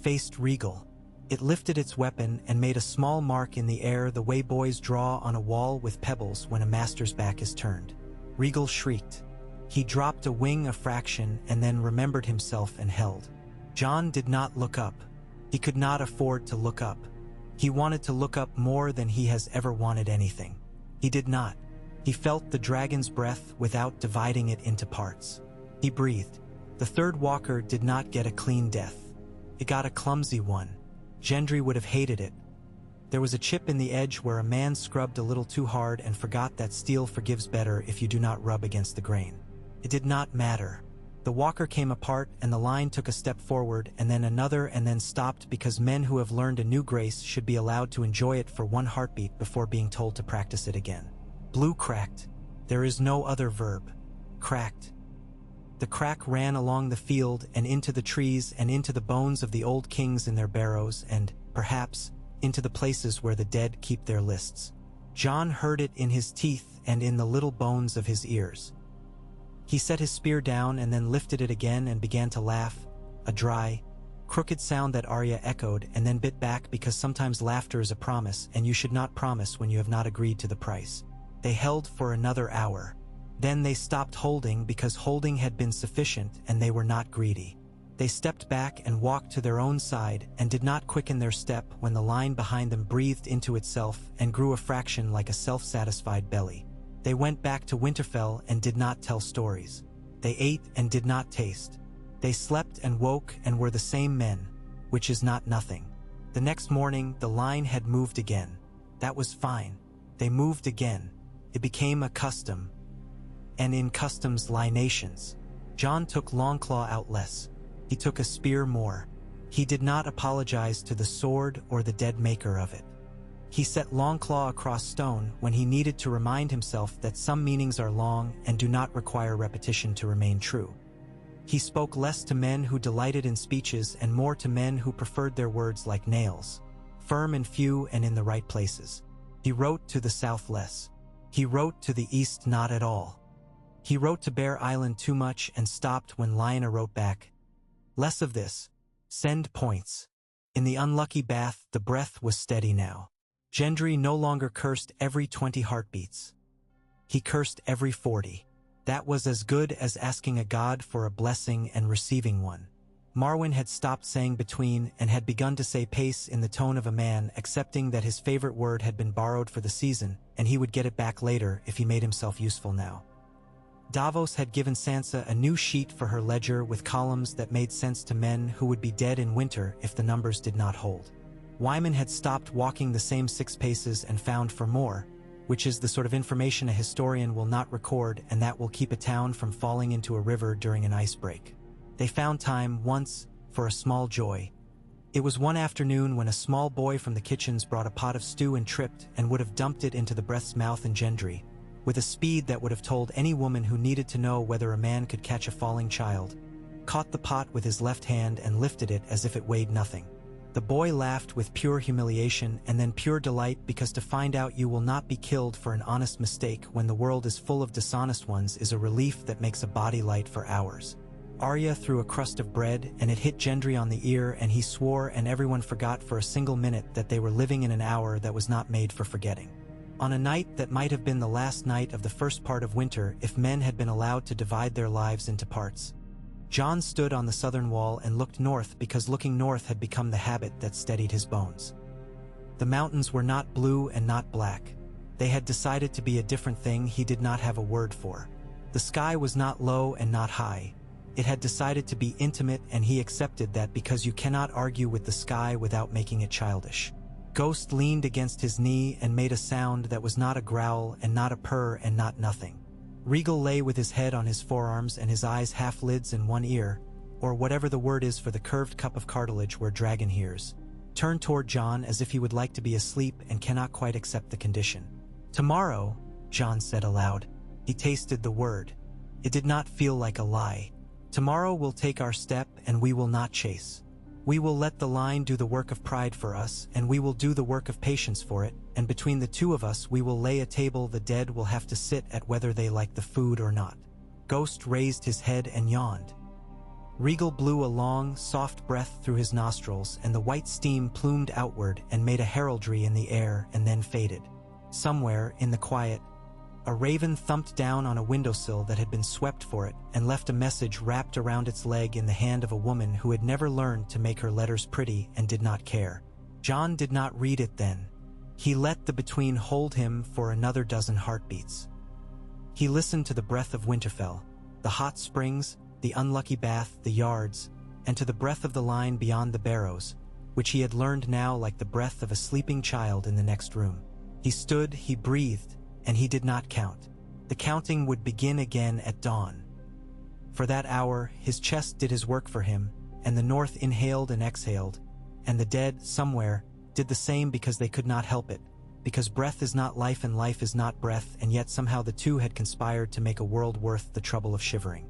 Faced Regal. It lifted its weapon and made a small mark in the air the way boys draw on a wall with pebbles when a master's back is turned. Regal shrieked. He dropped a wing a fraction and then remembered himself and held. John did not look up. He could not afford to look up. He wanted to look up more than he has ever wanted anything. He did not. He felt the dragon's breath without dividing it into parts. He breathed. The third walker did not get a clean death. It got a clumsy one. Gendry would have hated it. There was a chip in the edge where a man scrubbed a little too hard and forgot that steel forgives better if you do not rub against the grain. It did not matter. The walker came apart and the line took a step forward and then another and then stopped because men who have learned a new grace should be allowed to enjoy it for one heartbeat before being told to practice it again. Blue cracked. There is no other verb. Cracked. The crack ran along the field and into the trees and into the bones of the old kings in their barrows and, perhaps, into the places where the dead keep their lists. John heard it in his teeth and in the little bones of his ears. He set his spear down and then lifted it again and began to laugh, a dry, crooked sound that Arya echoed and then bit back because sometimes laughter is a promise and you should not promise when you have not agreed to the price. They held for another hour. Then they stopped holding because holding had been sufficient and they were not greedy. They stepped back and walked to their own side and did not quicken their step when the line behind them breathed into itself and grew a fraction like a self-satisfied belly. They went back to Winterfell and did not tell stories. They ate and did not taste. They slept and woke and were the same men, which is not nothing. The next morning, the line had moved again. That was fine. They moved again. It became a custom. And in customs lie nations. Jon took Longclaw out less. He took a spear more. He did not apologize to the sword or the dead maker of it. He set Longclaw across stone when he needed to remind himself that some meanings are long and do not require repetition to remain true. He spoke less to men who delighted in speeches and more to men who preferred their words like nails, firm and few and in the right places. He wrote to the south less. He wrote to the east not at all. He wrote to Bear Island too much and stopped when Lyanna wrote back, "Less of this. Send points." In the unlucky bath, the breath was steady now. Gendry no longer cursed every 20 heartbeats. He cursed every 40. That was as good as asking a god for a blessing and receiving one. Marwyn had stopped saying between and had begun to say pace in the tone of a man accepting that his favorite word had been borrowed for the season and he would get it back later if he made himself useful now. Davos had given Sansa a new sheet for her ledger with columns that made sense to men who would be dead in winter if the numbers did not hold. Wyman had stopped walking the same 6 paces and found for more, which is the sort of information a historian will not record and that will keep a town from falling into a river during an ice break. They found time, once, for a small joy. It was one afternoon when a small boy from the kitchens brought a pot of stew and tripped and would have dumped it into the breath's mouth in Gendry, with a speed that would have told any woman who needed to know whether a man could catch a falling child, caught the pot with his left hand and lifted it as if it weighed nothing. The boy laughed with pure humiliation and then pure delight because to find out you will not be killed for an honest mistake when the world is full of dishonest ones is a relief that makes a body light for hours. Arya threw a crust of bread and it hit Gendry on the ear and he swore and everyone forgot for a single minute that they were living in an hour that was not made for forgetting. On a night that might have been the last night of the first part of winter if men had been allowed to divide their lives into parts. Jon stood on the southern wall and looked north because looking north had become the habit that steadied his bones. The mountains were not blue and not black. They had decided to be a different thing he did not have a word for. The sky was not low and not high. It had decided to be intimate and he accepted that because you cannot argue with the sky without making it childish. Ghost leaned against his knee and made a sound that was not a growl and not a purr and not nothing. Regal lay with his head on his forearms and his eyes half-lids in one ear, or whatever the word is for the curved cup of cartilage where dragon hears, turned toward Jon as if he would like to be asleep and cannot quite accept the condition. "Tomorrow," Jon said aloud. He tasted the word. It did not feel like a lie. "Tomorrow we'll take our step and we will not chase. We will let the line do the work of pride for us and we will do the work of patience for it, and between the two of us we will lay a table the dead will have to sit at whether they like the food or not." Ghost raised his head and yawned. Regal blew a long, soft breath through his nostrils and the white steam plumed outward and made a heraldry in the air and then faded. Somewhere, in the quiet, a raven thumped down on a windowsill that had been swept for it and left a message wrapped around its leg in the hand of a woman who had never learned to make her letters pretty and did not care. Jon did not read it then. He let the between hold him for another dozen heartbeats. He listened to the breath of Winterfell, the hot springs, the unlucky bath, the yards, and to the breath of the line beyond the barrows, which he had learned now like the breath of a sleeping child in the next room. He stood, he breathed, and he did not count. The counting would begin again at dawn. For that hour, his chest did his work for him, and the north inhaled and exhaled, and the dead, somewhere, did the same because they could not help it, because breath is not life and life is not breath, and yet somehow the two had conspired to make a world worth the trouble of shivering.